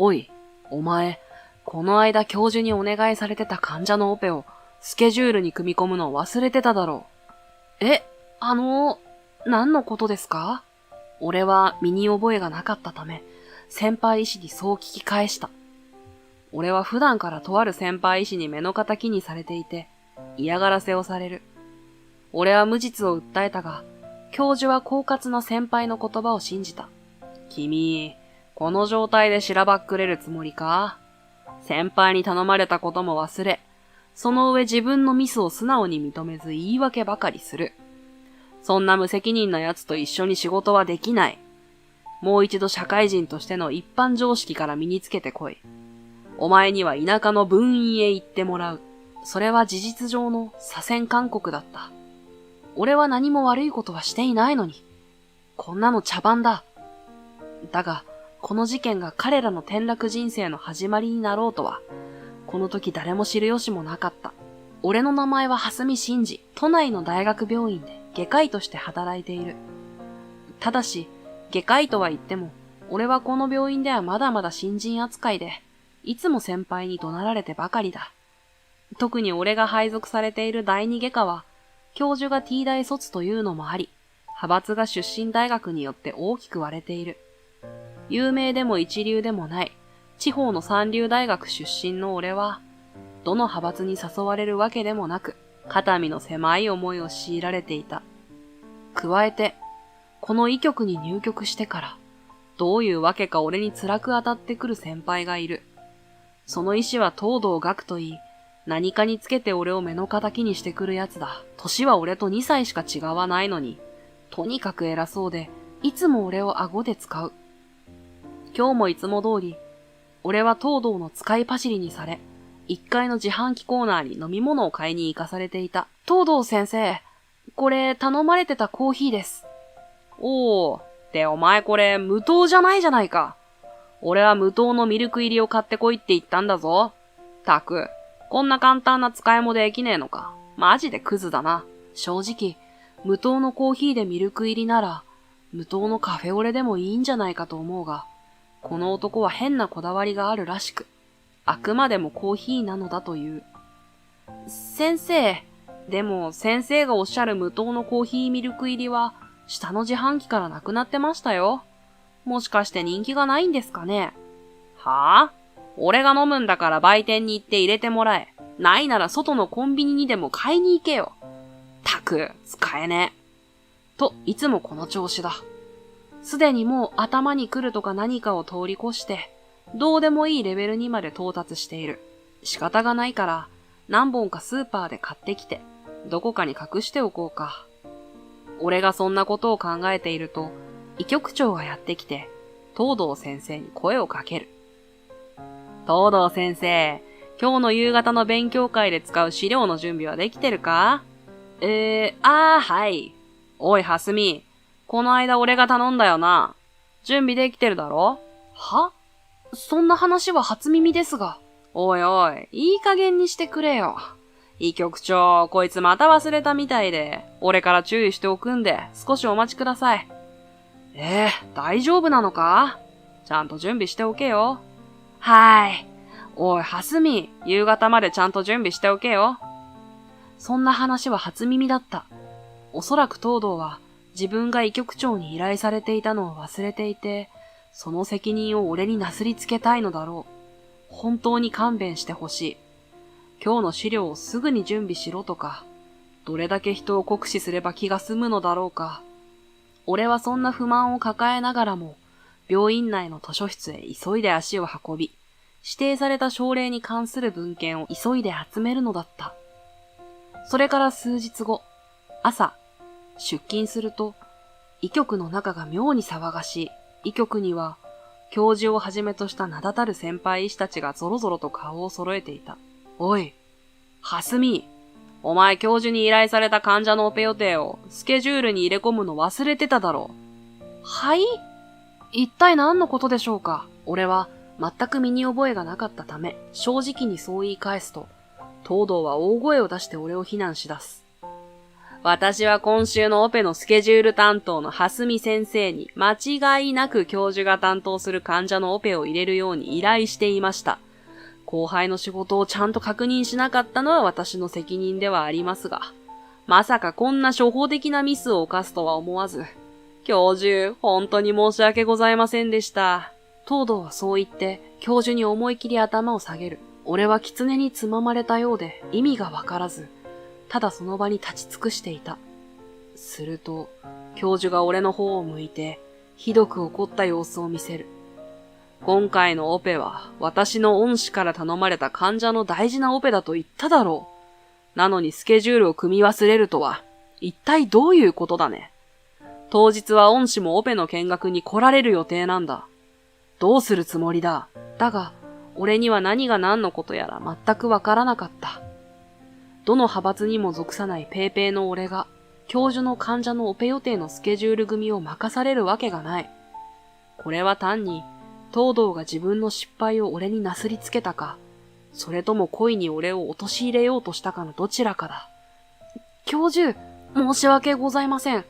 おい、お前、この間教授にお願いされてた患者のオペをスケジュールに組み込むのを忘れてただろう。何のことですか？俺は身に覚えがなかったため、先輩医師にそう聞き返した。俺は普段からとある先輩医師に目の敵にされていて、嫌がらせをされる。俺は無実を訴えたが、教授は狡猾な先輩の言葉を信じた。君、この状態でしらばっくれるつもりか？先輩に頼まれたことも忘れ、その上自分のミスを素直に認めず言い訳ばかりする。そんな無責任な奴と一緒に仕事はできない。もう一度社会人としての一般常識から身につけてこい。お前には田舎の分院へ行ってもらう。それは事実上の左遷勧告だった。俺は何も悪いことはしていないのに。こんなの茶番だ。だが、この事件が彼らの転落人生の始まりになろうとは、この時誰も知る由もなかった。俺の名前は蓮見真司、都内の大学病院で外科医として働いている。ただし、外科医とは言っても、俺はこの病院ではまだまだ新人扱いで、いつも先輩に怒鳴られてばかりだ。特に俺が配属されている第二外科は、教授が T 大卒というのもあり、派閥が出身大学によって大きく割れている。有名でも一流でもない、地方の三流大学出身の俺は、どの派閥に誘われるわけでもなく、肩身の狭い思いを強いられていた。加えて、この医局に入局してから、どういうわけか俺に辛く当たってくる先輩がいる。その医師は東堂学といい、何かにつけて俺を目の敵にしてくるやつだ。年は俺と2歳しか違わないのに、とにかく偉そうで、いつも俺を顎で使う。今日もいつも通り、俺は東堂の使い走りにされ、1階の自販機コーナーに飲み物を買いに行かされていた。東堂先生、これ頼まれてたコーヒーです。おー、ってお前これ無糖じゃないじゃないか。俺は無糖のミルク入りを買ってこいって言ったんだぞ。たく、こんな簡単な使いもできねえのか。マジでクズだな。正直、無糖のコーヒーでミルク入りなら、無糖のカフェオレでもいいんじゃないかと思うが、この男は変なこだわりがあるらしく、あくまでもコーヒーなのだという。先生、でも先生がおっしゃる無糖のコーヒーミルク入りは、下の自販機からなくなってましたよ。もしかして人気がないんですかね？はぁ？俺が飲むんだから売店に行って入れてもらえ。ないなら外のコンビニにでも買いに行けよ。たく、使えねえ。と、いつもこの調子だ。すでにもう頭に来るとか何かを通り越して、どうでもいいレベルにまで到達している。仕方がないから、何本かスーパーで買ってきて、どこかに隠しておこうか。俺がそんなことを考えていると、医局長がやってきて、東堂先生に声をかける。東堂先生、今日の夕方の勉強会で使う資料の準備はできてるか？はい。おい、はすみ。この間俺が頼んだよな。準備できてるだろ？は？そんな話は初耳ですが。おいおい、いい加減にしてくれよ。医局長、こいつまた忘れたみたいで、俺から注意しておくんで、少しお待ちください。大丈夫なのか？ちゃんと準備しておけよ。はい。おい、はすみ、夕方までちゃんと準備しておけよ。そんな話は初耳だった。おそらく東堂は、自分が医局長に依頼されていたのを忘れていて、その責任を俺になすりつけたいのだろう。本当に勘弁してほしい。今日の資料をすぐに準備しろとか、どれだけ人を酷使すれば気が済むのだろうか。俺はそんな不満を抱えながらも、病院内の図書室へ急いで足を運び、指定された症例に関する文献を急いで集めるのだった。それから数日後、朝、出勤すると、医局の中が妙に騒がしい。医局には、教授をはじめとした名だたる先輩医師たちがぞろぞろと顔を揃えていた。おい、はすみ、お前教授に依頼された患者のオペ予定をスケジュールに入れ込むの忘れてただろう。はい？一体何のことでしょうか？俺は全く身に覚えがなかったため、正直にそう言い返すと、東堂は大声を出して俺を非難し出す。私は今週のオペのスケジュール担当の蓮見先生に間違いなく教授が担当する患者のオペを入れるように依頼していました。後輩の仕事をちゃんと確認しなかったのは私の責任ではありますが、まさかこんな初歩的なミスを犯すとは思わず、教授、本当に申し訳ございませんでした。東堂はそう言って、教授に思い切り頭を下げる。俺は狐につままれたようで意味がわからず、ただその場に立ち尽くしていた。すると、教授が俺の方を向いて、ひどく怒った様子を見せる。今回のオペは、私の恩師から頼まれた患者の大事なオペだと言っただろう。なのにスケジュールを組み忘れるとは、一体どういうことだね。当日は恩師もオペの見学に来られる予定なんだ。どうするつもりだ。だが、俺には何が何のことやら全くわからなかった。どの派閥にも属さないペーペーの俺が、教授の患者のオペ予定のスケジュール組を任されるわけがない。これは単に、東堂が自分の失敗を俺になすりつけたか、それとも故意に俺を陥れようとしたかのどちらかだ。教授、申し訳ございません。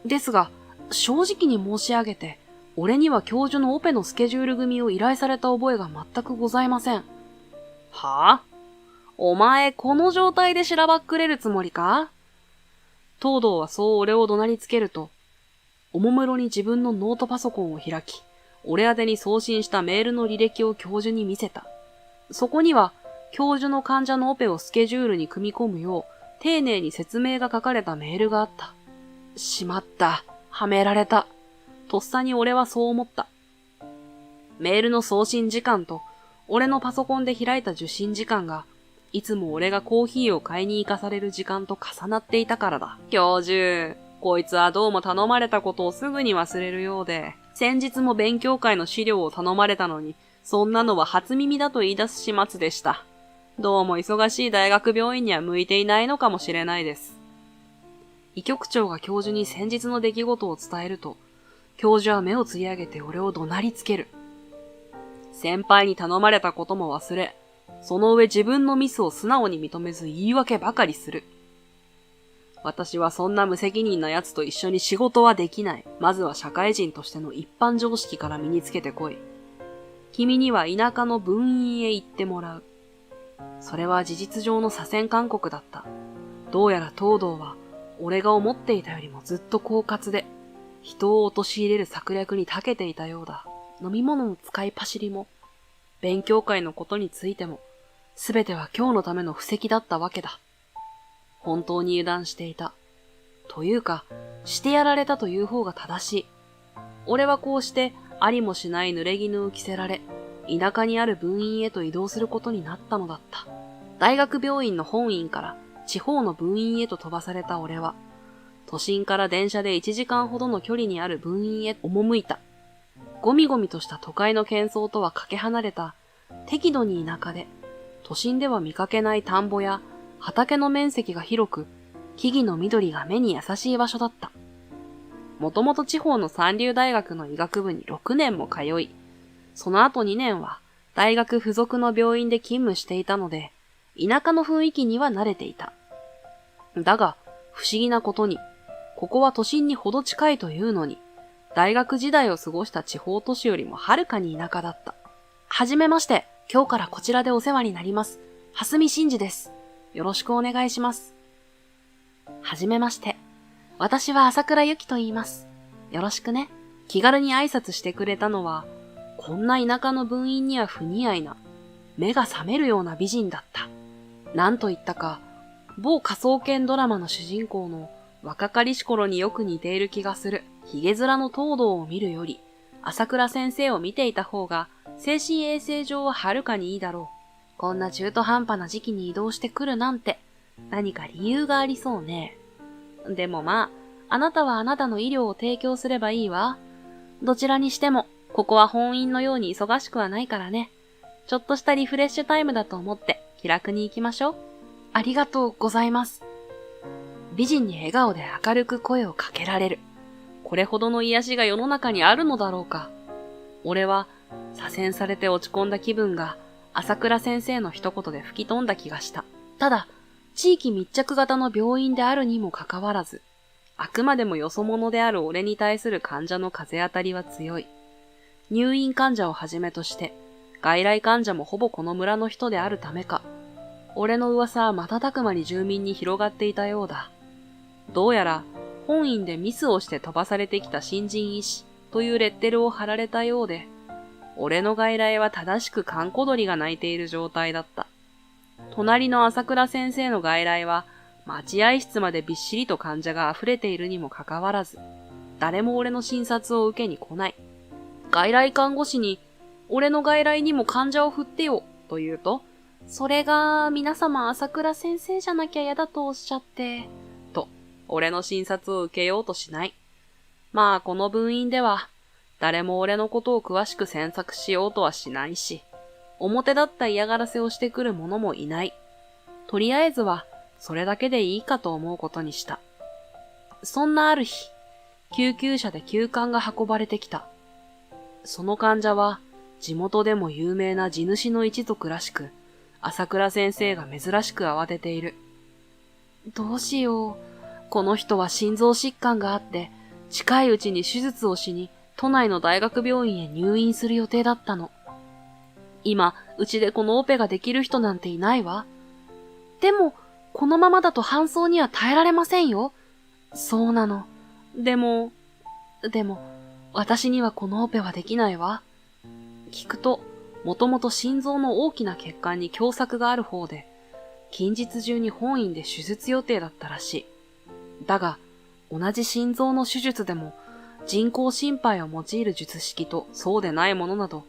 ですが、正直に申し上げて、俺には教授のオペのスケジュール組を依頼された覚えが全くございません。はぁ？お前、この状態でしらばっくれるつもりか？東堂はそう俺を怒鳴りつけると、おもむろに自分のノートパソコンを開き、俺宛てに送信したメールの履歴を教授に見せた。そこには、教授の患者のオペをスケジュールに組み込むよう、丁寧に説明が書かれたメールがあった。しまった。はめられた。とっさに俺はそう思った。メールの送信時間と、俺のパソコンで開いた受信時間が、いつも俺がコーヒーを買いに行かされる時間と重なっていたからだ。教授、こいつはどうも頼まれたことをすぐに忘れるようで、先日も勉強会の資料を頼まれたのに、そんなのは初耳だと言い出す始末でした。どうも忙しい大学病院には向いていないのかもしれないです。医局長が教授に先日の出来事を伝えると、教授は目をつり上げて俺を怒鳴りつける。先輩に頼まれたことも忘れ、その上自分のミスを素直に認めず言い訳ばかりする。私はそんな無責任な奴と一緒に仕事はできない。まずは社会人としての一般常識から身につけてこい。君には田舎の分院へ行ってもらう。それは事実上の左遷勧告だった。どうやら東堂は、俺が思っていたよりもずっと狡猾で、人を陥れる策略に長けていたようだ。飲み物の使い走りも、勉強会のことについても、すべては今日のための布石だったわけだ。本当に油断していた。というか、してやられたという方が正しい。俺はこうして、ありもしない濡れ衣を着せられ、田舎にある分院へと移動することになったのだった。大学病院の本院から地方の分院へと飛ばされた俺は、都心から電車で1時間ほどの距離にある分院へ赴いた。ゴミゴミとした都会の喧騒とはかけ離れた、適度に田舎で、都心では見かけない田んぼや畑の面積が広く、木々の緑が目に優しい場所だった。もともと地方の三流大学の医学部に6年も通い、その後2年は大学附属の病院で勤務していたので、田舎の雰囲気には慣れていた。だが、不思議なことに、ここは都心にほど近いというのに、大学時代を過ごした地方都市よりもはるかに田舎だった。はじめまして、今日からこちらでお世話になります。蓮見真嗣です。よろしくお願いします。はじめまして。私は朝倉由紀と言います。よろしくね。気軽に挨拶してくれたのは、こんな田舎の分院には不似合いな、目が覚めるような美人だった。なんと言ったか、某科捜研ドラマの主人公の若かりし頃によく似ている気がする。ヒゲ面の東堂を見るより、朝倉先生を見ていた方が、精神衛生上ははるかにいいだろう。こんな中途半端な時期に移動してくるなんて、何か理由がありそうね。でもまあ、あなたはあなたの医療を提供すればいいわ。どちらにしても、ここは本院のように忙しくはないからね。ちょっとしたリフレッシュタイムだと思って気楽に行きましょう。ありがとうございます。美人に笑顔で明るく声をかけられる。これほどの癒しが世の中にあるのだろうか。俺は、左遷されて落ち込んだ気分が、朝倉先生の一言で吹き飛んだ気がした。ただ、地域密着型の病院であるにもかかわらず、あくまでもよそ者である俺に対する患者の風当たりは強い。入院患者をはじめとして、外来患者もほぼこの村の人であるためか、俺の噂は瞬く間に住民に広がっていたようだ。どうやら、本院でミスをして飛ばされてきた新人医師というレッテルを貼られたようで、俺の外来は正しく閑古鳥が鳴いている状態だった。隣の朝倉先生の外来は、待合室までびっしりと患者が溢れているにもかかわらず、誰も俺の診察を受けに来ない。外来看護師に、俺の外来にも患者を振ってよ、と言うと、それが、皆様朝倉先生じゃなきゃ嫌だとおっしゃって、と、俺の診察を受けようとしない。まあ、この分院では、誰も俺のことを詳しく詮索しようとはしないし、表立った嫌がらせをしてくる者もいない。とりあえずは、それだけでいいかと思うことにした。そんなある日、救急車で急患が運ばれてきた。その患者は、地元でも有名な地主の一族らしく、朝倉先生が珍しく慌てている。どうしよう。この人は心臓疾患があって、近いうちに手術をしに、都内の大学病院へ入院する予定だったの。今、うちでこのオペができる人なんていないわ。でも、このままだと搬送には耐えられませんよ。そうなの。でも、私にはこのオペはできないわ。聞くと、もともと心臓の大きな血管に狭窄がある方で、近日中に本院で手術予定だったらしい。だが、同じ心臓の手術でも、人工心肺を用いる術式とそうでないものなど、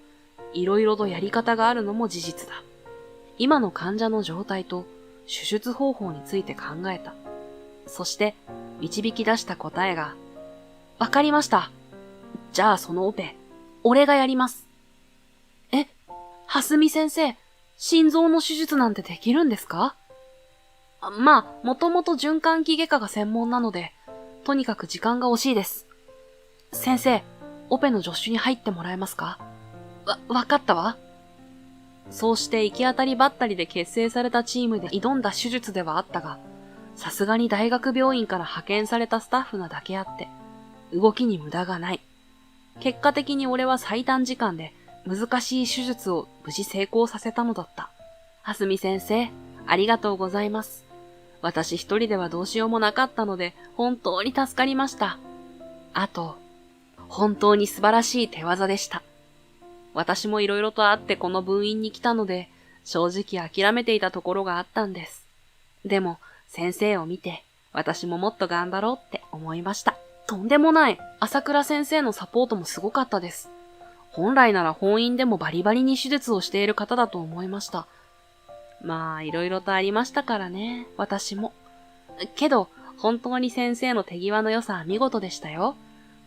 いろいろとやり方があるのも事実だ。今の患者の状態と手術方法について考えた。そして、導き出した答えが、わかりました。じゃあそのオペ、俺がやります。蓮見先生、心臓の手術なんてできるんですか？まあ、もともと循環器外科が専門なので、とにかく時間が惜しいです。先生、オペの助手に入ってもらえますか？わかったわ。そうして行き当たりばったりで結成されたチームで挑んだ手術ではあったが、さすがに大学病院から派遣されたスタッフなだけあって、動きに無駄がない。結果的に俺は最短時間で難しい手術を無事成功させたのだった。蓮見先生、ありがとうございます。私一人ではどうしようもなかったので、本当に助かりました。あと、本当に素晴らしい手技でした。私も色々とあってこの分院に来たので、正直諦めていたところがあったんです。でも、先生を見て、私ももっと頑張ろうって思いました。とんでもない。朝倉先生のサポートもすごかったです。本来なら本院でもバリバリに手術をしている方だと思いました。まあ、色々とありましたからね、私も。けど、本当に先生の手際の良さは見事でしたよ。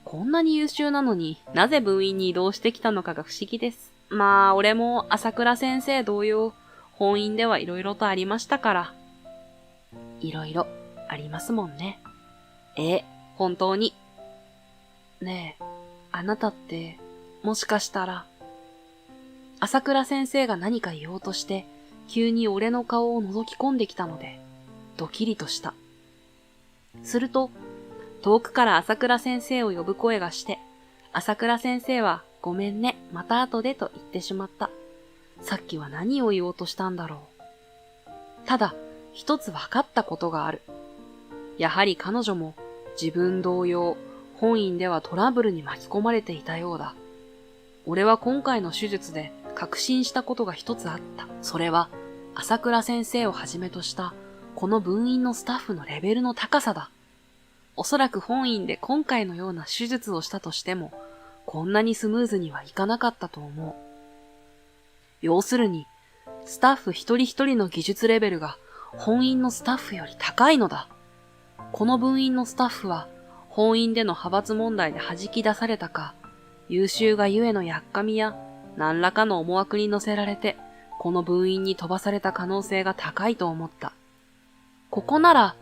こんなに優秀なのになぜ分院に移動してきたのかが不思議です。まあ、俺も朝倉先生同様、本院では色々とありましたから。色々ありますもんね。本当に。ねえ、あなたって、もしかしたら。朝倉先生が何か言おうとして、急に俺の顔を覗き込んできたので、ドキリとした。すると、遠くから朝倉先生を呼ぶ声がして、朝倉先生はごめんね、また後でと言ってしまった。さっきは何を言おうとしたんだろう。ただ、一つ分かったことがある。やはり彼女も自分同様、本院ではトラブルに巻き込まれていたようだ。俺は今回の手術で確信したことが一つあった。それは、朝倉先生をはじめとしたこの分院のスタッフのレベルの高さだ。おそらく本院で今回のような手術をしたとしても、こんなにスムーズにはいかなかったと思う。要するに、スタッフ一人一人の技術レベルが本院のスタッフより高いのだ。この分院のスタッフは、本院での派閥問題で弾き出されたか、優秀がゆえのやっかみや、何らかの思惑に乗せられて、この分院に飛ばされた可能性が高いと思った。ここなら、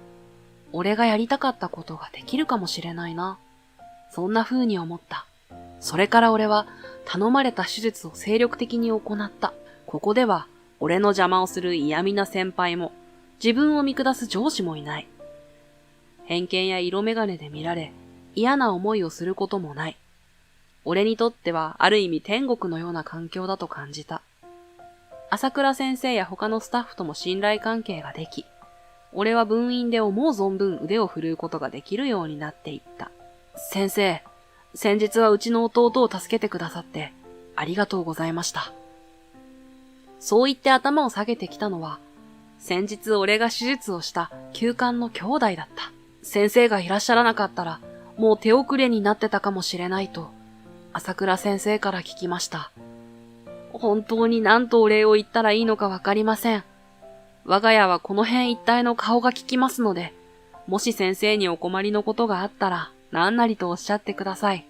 俺がやりたかったことができるかもしれないな。そんな風に思った。それから俺は頼まれた手術を精力的に行った。ここでは俺の邪魔をする嫌味な先輩も自分を見下す上司もいない。偏見や色眼鏡で見られ、嫌な思いをすることもない。俺にとってはある意味天国のような環境だと感じた。朝倉先生や他のスタッフとも信頼関係ができ、俺は分院で思う存分腕を振るうことができるようになっていった。先生、先日はうちの弟を助けてくださってありがとうございました。そう言って頭を下げてきたのは、先日俺が手術をした急患の兄弟だった。先生がいらっしゃらなかったら、もう手遅れになってたかもしれないと、朝倉先生から聞きました。本当に何とお礼を言ったらいいのかわかりません。我が家はこの辺一帯の顔が利きますので、もし先生にお困りのことがあったら、何なりとおっしゃってください。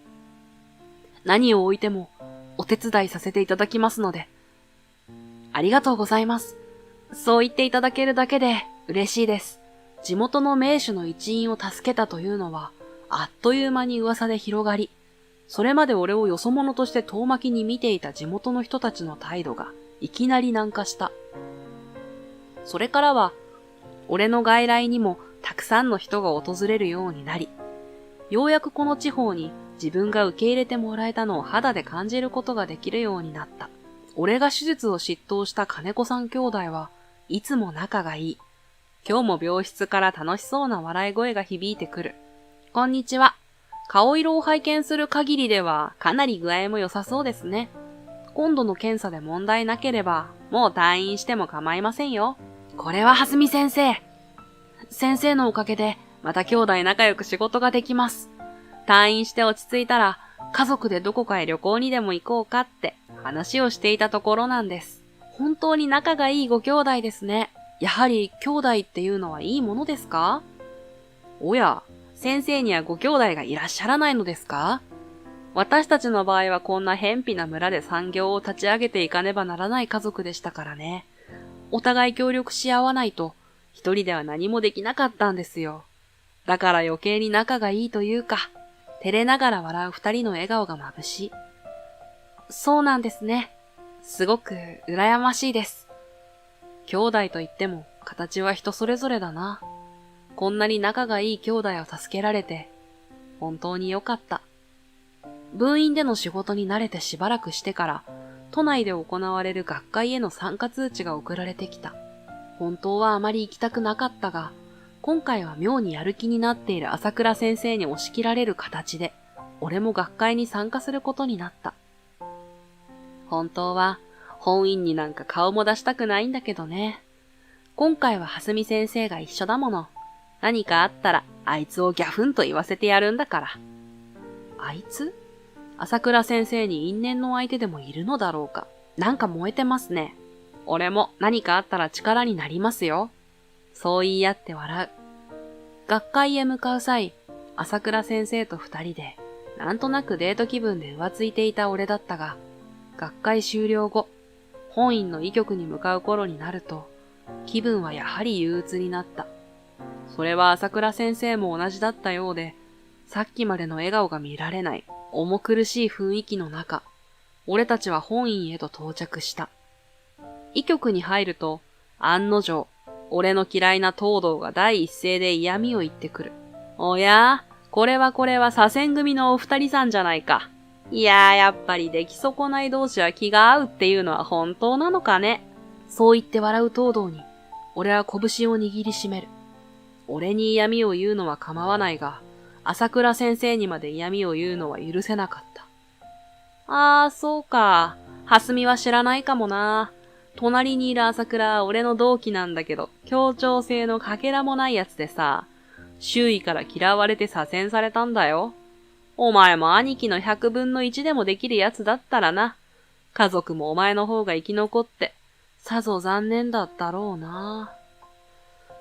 何を置いても、お手伝いさせていただきますので。ありがとうございます。そう言っていただけるだけで嬉しいです。地元の名手の一員を助けたというのは、あっという間に噂で広がり、それまで俺をよそ者として遠巻きに見ていた地元の人たちの態度がいきなり軟化した。それからは、俺の外来にもたくさんの人が訪れるようになり、ようやくこの地方に自分が受け入れてもらえたのを肌で感じることができるようになった。俺が手術を執刀した金子さん兄弟はいつも仲がいい。今日も病室から楽しそうな笑い声が響いてくる。こんにちは。顔色を拝見する限りではかなり具合も良さそうですね。今度の検査で問題なければもう退院しても構いませんよ。これは蓮見先生。先生のおかげでまた兄弟仲良く仕事ができます。退院して落ち着いたら家族でどこかへ旅行にでも行こうかって話をしていたところなんです。本当に仲がいいご兄弟ですね。やはり兄弟っていうのはいいものですか？おや、先生にはご兄弟がいらっしゃらないのですか？私たちの場合はこんな偏僻な村で産業を立ち上げていかねばならない家族でしたからね。お互い協力し合わないと一人では何もできなかったんですよ。だから余計に仲がいいというか、照れながら笑う二人の笑顔が眩しい。そうなんですね。すごく羨ましいです。兄弟といっても形は人それぞれだな。こんなに仲がいい兄弟を助けられて、本当によかった。分院での仕事に慣れてしばらくしてから、都内で行われる学会への参加通知が送られてきた。本当はあまり行きたくなかったが、今回は妙にやる気になっている朝倉先生に押し切られる形で、俺も学会に参加することになった。本当は、本院になんか顔も出したくないんだけどね。今回は蓮見先生が一緒だもの。何かあったら、あいつをギャフンと言わせてやるんだから。あいつ？朝倉先生に因縁の相手でもいるのだろうか。なんか燃えてますね。俺も何かあったら力になりますよ。そう言い合って笑う。学会へ向かう際、朝倉先生と二人で、なんとなくデート気分で浮ついていた俺だったが、学会終了後、本院の医局に向かう頃になると、気分はやはり憂鬱になった。それは朝倉先生も同じだったようで、さっきまでの笑顔が見られない重苦しい雰囲気の中、俺たちは本院へと到着した。医局に入ると、案の定、俺の嫌いな東堂が第一声で嫌味を言ってくる。おや、これは左遷組のお二人さんじゃないか。いやー、やっぱり出来損ない同士は気が合うっていうのは本当なのかね。そう言って笑う東堂に、俺は拳を握りしめる。俺に嫌味を言うのは構わないが、朝倉先生にまで嫌味を言うのは許せなかった。あー、そうか。蓮見は知らないかもな。隣にいる朝倉は俺の同期なんだけど、協調性のかけらもないやつでさ、周囲から嫌われて左遷されたんだよ。お前も兄貴の100分の1でもできるやつだったらな。家族もお前の方が生き残って、さぞ残念だったろうな。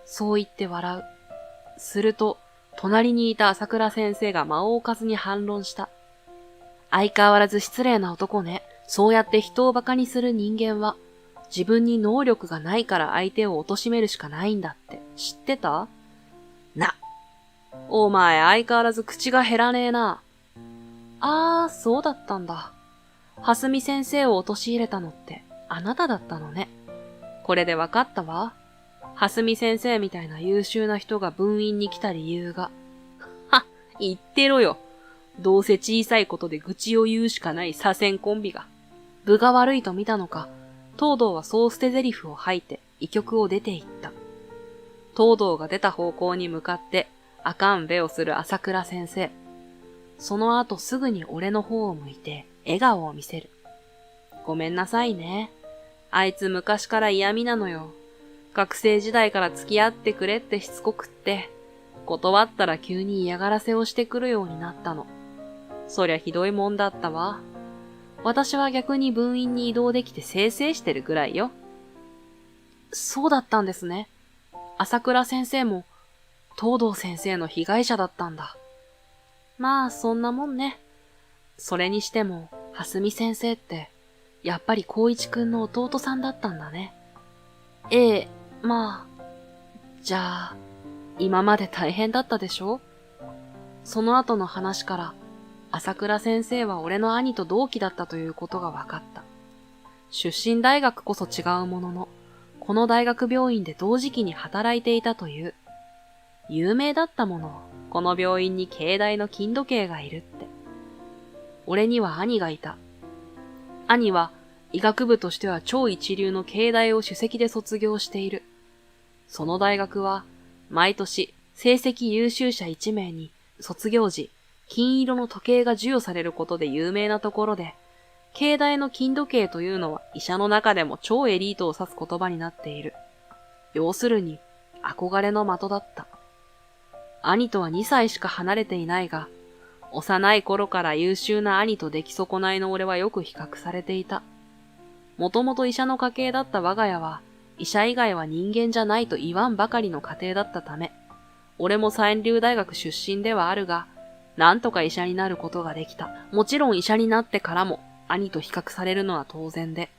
そう言って笑う。すると、隣にいた朝倉先生が間を置かずに反論した。相変わらず失礼な男ね。そうやって人を馬鹿にする人間は、自分に能力がないから相手を貶めるしかないんだって知ってた？な。お前相変わらず口が減らねえな。あー、そうだったんだ。蓮見先生を陥れたのってあなただったのね。これでわかったわ。蓮見先生みたいな優秀な人が分院に来た理由が。は、言ってろよ。どうせ小さいことで愚痴を言うしかない左遷コンビが。分が悪いと見たのか、東堂はそう捨て台詞を吐いて医局を出て行った。東堂が出た方向に向かってあかんべをする朝倉先生。その後すぐに俺の方を向いて笑顔を見せる。ごめんなさいね。あいつ昔から嫌味なのよ。学生時代から付き合ってくれってしつこくって、断ったら急に嫌がらせをしてくるようになったの。そりゃひどいもんだったわ。私は逆に分院に移動できて清々してるぐらいよ。そうだったんですね。朝倉先生も、東堂先生の被害者だったんだ。まあ、そんなもんね。それにしても、蓮見先生って、やっぱり光一くんの弟さんだったんだね。ええ、まあ、じゃあ、今まで大変だったでしょ？その後の話から、朝倉先生は俺の兄と同期だったということが分かった。出身大学こそ違うものの、この大学病院で同時期に働いていたという。有名だったもの、この病院に京大の金時計がいるって。俺には兄がいた。兄は医学部としては超一流の京大を首席で卒業している。その大学は、毎年成績優秀者1名に卒業時、金色の時計が授与されることで有名なところで、京大の金時計というのは医者の中でも超エリートを指す言葉になっている。要するに、憧れの的だった。兄とは2歳しか離れていないが、幼い頃から優秀な兄と出来損ないの俺はよく比較されていた。もともと医者の家系だった我が家は、医者以外は人間じゃないと言わんばかりの家庭だったため、俺も三流大学出身ではあるが、なんとか医者になることができた。もちろん医者になってからも、兄と比較されるのは当然で、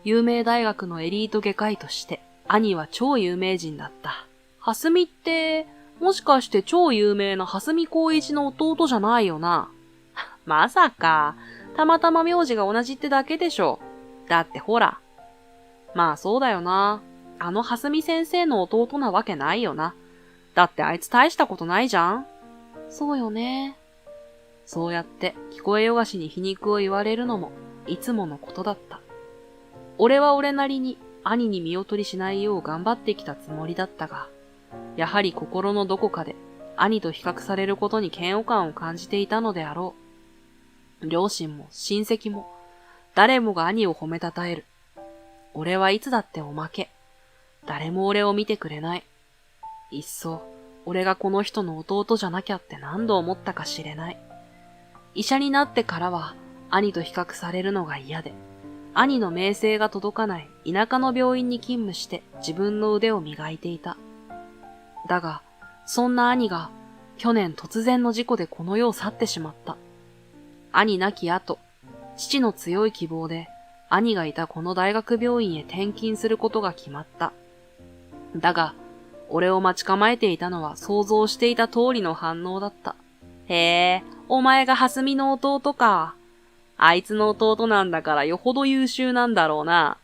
有名大学のエリート外科医として、兄は超有名人だった。蓮見って、もしかして超有名な蓮見光一の弟じゃないよな。まさか、たまたま名字が同じってだけでしょ。だってほら。まあそうだよな。あの蓮見先生の弟なわけないよな。だってあいつ大したことないじゃん。そうよね。そうやって聞こえよがしに皮肉を言われるのもいつものことだった。俺は俺なりに兄に見劣りしないよう頑張ってきたつもりだったが、やはり心のどこかで兄と比較されることに嫌悪感を感じていたのであろう。両親も親戚も誰もが兄を褒めたたえる。俺はいつだっておまけ。誰も俺を見てくれない。いっそ俺がこの人の弟じゃなきゃって何度思ったか知れない。医者になってからは兄と比較されるのが嫌で、兄の名声が届かない田舎の病院に勤務して自分の腕を磨いていた。だが、そんな兄が去年突然の事故でこの世を去ってしまった。兄亡き後、父の強い希望で兄がいたこの大学病院へ転勤することが決まった。だが、俺を待ち構えていたのは想像していた通りの反応だった。へえ、お前が蓮見の弟か。あいつの弟なんだからよほど優秀なんだろうな。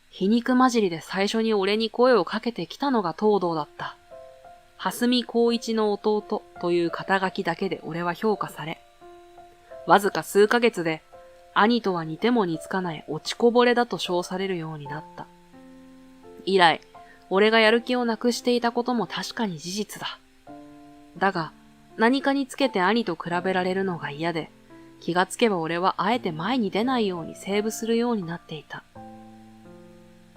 皮肉混じりで最初に俺に声をかけてきたのが東堂だった。蓮見光一の弟という肩書きだけで俺は評価され、わずか数ヶ月で兄とは似ても似つかない落ちこぼれだと称されるようになった。以来、俺がやる気をなくしていたことも確かに事実だ。だが、何かにつけて兄と比べられるのが嫌で、気がつけば俺はあえて前に出ないようにセーブするようになっていた。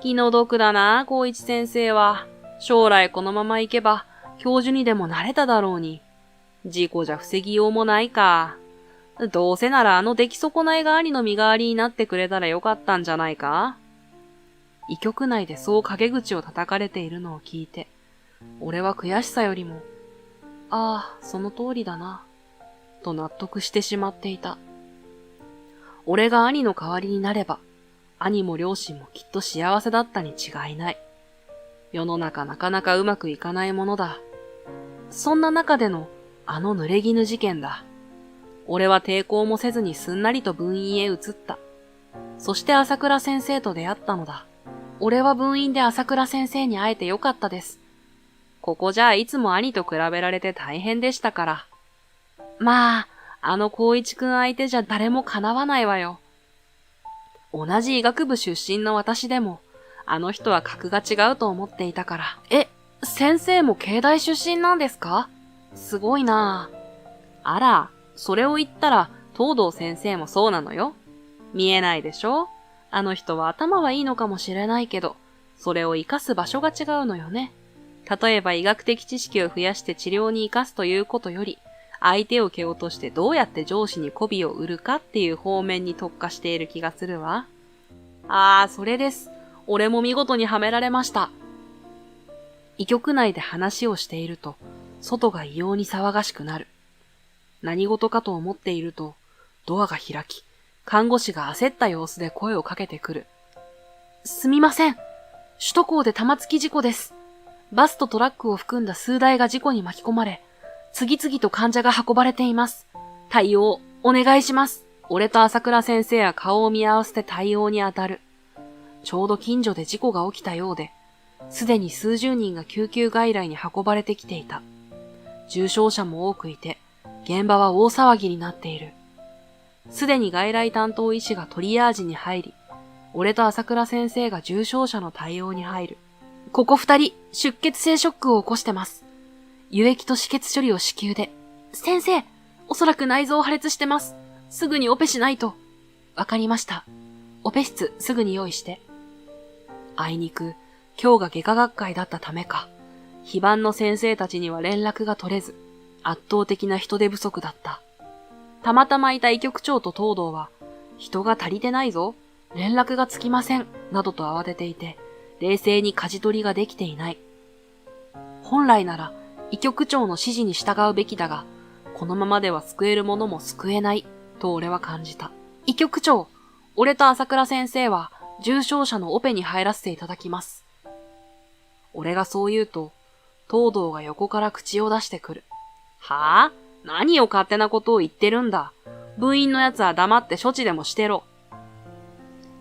気の毒だな、光一先生は。将来このまま行けば、教授にでもなれただろうに。事故じゃ防ぎようもないか。どうせならあの出来損ないが兄の身代わりになってくれたらよかったんじゃないか。医局内でそう陰口を叩かれているのを聞いて、俺は悔しさよりも、ああ、その通りだな、と納得してしまっていた。俺が兄の代わりになれば、兄も両親もきっと幸せだったに違いない。世の中なかなかうまくいかないものだ。そんな中でのあの濡れ衣事件だ。俺は抵抗もせずにすんなりと分院へ移った。そして朝倉先生と出会ったのだ。俺は分院で朝倉先生に会えてよかったです。ここじゃいつも兄と比べられて大変でしたから。まあ、光一くん相手じゃ誰もかなわないわよ。同じ医学部出身の私でも、あの人は格が違うと思っていたから。先生も慶大出身なんですか？すごいなあ。あら、それを言ったら、東堂先生もそうなのよ。見えないでしょ？あの人は頭はいいのかもしれないけど、それを活かす場所が違うのよね。例えば医学的知識を増やして治療に活かすということより、相手を蹴落としてどうやって上司に媚びを売るかっていう方面に特化している気がするわ。それです。俺も見事にはめられました。医局内で話をしていると、外が異様に騒がしくなる。何事かと思っていると、ドアが開き、看護師が焦った様子で声をかけてくる。すみません。首都高で玉突き事故です。バスとトラックを含んだ数台が事故に巻き込まれ、次々と患者が運ばれています。対応、お願いします。俺と朝倉先生は顔を見合わせて対応に当たる。ちょうど近所で事故が起きたようで、すでに数十人が救急外来に運ばれてきていた。重傷者も多くいて、現場は大騒ぎになっている。すでに外来担当医師がトリアージに入り、俺と朝倉先生が重傷者の対応に入る。ここ二人、出血性ショックを起こしてます。輸液と止血処理を至急で。先生、おそらく内臓破裂してます。すぐにオペしないと。わかりました。オペ室すぐに用意して。あいにく、今日が外科学会だったためか、非番の先生たちには連絡が取れず、圧倒的な人手不足だった。たまたまいた医局長と東堂は、人が足りてないぞ、連絡がつきません、などと慌てていて、冷静に舵取りができていない。本来なら、医局長の指示に従うべきだが、このままでは救えるものも救えない、と俺は感じた。医局長、俺と朝倉先生は、重傷者のオペに入らせていただきます。俺がそう言うと、東堂が横から口を出してくる。はぁ？何を勝手なことを言ってるんだ。部員のやつは黙って処置でもしてろ。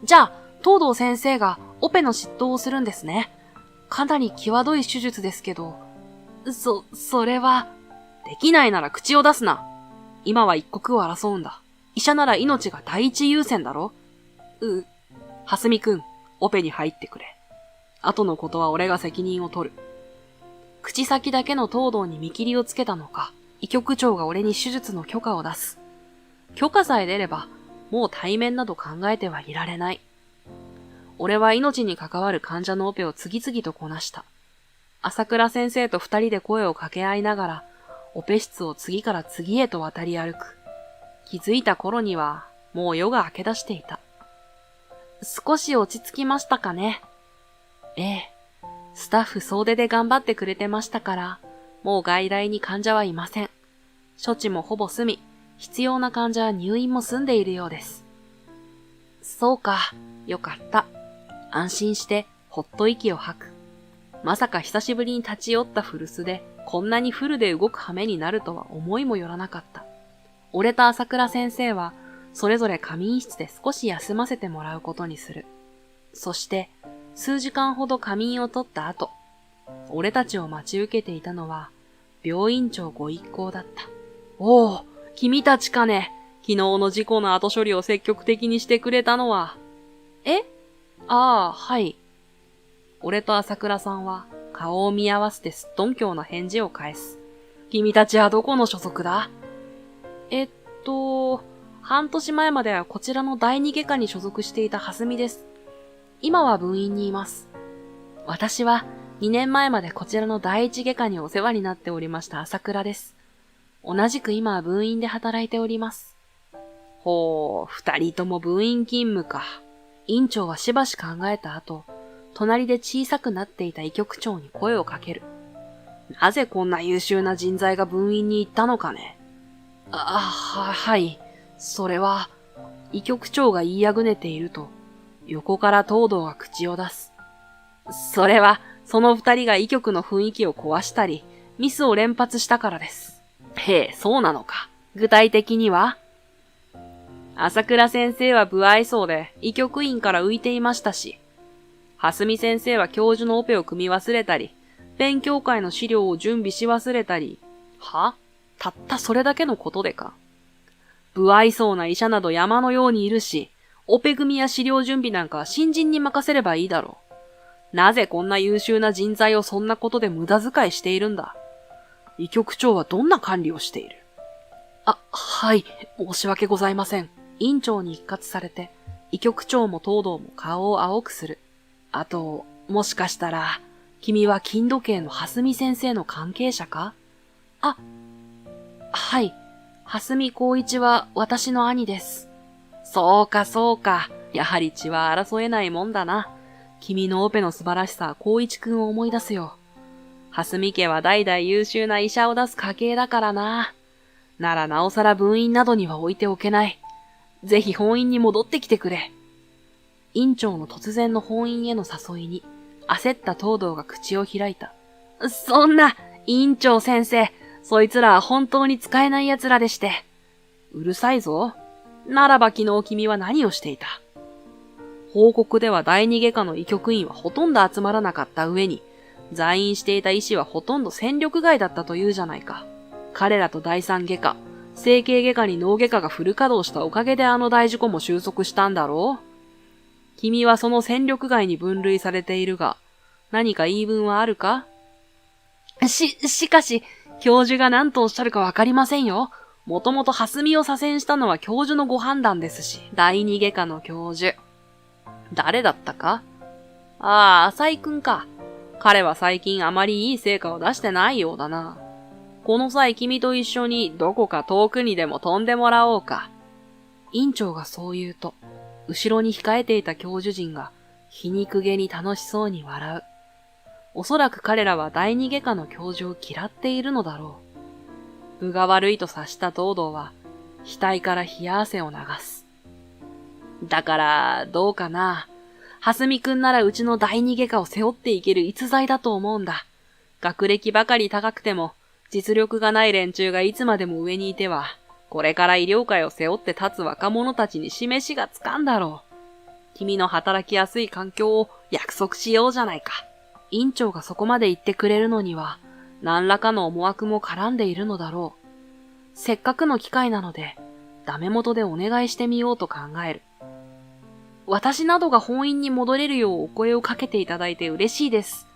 じゃあ、東堂先生がオペの執刀をするんですね。かなり際どい手術ですけど。それは。できないなら口を出すな。今は一刻を争うんだ。医者なら命が第一優先だろ。はすみくん、オペに入ってくれ。後のことは俺が責任を取る。口先だけの東堂に見切りをつけたのか、医局長が俺に手術の許可を出す。許可さえ出れば、もう対面など考えてはいられない。俺は命に関わる患者のオペを次々とこなした。朝倉先生と二人で声を掛け合いながら、オペ室を次から次へと渡り歩く。気づいた頃には、もう夜が明け出していた。少し落ち着きましたかね。ええ。スタッフ総出で頑張ってくれてましたから、もう外来に患者はいません。処置もほぼ済み、必要な患者は入院も済んでいるようです。そうか、よかった。安心してほっと息を吐く。まさか久しぶりに立ち寄った古巣でこんなにフルで動く羽目になるとは思いもよらなかった。俺と朝倉先生はそれぞれ仮眠室で少し休ませてもらうことにする。そして数時間ほど仮眠を取った後、俺たちを待ち受けていたのは病院長ご一行だった。おお、君たちかね。昨日の事故の後処理を積極的にしてくれたのは。はい。俺と朝倉さんは顔を見合わせてすっとんきょうな返事を返す。君たちはどこの所属だ？半年前まではこちらの第二外科に所属していた蓮見です。今は分院にいます。私は2年前までこちらの第一外科にお世話になっておりました朝倉です。同じく今は分院で働いております。ほう、二人とも分院勤務か。院長はしばし考えた後、隣で小さくなっていた医局長に声をかける。なぜこんな優秀な人材が分院に行ったのかね。はい。それは、医局長が言いあぐねていると、横から東堂が口を出す。それは、その二人が医局の雰囲気を壊したり、ミスを連発したからです。へえ、そうなのか。具体的には？朝倉先生は不愛想で医局員から浮いていましたし、蓮見先生は教授のオペを組み忘れたり、勉強会の資料を準備し忘れたり、たったそれだけのことでか。不愛想な医者など山のようにいるし、オペ組や資料準備なんか新人に任せればいいだろう。なぜこんな優秀な人材をそんなことで無駄遣いしているんだ。医局長はどんな管理をしている？はい、申し訳ございません。院長に一喝されて、医局長も東堂も顔を青くする。あと、もしかしたら、君は金時計の蓮見先生の関係者か？はい。蓮見光一は私の兄です。そうかそうか。やはり血は争えないもんだな。君のオペの素晴らしさは光一くんを思い出すよ。蓮見家は代々優秀な医者を出す家系だからな。ならなおさら分院などには置いておけない。ぜひ本院に戻ってきてくれ。院長の突然の本院への誘いに、焦った東堂が口を開いた。そんな、院長先生、そいつらは本当に使えない奴らでして。うるさいぞ。ならば昨日君は何をしていた？報告では第二外科の医局員はほとんど集まらなかった上に、在院していた医師はほとんど戦力外だったというじゃないか。彼らと第三外科、整形外科に脳外科がフル稼働したおかげであの大事故も収束したんだろう？君はその戦力外に分類されているが、何か言い分はあるか？しかし、教授が何とおっしゃるかわかりませんよ。もともと蓮見を左遷したのは教授のご判断ですし、第二外科の教授。誰だったか？浅井くんか。彼は最近あまりいい成果を出してないようだな。この際君と一緒にどこか遠くにでも飛んでもらおうか。院長がそう言うと、後ろに控えていた教授陣が皮肉げに楽しそうに笑う。おそらく彼らは第二外科の教授を嫌っているのだろう。分が悪いと察した東堂は、額から冷や汗を流す。だから、どうかな。蓮見くんならうちの第二外科を背負っていける逸材だと思うんだ。学歴ばかり高くても、実力がない連中がいつまでも上にいては、これから医療界を背負って立つ若者たちに示しがつかんだろう。君の働きやすい環境を約束しようじゃないか。院長がそこまで言ってくれるのには、何らかの思惑も絡んでいるのだろう。せっかくの機会なので、ダメ元でお願いしてみようと考える。私などが本院に戻れるようお声をかけていただいて嬉しいです。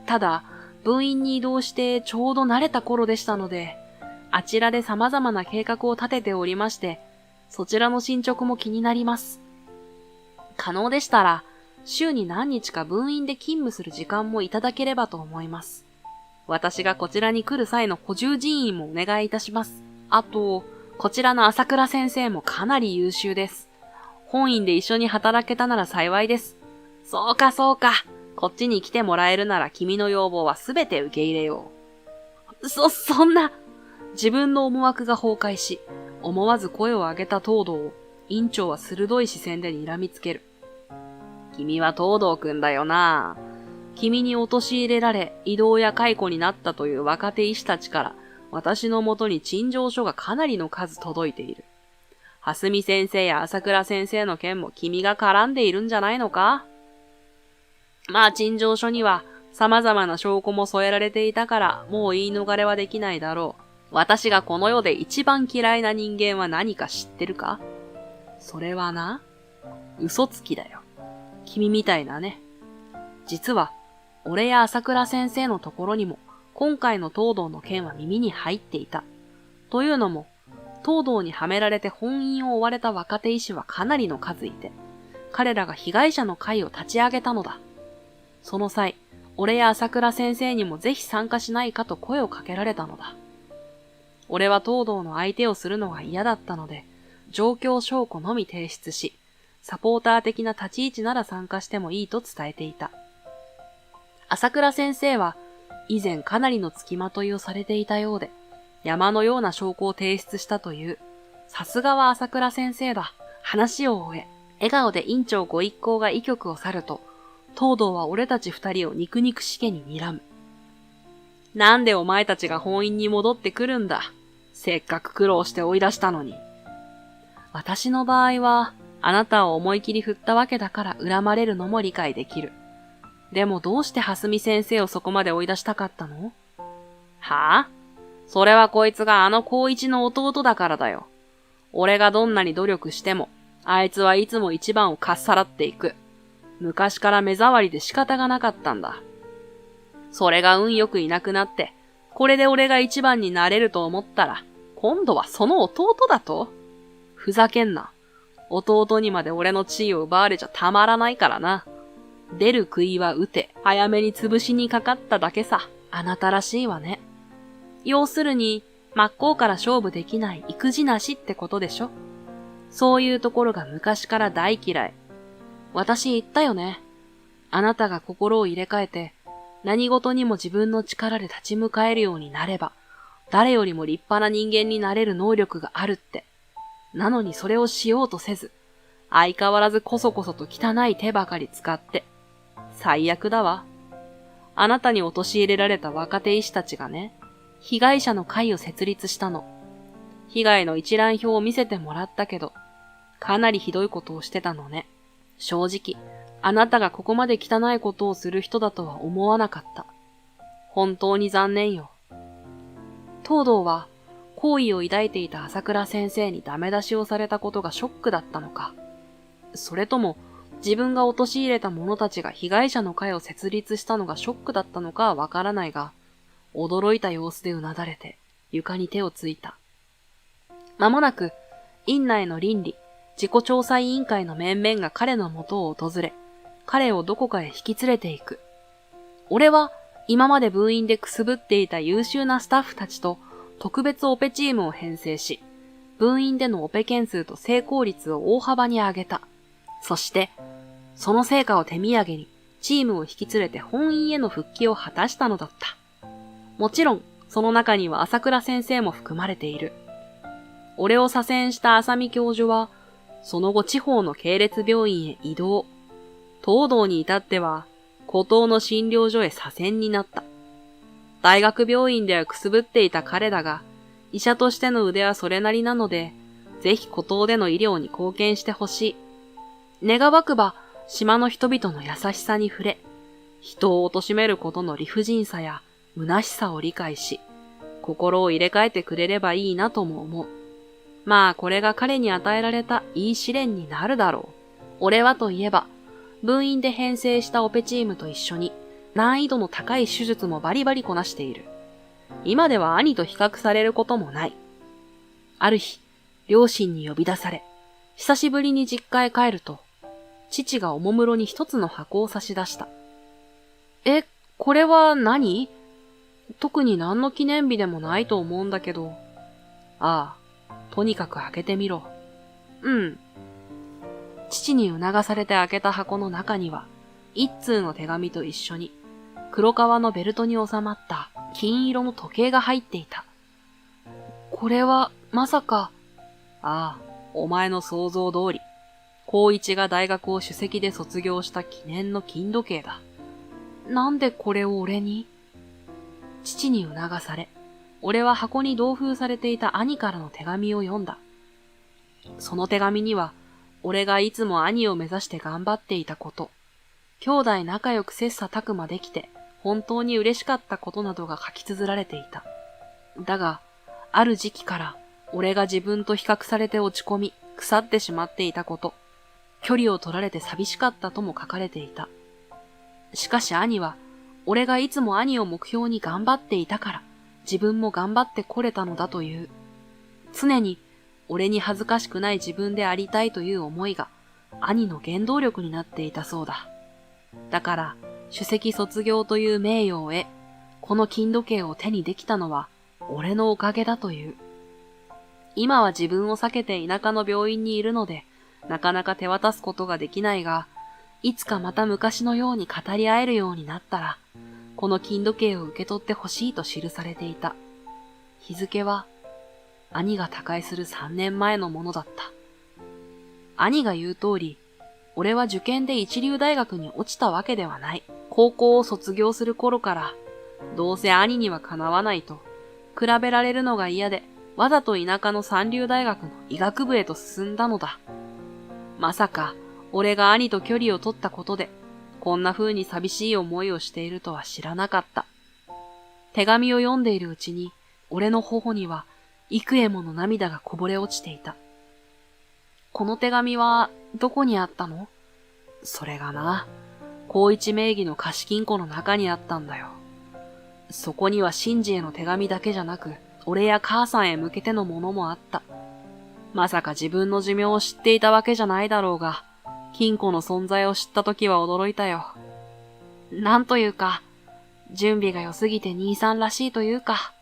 ただ、分院に移動してちょうど慣れた頃でしたので、あちらで様々な計画を立てておりまして、そちらの進捗も気になります。可能でしたら、週に何日か分院で勤務する時間もいただければと思います。私がこちらに来る際の補充人員もお願いいたします。あと、こちらの朝倉先生もかなり優秀です。本院で一緒に働けたなら幸いです。そうかそうか。こっちに来てもらえるなら君の要望はすべて受け入れよう。そんな。自分の思惑が崩壊し、思わず声を上げた東堂を院長は鋭い視線で睨みつける。君は東堂くんだよな。君に陥れられ、異動や解雇になったという若手医師たちから、私のもとに陳情書がかなりの数届いている。蓮見先生や朝倉先生の件も君が絡んでいるんじゃないのか？まあ陳情書には様々な証拠も添えられていたからもう言い逃れはできないだろう。私がこの世で一番嫌いな人間は何か知ってるか？それはな、嘘つきだよ。君みたいなね。実は、俺や朝倉先生のところにも今回の東堂の件は耳に入っていた。というのも、東堂にはめられて本院を追われた若手医師はかなりの数いて、彼らが被害者の会を立ち上げたのだ。その際、俺や朝倉先生にもぜひ参加しないかと声をかけられたのだ。俺は東堂の相手をするのが嫌だったので、状況証拠のみ提出し、サポーター的な立ち位置なら参加してもいいと伝えていた。朝倉先生は、以前かなりの付きまといをされていたようで、山のような証拠を提出したという。さすがは朝倉先生だ。話を終え、笑顔で院長ご一行が医局を去ると、東堂は俺たち二人を肉々しげに睨む。なんでお前たちが本院に戻ってくるんだ。せっかく苦労して追い出したのに。私の場合は、あなたを思い切り振ったわけだから恨まれるのも理解できる。でもどうして蓮見先生をそこまで追い出したかったの？はあ？それはこいつがあの高一の弟だからだよ。俺がどんなに努力しても、あいつはいつも一番をかっさらっていく。昔から目障りで仕方がなかったんだ。それが運よくいなくなって、これで俺が一番になれると思ったら、今度はその弟だと？ふざけんな。弟にまで俺の地位を奪われちゃたまらないからな。出る杭は打て、早めに潰しにかかっただけさ。あなたらしいわね。要するに、真っ向から勝負できない育児なしってことでしょ？そういうところが昔から大嫌い。私言ったよね。あなたが心を入れ替えて、何事にも自分の力で立ち向かえるようになれば、誰よりも立派な人間になれる能力があるって。なのにそれをしようとせず、相変わらずこそこそと汚い手ばかり使って。最悪だわ。あなたに陥れられた若手医師たちがね、被害者の会を設立したの。被害の一覧表を見せてもらったけど、かなりひどいことをしてたのね。正直、あなたがここまで汚いことをする人だとは思わなかった。本当に残念よ。東堂は、好意を抱いていた朝倉先生にダメ出しをされたことがショックだったのか。それとも、自分が陥れた者たちが被害者の会を設立したのがショックだったのかはわからないが、驚いた様子でうなだれて、床に手をついた。まもなく、院内の倫理、自己調査委員会の面々が彼の元を訪れ、彼をどこかへ引き連れて行く。俺は、今まで部員でくすぶっていた優秀なスタッフたちと特別オペチームを編成し、部員でのオペ件数と成功率を大幅に上げた。そして、その成果を手土産にチームを引き連れて本院への復帰を果たしたのだった。もちろん、その中には朝倉先生も含まれている。俺を左遷した浅見教授は、その後地方の系列病院へ移動。東堂に至っては、孤島の診療所へ左遷になった。大学病院ではくすぶっていた彼だが、医者としての腕はそれなりなので、ぜひ孤島での医療に貢献してほしい。願わくば、島の人々の優しさに触れ、人を貶めることの理不尽さや虚しさを理解し、心を入れ替えてくれればいいなとも思う。まあこれが彼に与えられたいい試練になるだろう。俺はといえば、部員で編成したオペチームと一緒に難易度の高い手術もバリバリこなしている。今では兄と比較されることもない。ある日、両親に呼び出され、久しぶりに実家へ帰ると、父がおもむろに一つの箱を差し出した。これは何？特に何の記念日でもないと思うんだけど。ああ、とにかく開けてみろ。うん。父に促されて開けた箱の中には、一通の手紙と一緒に、黒革のベルトに収まった金色の時計が入っていた。これは、まさか。ああ、お前の想像通り。高一が大学を首席で卒業した記念の金時計だ。なんでこれを俺に？父に促され、俺は箱に同封されていた兄からの手紙を読んだ。その手紙には、俺がいつも兄を目指して頑張っていたこと、兄弟仲良く切磋琢磨できて本当に嬉しかったことなどが書き綴られていた。だが、ある時期から俺が自分と比較されて落ち込み、腐ってしまっていたこと、距離を取られて寂しかったとも書かれていた。しかし兄は、俺がいつも兄を目標に頑張っていたから、自分も頑張ってこれたのだという。常に、俺に恥ずかしくない自分でありたいという思いが、兄の原動力になっていたそうだ。だから、首席卒業という名誉を得、この金時計を手にできたのは、俺のおかげだという。今は自分を避けて田舎の病院にいるので、なかなか手渡すことができないが、いつかまた昔のように語り合えるようになったら、この金時計を受け取ってほしいと記されていた。日付は、兄が他界する3年前のものだった。兄が言う通り、俺は受験で一流大学に落ちたわけではない。高校を卒業する頃から、どうせ兄にはかなわないと、比べられるのが嫌で、わざと田舎の三流大学の医学部へと進んだのだ。まさか、俺が兄と距離を取ったことで、こんな風に寂しい思いをしているとは知らなかった。手紙を読んでいるうちに、俺の頬には幾重もの涙がこぼれ落ちていた。この手紙はどこにあったの？それがな、光一名義の貸金庫の中にあったんだよ。そこにはシンジへの手紙だけじゃなく、俺や母さんへ向けてのものもあった。まさか自分の寿命を知っていたわけじゃないだろうが、金庫の存在を知ったときは驚いたよ。なんというか、準備が良すぎて兄さんらしいというか、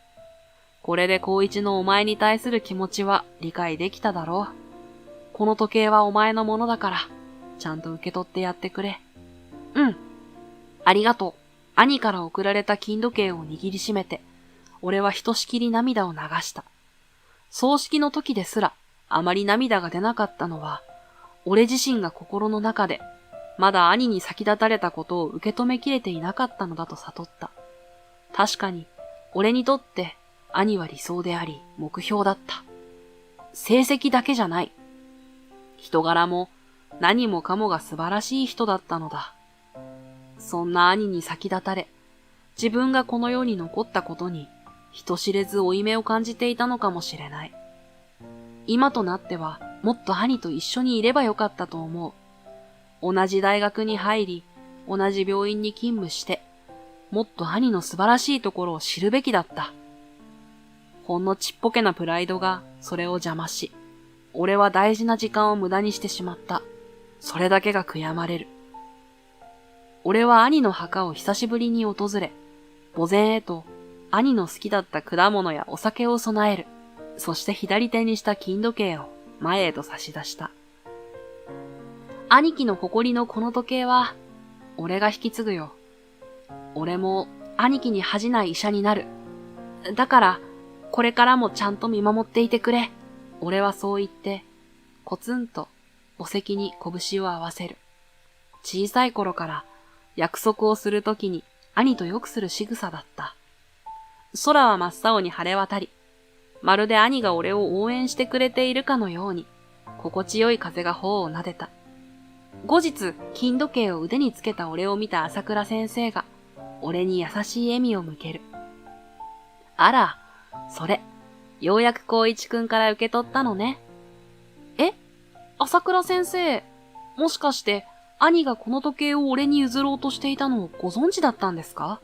これで光一のお前に対する気持ちは理解できただろう。この時計はお前のものだから、ちゃんと受け取ってやってくれ。うん。ありがとう。兄から送られた金時計を握りしめて、俺はひとしきり涙を流した。葬式の時ですら、あまり涙が出なかったのは、俺自身が心の中で、まだ兄に先立たれたことを受け止めきれていなかったのだと悟った。確かに、俺にとって兄は理想であり、目標だった。成績だけじゃない。人柄も何もかもが素晴らしい人だったのだ。そんな兄に先立たれ、自分がこの世に残ったことに、人知れず負い目を感じていたのかもしれない。今となっては、もっと兄と一緒にいればよかったと思う。同じ大学に入り、同じ病院に勤務して、もっと兄の素晴らしいところを知るべきだった。ほんのちっぽけなプライドがそれを邪魔し、俺は大事な時間を無駄にしてしまった。それだけが悔やまれる。俺は兄の墓を久しぶりに訪れ、墓前へと兄の好きだった果物やお酒を備える。そして左手にした金時計を前へと差し出した。兄貴の誇りのこの時計は、俺が引き継ぐよ。俺も兄貴に恥じない医者になる。だから、これからもちゃんと見守っていてくれ。俺はそう言って、コツンと墓石に拳を合わせる。小さい頃から約束をするときに兄とよくする仕草だった。空は真っ青に晴れ渡り、まるで兄が俺を応援してくれているかのように、心地よい風が頬を撫でた。後日、金時計を腕につけた俺を見た朝倉先生が、俺に優しい笑みを向ける。あら、それ、ようやく光一くんから受け取ったのね。え？朝倉先生、もしかして、兄がこの時計を俺に譲ろうとしていたのをご存知だったんですか？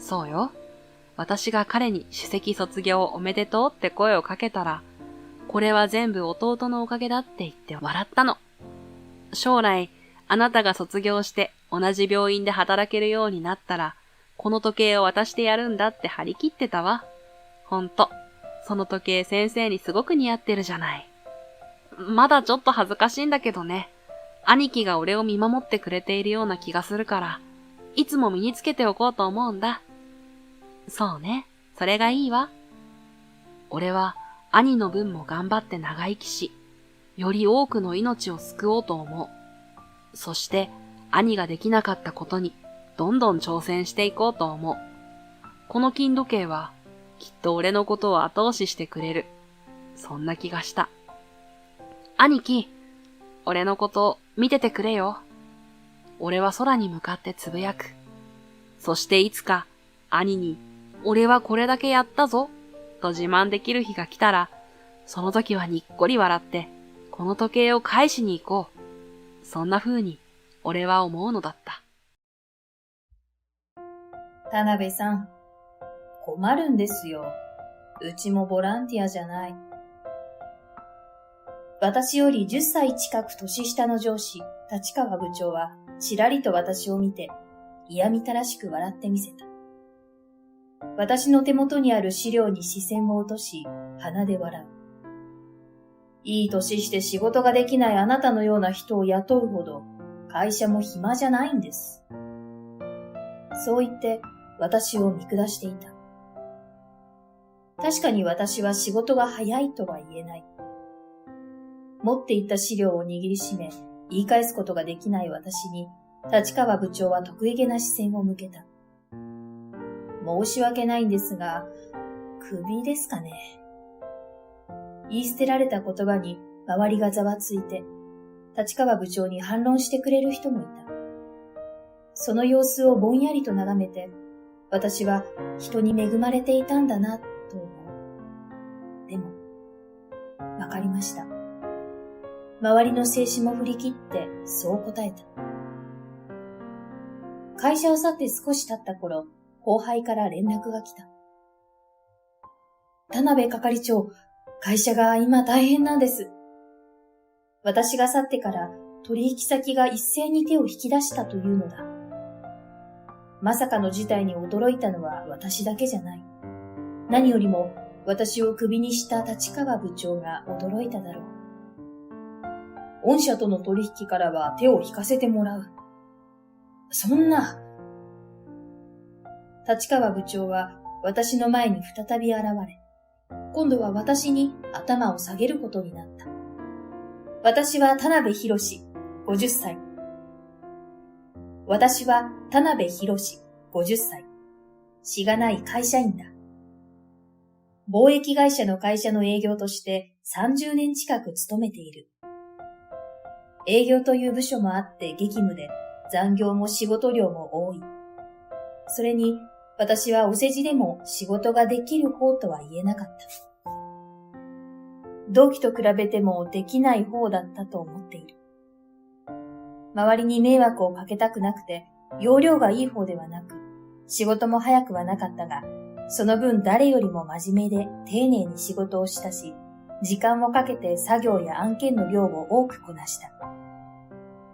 そうよ。私が彼に首席卒業おめでとうって声をかけたら、これは全部弟のおかげだって言って笑ったの。将来、あなたが卒業して同じ病院で働けるようになったら、この時計を渡してやるんだって張り切ってたわ。ほんと、その時計先生にすごく似合ってるじゃない。まだちょっと恥ずかしいんだけどね。兄貴が俺を見守ってくれているような気がするから、いつも身につけておこうと思うんだ。そうね、それがいいわ。俺は兄の分も頑張って長生きし、より多くの命を救おうと思う。そして兄ができなかったことにどんどん挑戦していこうと思う。この金時計はきっと俺のことを後押ししてくれる。そんな気がした。兄貴、俺のこと見ててくれよ。俺は空に向かってつぶやく。そしていつか兄に俺はこれだけやったぞと自慢できる日が来たら、その時はにっこり笑ってこの時計を返しに行こう。そんな風に俺は思うのだった。田辺さん、困るんですよ。うちもボランティアじゃない。私より10歳近く年下の上司、立川部長はちらりと私を見て嫌みたらしく笑ってみせた。私の手元にある資料に視線を落とし、鼻で笑う。いい年して仕事ができないあなたのような人を雇うほど会社も暇じゃないんです。そう言って私を見下していた。確かに私は仕事が早いとは言えない。持っていった資料を握りしめ、言い返すことができない私に、立川部長は得意げな視線を向けた。申し訳ないんですが、クビですかね。言い捨てられた言葉に周りがざわついて、立川部長に反論してくれる人もいた。その様子をぼんやりと眺めて、私は人に恵まれていたんだな、と思う。でも、わかりました。周りの静止も振り切って、そう答えた。会社を去って少し経った頃、後輩から連絡が来た。田辺係長、会社が今大変なんです。私が去ってから取引先が一斉に手を引き出したというのだ。まさかの事態に驚いたのは私だけじゃない。何よりも私をクビにした立川部長が驚いただろう。御社との取引からは手を引かせてもらう。そんな。立川部長は私の前に再び現れ、今度は私に頭を下げることになった。私は田辺博士、50歳。私は田辺博士、50歳。しがない会社員だ。貿易会社の会社の営業として30年近く勤めている。営業という部署もあって激務で残業も仕事量も多い。それに私はお世辞でも仕事ができる方とは言えなかった。同期と比べてもできない方だったと思っている。周りに迷惑をかけたくなくて、要領がいい方ではなく、仕事も早くはなかったが、その分誰よりも真面目で丁寧に仕事をしたし、時間をかけて作業や案件の量を多くこなした。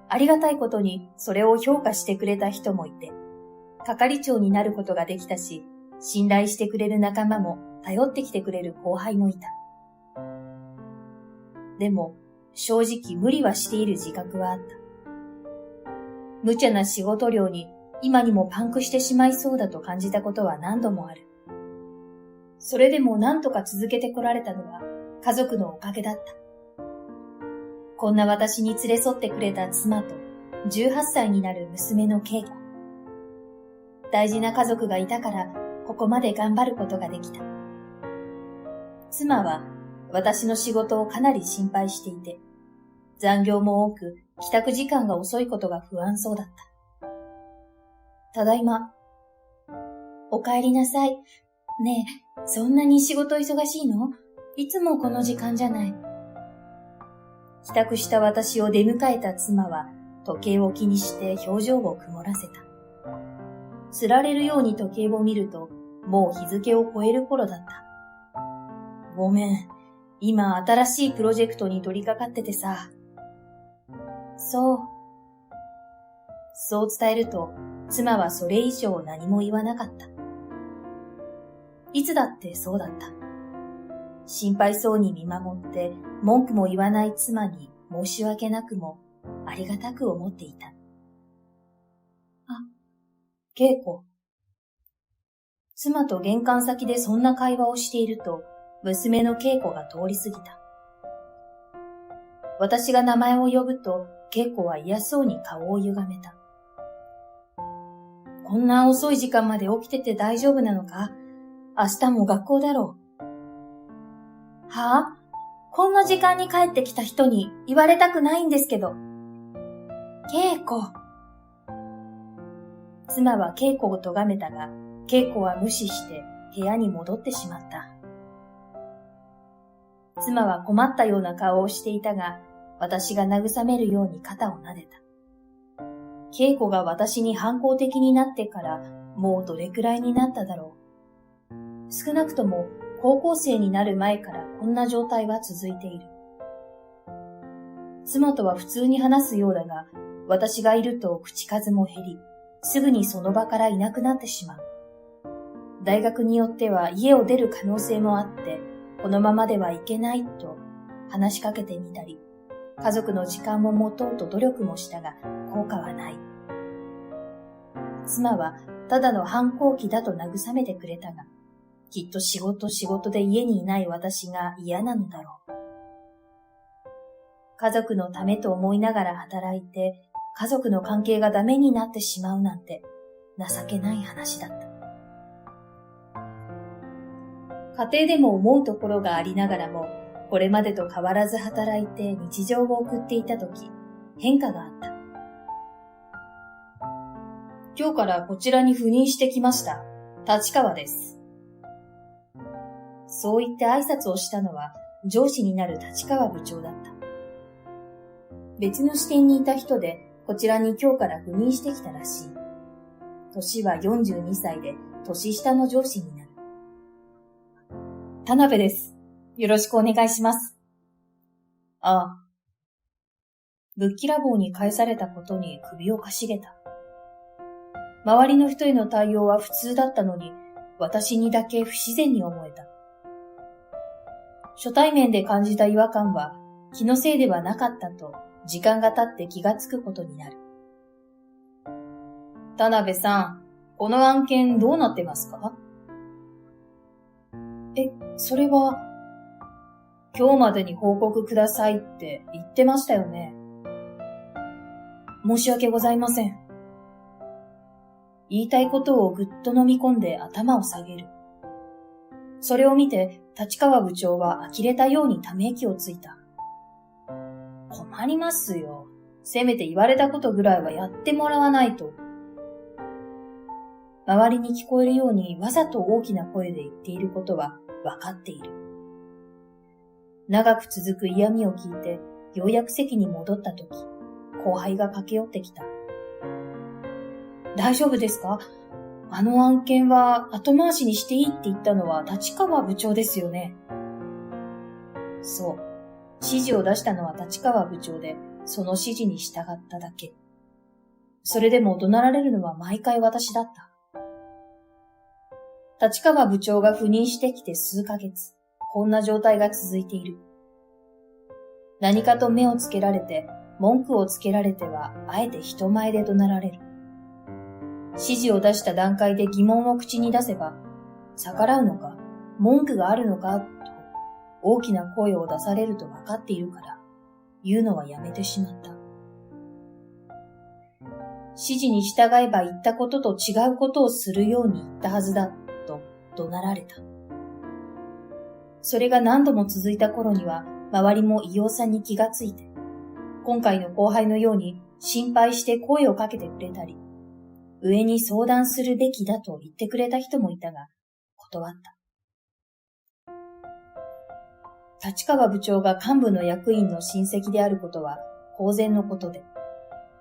ありがたいことにそれを評価してくれた人もいて、係長になることができたし、信頼してくれる仲間も頼ってきてくれる後輩もいた。でも、正直無理はしている自覚はあった。無茶な仕事量に今にもパンクしてしまいそうだと感じたことは何度もある。それでも何とか続けてこられたのは家族のおかげだった。こんな私に連れ添ってくれた妻と18歳になる娘の恵子。大事な家族がいたからここまで頑張ることができた。妻は私の仕事をかなり心配していて、残業も多く帰宅時間が遅いことが不安そうだった。ただいま。お帰りなさい。ねえ、そんなに仕事忙しいの？いつもこの時間じゃない。帰宅した私を出迎えた妻は時計を気にして表情を曇らせた。つられるように時計を見ると、もう日付を超える頃だった。ごめん、今新しいプロジェクトに取り掛かっててさ。そう。そう伝えると、妻はそれ以上何も言わなかった。いつだってそうだった。心配そうに見守って文句も言わない妻に申し訳なくもありがたく思っていた。あ、恵子。妻と玄関先でそんな会話をしていると、娘の恵子が通り過ぎた。私が名前を呼ぶと、恵子は嫌そうに顔を歪めた。こんな遅い時間まで起きてて大丈夫なのか？明日も学校だろう。はぁ？こんな時間に帰ってきた人に言われたくないんですけど。恵子。妻は恵子を咎めたが、恵子は無視して部屋に戻ってしまった。妻は困ったような顔をしていたが、私が慰めるように肩を撫でた。恵子が私に反抗的になってからもうどれくらいになっただろう。少なくとも高校生になる前からこんな状態は続いている。妻とは普通に話すようだが、私がいると口数も減り、すぐにその場からいなくなってしまう。大学によっては家を出る可能性もあって、このままではいけないと話しかけてみたり、家族の時間を持とうと努力もしたが効果はない。妻はただの反抗期だと慰めてくれたが、きっと仕事で家にいない私が嫌なのだろう。家族のためと思いながら働いて、家族の関係がダメになってしまうなんて情けない話だった。家庭でも思うところがありながらも、これまでと変わらず働いて日常を送っていたとき、変化があった。今日からこちらに赴任してきました。立川です。そう言って挨拶をしたのは上司になる立川部長だった。別の支店にいた人でこちらに今日から赴任してきたらしい。年は42歳で年下の上司になる。田辺です。よろしくお願いします。ああ。ぶっきらぼうに返されたことに首をかしげた。周りの人への対応は普通だったのに、私にだけ不自然に思えた。初対面で感じた違和感は気のせいではなかったと時間が経って気がつくことになる。田辺さん、この案件どうなってますか？それは、今日までに報告くださいって言ってましたよね。申し訳ございません。言いたいことをぐっと飲み込んで頭を下げる。それを見て立川部長は呆れたようにため息をついた。困りますよ。せめて言われたことぐらいはやってもらわないと。周りに聞こえるようにわざと大きな声で言っていることはわかっている。長く続く嫌味を聞いてようやく席に戻ったとき、後輩が駆け寄ってきた。大丈夫ですか？あの案件は後回しにしていいって言ったのは立川部長ですよね。そう。指示を出したのは立川部長で、その指示に従っただけ。それでも怒鳴られるのは毎回私だった。立川部長が赴任してきて数ヶ月、こんな状態が続いている。何かと目をつけられて、文句をつけられては、あえて人前で怒鳴られる。指示を出した段階で疑問を口に出せば、逆らうのか、文句があるのか、と大きな声を出されると分かっているから、言うのはやめてしまった。指示に従えば言ったことと違うことをするように言ったはずだ、と怒鳴られた。それが何度も続いた頃には、周りも異様さに気がついて、今回の後輩のように心配して声をかけてくれたり、上に相談するべきだと言ってくれた人もいたが、断った。立川部長が幹部の役員の親戚であることは公然のことで、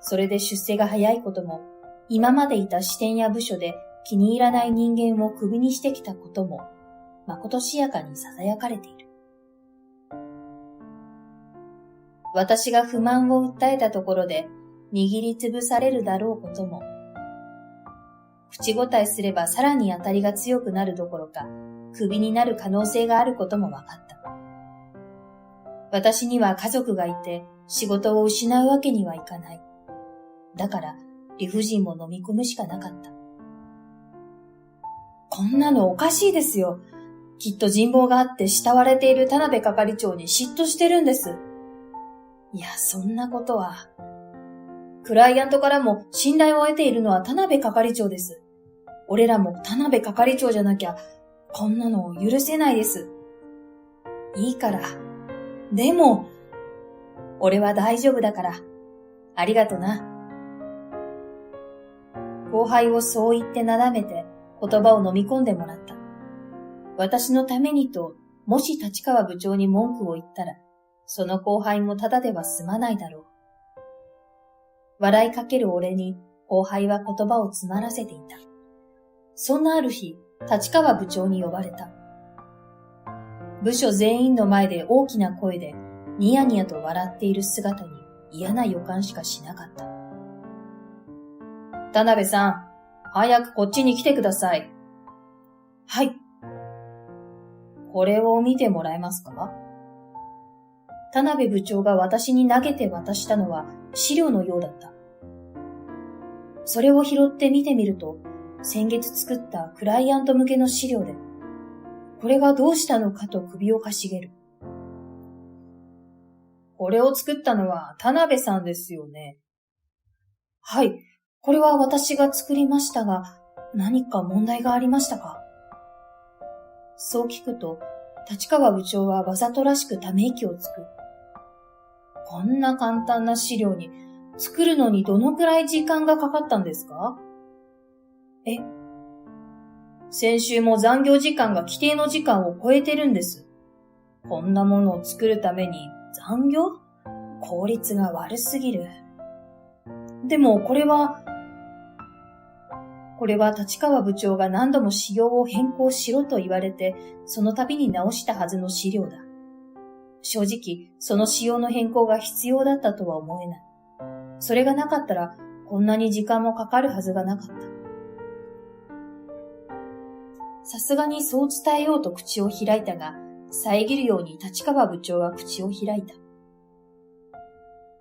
それで出世が早いことも、今までいた支店や部署で気に入らない人間をクビにしてきたことも、まことしやかに囁かれている。私が不満を訴えたところで握りつぶされるだろうことも、口答えすればさらに当たりが強くなるどころか、クビになる可能性があることも分かった。私には家族がいて仕事を失うわけにはいかない。だから理不尽も飲み込むしかなかった。こんなのおかしいですよ。きっと人望があって慕われている田辺係長に嫉妬してるんです。いや、そんなことは。クライアントからも信頼を得ているのは田辺係長です。俺らも田辺係長じゃなきゃ、こんなの許せないです。いいから。でも、俺は大丈夫だから。ありがとな。後輩をそう言ってなだめて言葉を飲み込んでもらった。私のためにと、もし立川部長に文句を言ったら、その後輩もただでは済まないだろう。笑いかける俺に後輩は言葉を詰まらせていた。そんなある日、立川部長に呼ばれた。部署全員の前で大きな声でニヤニヤと笑っている姿に嫌な予感しかしなかった。田辺さん、早くこっちに来てください。はい。これを見てもらえますか？田辺部長が私に投げて渡したのは資料のようだった。それを拾って見てみると、先月作ったクライアント向けの資料で、これがどうしたのかと首をかしげる。これを作ったのは田辺さんですよね。はい、これは私が作りましたが、何か問題がありましたか？そう聞くと、立川部長はわざとらしくため息をつく。こんな簡単な資料に作るのにどのくらい時間がかかったんですか？え、先週も残業時間が規定の時間を超えてるんです。こんなものを作るために残業？効率が悪すぎる。でもこれは立川部長が何度も仕様を変更しろと言われて、その度に直したはずの資料だ。正直、その仕様の変更が必要だったとは思えない。それがなかったら、こんなに時間もかかるはずがなかった。さすがにそう伝えようと口を開いたが、遮るように立川部長は口を開いた。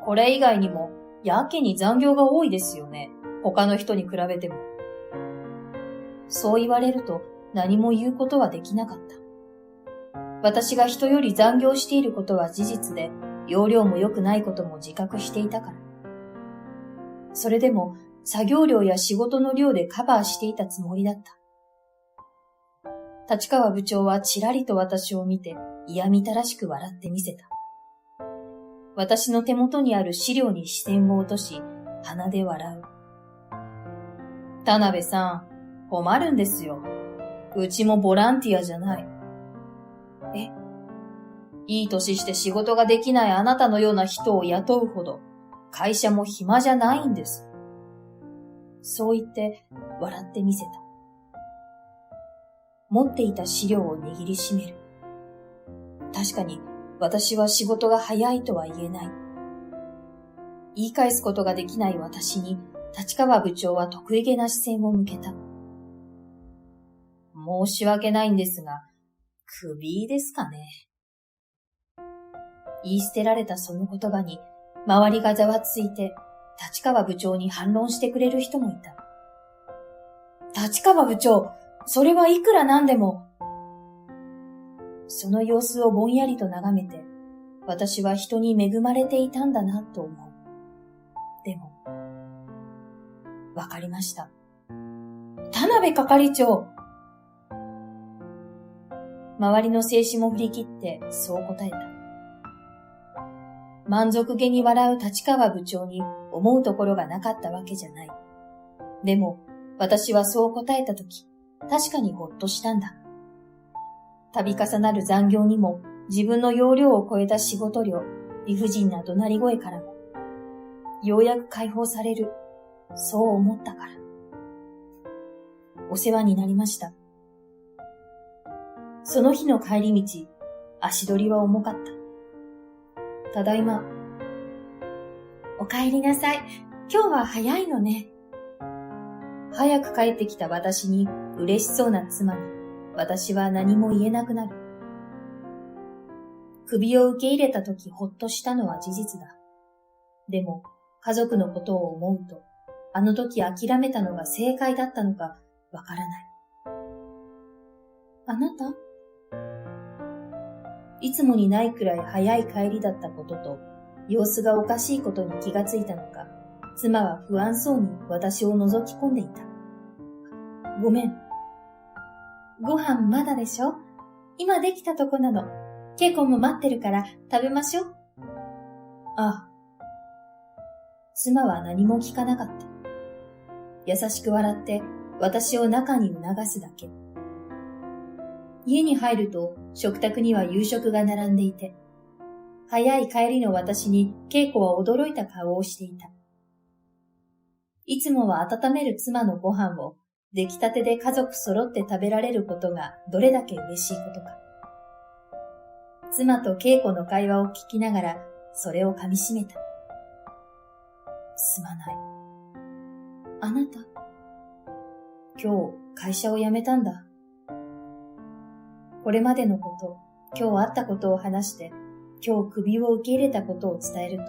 これ以外にも、やけに残業が多いですよね。他の人に比べても。そう言われると何も言うことはできなかった。私が人より残業していることは事実で、要領も良くないことも自覚していたから。それでも作業量や仕事の量でカバーしていたつもりだった。立川部長はちらりと私を見て嫌みたらしく笑ってみせた。私の手元にある資料に視線を落とし、鼻で笑う。田辺さん、困るんですよ。うちもボランティアじゃない。いい年して仕事ができないあなたのような人を雇うほど、会社も暇じゃないんです。そう言って笑ってみせた。持っていた資料を握りしめる。確かに私は仕事が早いとは言えない。言い返すことができない私に立川部長は得意げな視線を向けた。申し訳ないんですが、クビですかね。言い捨てられたその言葉に周りがざわついて立川部長に反論してくれる人もいた。立川部長、それはいくらなんでも。その様子をぼんやりと眺めて、私は人に恵まれていたんだなと思う。でも、わかりました。田辺係長。周りの静止も振り切ってそう答えた。満足げに笑う立川部長に思うところがなかったわけじゃない。でも、私はそう答えたとき、確かにほっとしたんだ。度重なる残業にも、自分の要領を超えた仕事量、理不尽な怒鳴り声からも、ようやく解放される、そう思ったから。お世話になりました。その日の帰り道、足取りは重かった。ただいま。お帰りなさい。今日は早いのね。早く帰ってきた私に嬉しそうな妻に、私は何も言えなくなる。首を受け入れたときほっとしたのは事実だ。でも、家族のことを思うと、あの時諦めたのが正解だったのかわからない。あなた？いつもにないくらい早い帰りだったことと、様子がおかしいことに気がついたのか、妻は不安そうに私を覗き込んでいた。ごめん。ご飯まだでしょ？今できたとこなの。稽古も待ってるから食べましょう。ああ。妻は何も聞かなかった。優しく笑って私を中に促すだけ。家に入ると食卓には夕食が並んでいて、早い帰りの私に稽古は驚いた顔をしていた。いつもは温める妻のご飯を出来たてで家族揃って食べられることがどれだけ嬉しいことか。妻と稽古の会話を聞きながらそれを噛み締めた。すまない。あなた、今日会社を辞めたんだ。これまでのこと、今日あったことを話して、今日首を受け入れたことを伝えると、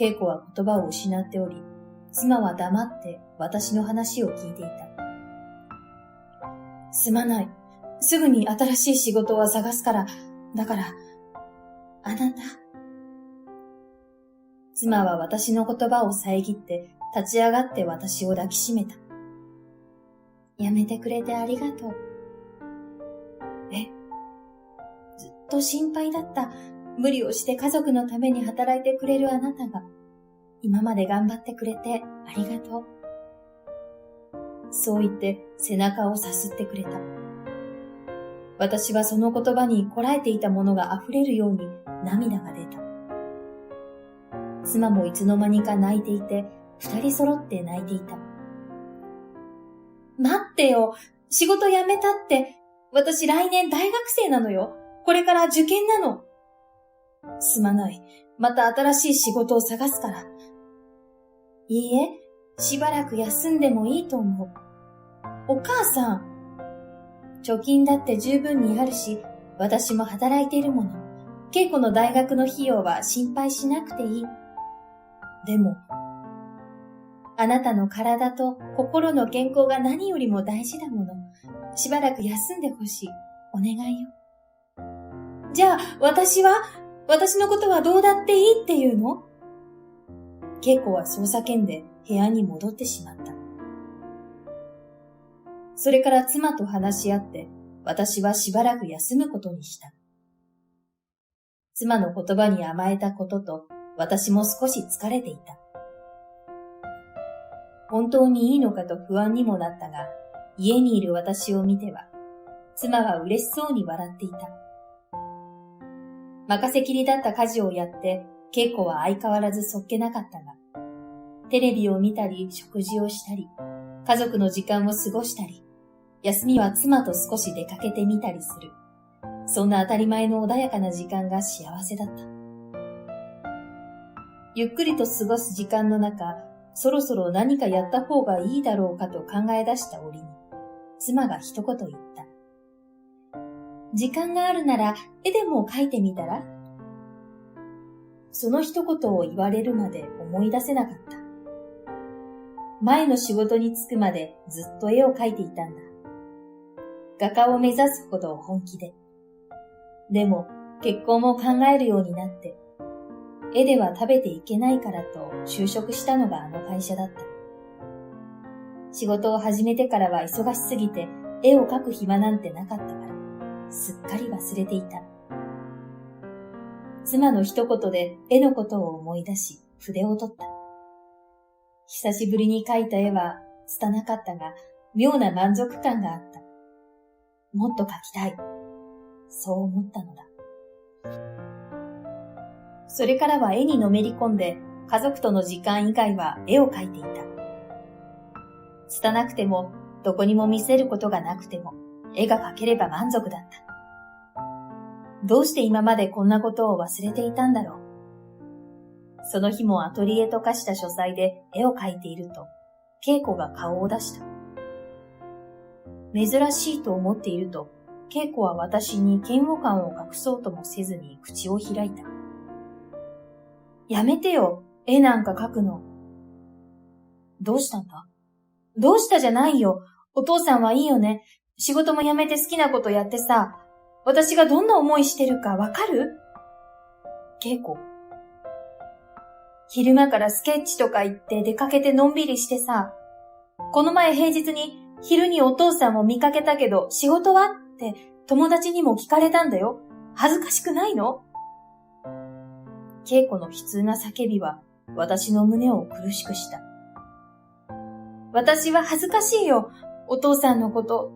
稽古は言葉を失っており、妻は黙って私の話を聞いていた。すまない。すぐに新しい仕事は探すから、だから、あなた。妻は私の言葉を遮って立ち上がって私を抱きしめた。やめてくれてありがとう。ずっと心配だった。無理をして家族のために働いてくれるあなたが、今まで頑張ってくれてありがとう。そう言って背中をさすってくれた。私はその言葉にこらえていたものが溢れるように涙が出た。妻もいつの間にか泣いていて、二人揃って泣いていた。待ってよ、仕事辞めたって、私来年大学生なのよ。これから受験なの。すまない。また新しい仕事を探すから。いいえ、しばらく休んでもいいと思う。お母さん。貯金だって十分にあるし、私も働いているもの。稽古の大学の費用は心配しなくていい。でも、あなたの体と心の健康が何よりも大事だもの。しばらく休んでほしい。お願いよ。じゃあ、私のことはどうだっていいっていうの？稽古はそう叫んで部屋に戻ってしまった。それから妻と話し合って、私はしばらく休むことにした。妻の言葉に甘えたことと、私も少し疲れていた。本当にいいのかと不安にもなったが、家にいる私を見ては、妻は嬉しそうに笑っていた。任せきりだった家事をやって、稽古は相変わらずそっけなかったが、テレビを見たり、食事をしたり、家族の時間を過ごしたり、休みは妻と少し出かけてみたりする。そんな当たり前の穏やかな時間が幸せだった。ゆっくりと過ごす時間の中、そろそろ何かやった方がいいだろうかと考え出した折に、妻が一言言った。時間があるなら絵でも描いてみたら？その一言を言われるまで思い出せなかった。前の仕事に就くまでずっと絵を描いていたんだ。画家を目指すほど本気で。でも結婚も考えるようになって、絵では食べていけないからと就職したのがあの会社だった。仕事を始めてからは忙しすぎて絵を描く暇なんてなかったから、すっかり忘れていた。妻の一言で絵のことを思い出し、筆を取った。久しぶりに描いた絵は拙かったが、妙な満足感があった。もっと描きたい。そう思ったのだ。それからは絵にのめり込んで、家族との時間以外は絵を描いていた。拙くても、どこにも見せることがなくても、絵が描ければ満足だった。どうして今までこんなことを忘れていたんだろう。その日もアトリエと化した書斎で絵を描いていると、恵子が顔を出した。珍しいと思っていると、恵子は私に嫌悪感を隠そうともせずに口を開いた。やめてよ、絵なんか描くの。どうしたんだ？どうしたじゃないよ。お父さんはいいよね。仕事も辞めて好きなことやってさ、私がどんな思いしてるかわかる？恵子。昼間からスケッチとか行って出かけてのんびりしてさ、この前平日に昼にお父さんを見かけたけど仕事は？って友達にも聞かれたんだよ。恥ずかしくないの？恵子の悲痛な叫びは私の胸を苦しくした。私は恥ずかしいよ、お父さんのこと。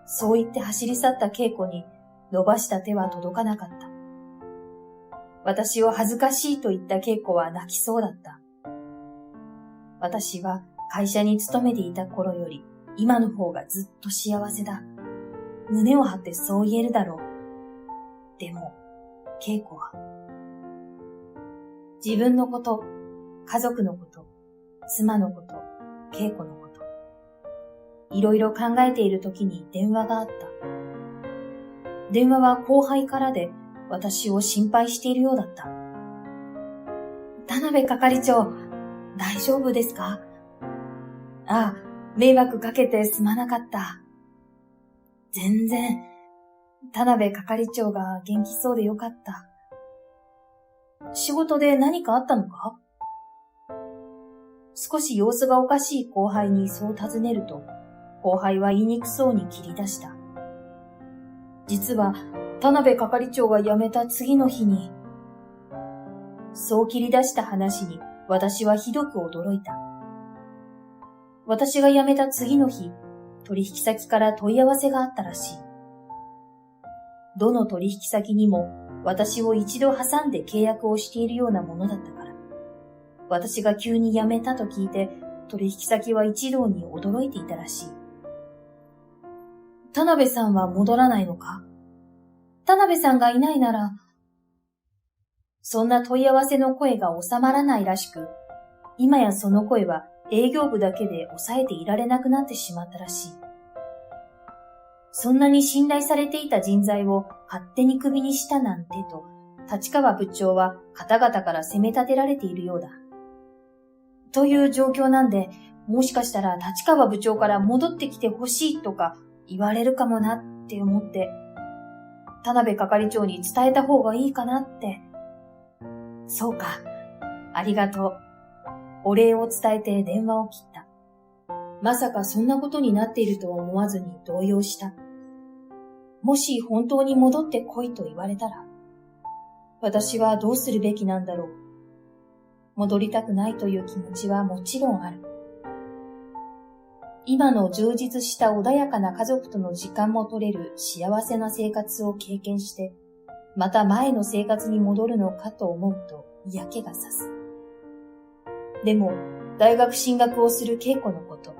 そう言って走り去った恵子に伸ばした手は届かなかった。私を恥ずかしいと言った恵子は泣きそうだった。私は会社に勤めていた頃より今の方がずっと幸せだ。胸を張ってそう言えるだろう。でも、恵子は自分のこと、家族のこと、妻のこと、恵子のこと、いろいろ考えている時に電話があった。電話は後輩からで私を心配しているようだった。田辺係長、大丈夫ですか？ああ、迷惑かけてすまなかった。全然、田辺係長が元気そうでよかった。仕事で何かあったのか？少し様子がおかしい後輩にそう尋ねると、後輩は言いにくそうに切り出した。実は、田辺係長が辞めた次の日に、そう切り出した話に私はひどく驚いた。私が辞めた次の日、取引先から問い合わせがあったらしい。どの取引先にも私を一度挟んで契約をしているようなものだったから、私が急に辞めたと聞いて取引先は一同に驚いていたらしい。田辺さんは戻らないのか？田辺さんがいないなら、そんな問い合わせの声が収まらないらしく、今やその声は営業部だけで抑えていられなくなってしまったらしい。そんなに信頼されていた人材を勝手にクビにしたなんてと、立川部長は方々から責め立てられているようだ。という状況なんで、もしかしたら立川部長から戻ってきてほしいとか言われるかもなって思って、田辺係長に伝えた方がいいかなって。そうか、ありがとう。お礼を伝えて電話を切った。まさかそんなことになっているとは思わずに動揺した。もし本当に戻ってこいと言われたら、私はどうするべきなんだろう。戻りたくないという気持ちはもちろんある。今の充実した穏やかな家族との時間も取れる幸せな生活を経験して、また前の生活に戻るのかと思うと嫌気がさす。でも、大学進学をする稽古のこと、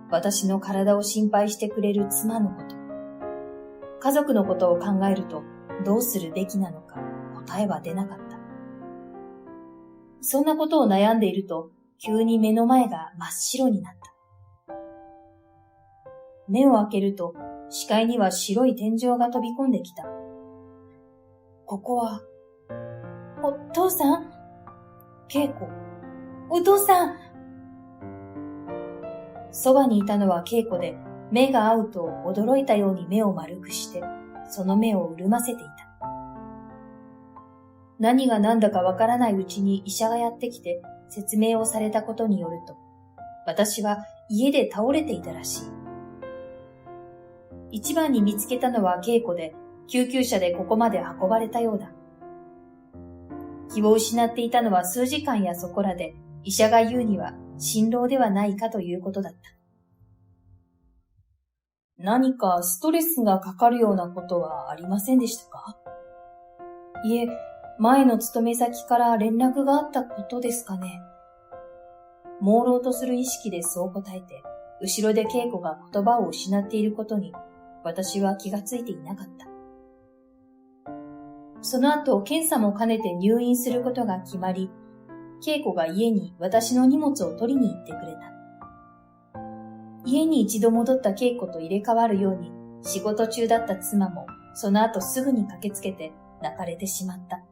私の体を心配してくれる妻のこと、家族のことを考えるとどうするべきなのか答えは出なかった。そんなことを悩んでいると、急に目の前が真っ白になった。目を開けると、視界には白い天井が飛び込んできた。ここは、お父さん？稽古。お父さん！そばにいたのは稽古で、目が合うと驚いたように目を丸くして、その目を潤ませていた。何が何だかわからないうちに医者がやってきて説明をされたことによると、私は家で倒れていたらしい。一番に見つけたのは稽古で、救急車でここまで運ばれたようだ。気を失っていたのは数時間やそこらで、医者が言うには心労ではないかということだった。何かストレスがかかるようなことはありませんでしたか？いえ、前の勤め先から連絡があったことですかね。朦朧とする意識でそう答えて、後ろで稽古が言葉を失っていることに、私は気がついていなかった。その後、検査も兼ねて入院することが決まり、稽古が家に私の荷物を取りに行ってくれた。家に一度戻った稽古と入れ替わるように、仕事中だった妻も、その後すぐに駆けつけて泣かれてしまった。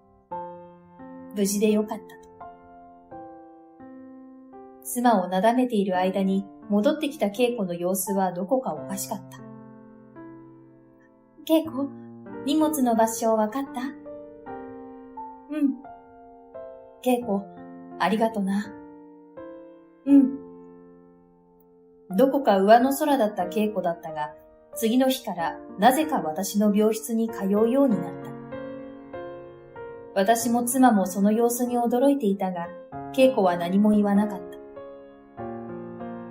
無事でよかったと。妻をなだめている間に戻ってきた稽古の様子はどこかおかしかった。稽古、荷物の場所わかった？うん。稽古、ありがとな。うん。どこか上の空だった稽古だったが、次の日からなぜか私の病室に通うようになった。私も妻もその様子に驚いていたが、稽古は何も言わなかった。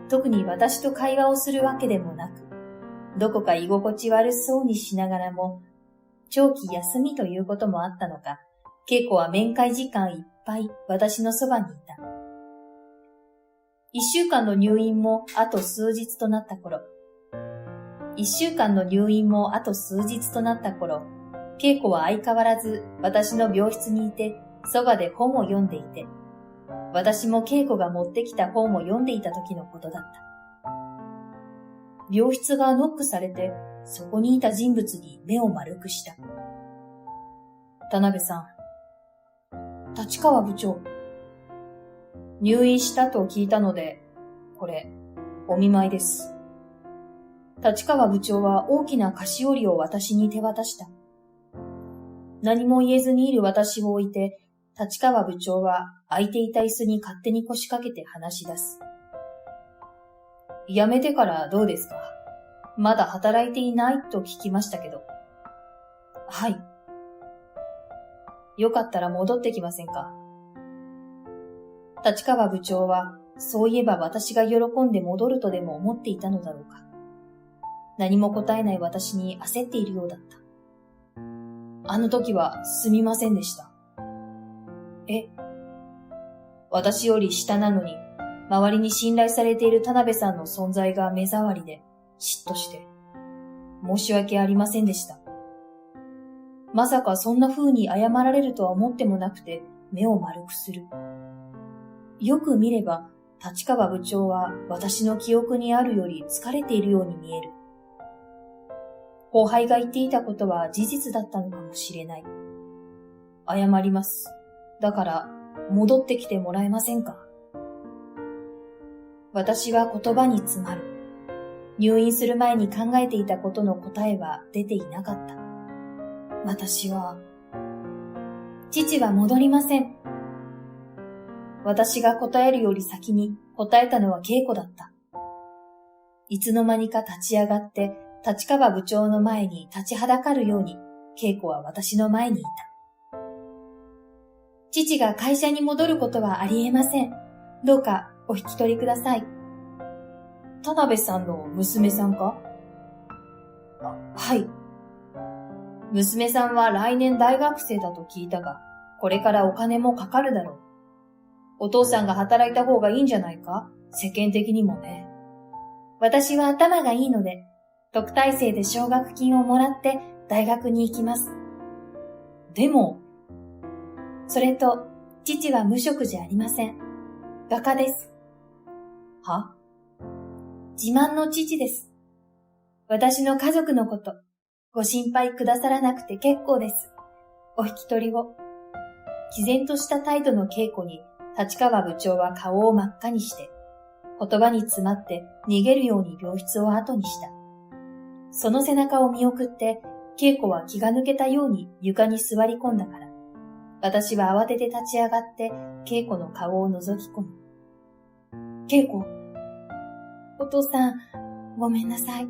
特に私と会話をするわけでもなく、どこか居心地悪そうにしながらも、長期休みということもあったのか、稽古は面会時間いっぱい私のそばにいた。一週間の入院もあと数日となった頃、稽古は相変わらず私の病室にいて、そばで本を読んでいて、私も稽古が持ってきた本を読んでいた時のことだった。病室がノックされて、そこにいた人物に目を丸くした。田辺さん、立川部長。入院したと聞いたので、これ、お見舞いです。立川部長は大きな菓子折りを私に手渡した。何も言えずにいる私を置いて、立川部長は空いていた椅子に勝手に腰掛けて話し出す。辞めてからどうですか？まだ働いていないと聞きましたけど。はい。よかったら戻ってきませんか？立川部長はそういえば私が喜んで戻るとでも思っていたのだろうか。何も答えない私に焦っているようだった。あの時はすみませんでした。私より下なのに、周りに信頼されている田辺さんの存在が目障りで、嫉妬して、申し訳ありませんでした。まさかそんな風に謝られるとは思ってもなくて、目を丸くする。よく見れば、立川部長は私の記憶にあるより疲れているように見える。後輩が言っていたことは事実だったのかもしれない。謝ります。だから、戻ってきてもらえませんか？私は言葉に詰まる。入院する前に考えていたことの答えは出ていなかった。私は、父は戻りません。私が答えるより先に答えたのは恵子だった。いつの間にか立ち上がって立川部長の前に立ちはだかるように恵子は私の前にいた。父が会社に戻ることはありえません。どうかお引き取りください。田辺さんの娘さんか？はい。娘さんは来年大学生だと聞いたが、これからお金もかかるだろう。お父さんが働いた方がいいんじゃないか？世間的にもね。私は頭がいいので、特待生で奨学金をもらって大学に行きます。でも、それと、父は無職じゃありません。画家です。は？自慢の父です。私の家族のこと、ご心配くださらなくて結構です。お引き取りを。毅然とした態度の稽古に、立川部長は顔を真っ赤にして、言葉に詰まって逃げるように病室を後にした。その背中を見送って、稽古は気が抜けたように床に座り込んだから、私は慌てて立ち上がって、稽古の顔を覗き込む。稽古、お父さん、ごめんなさい。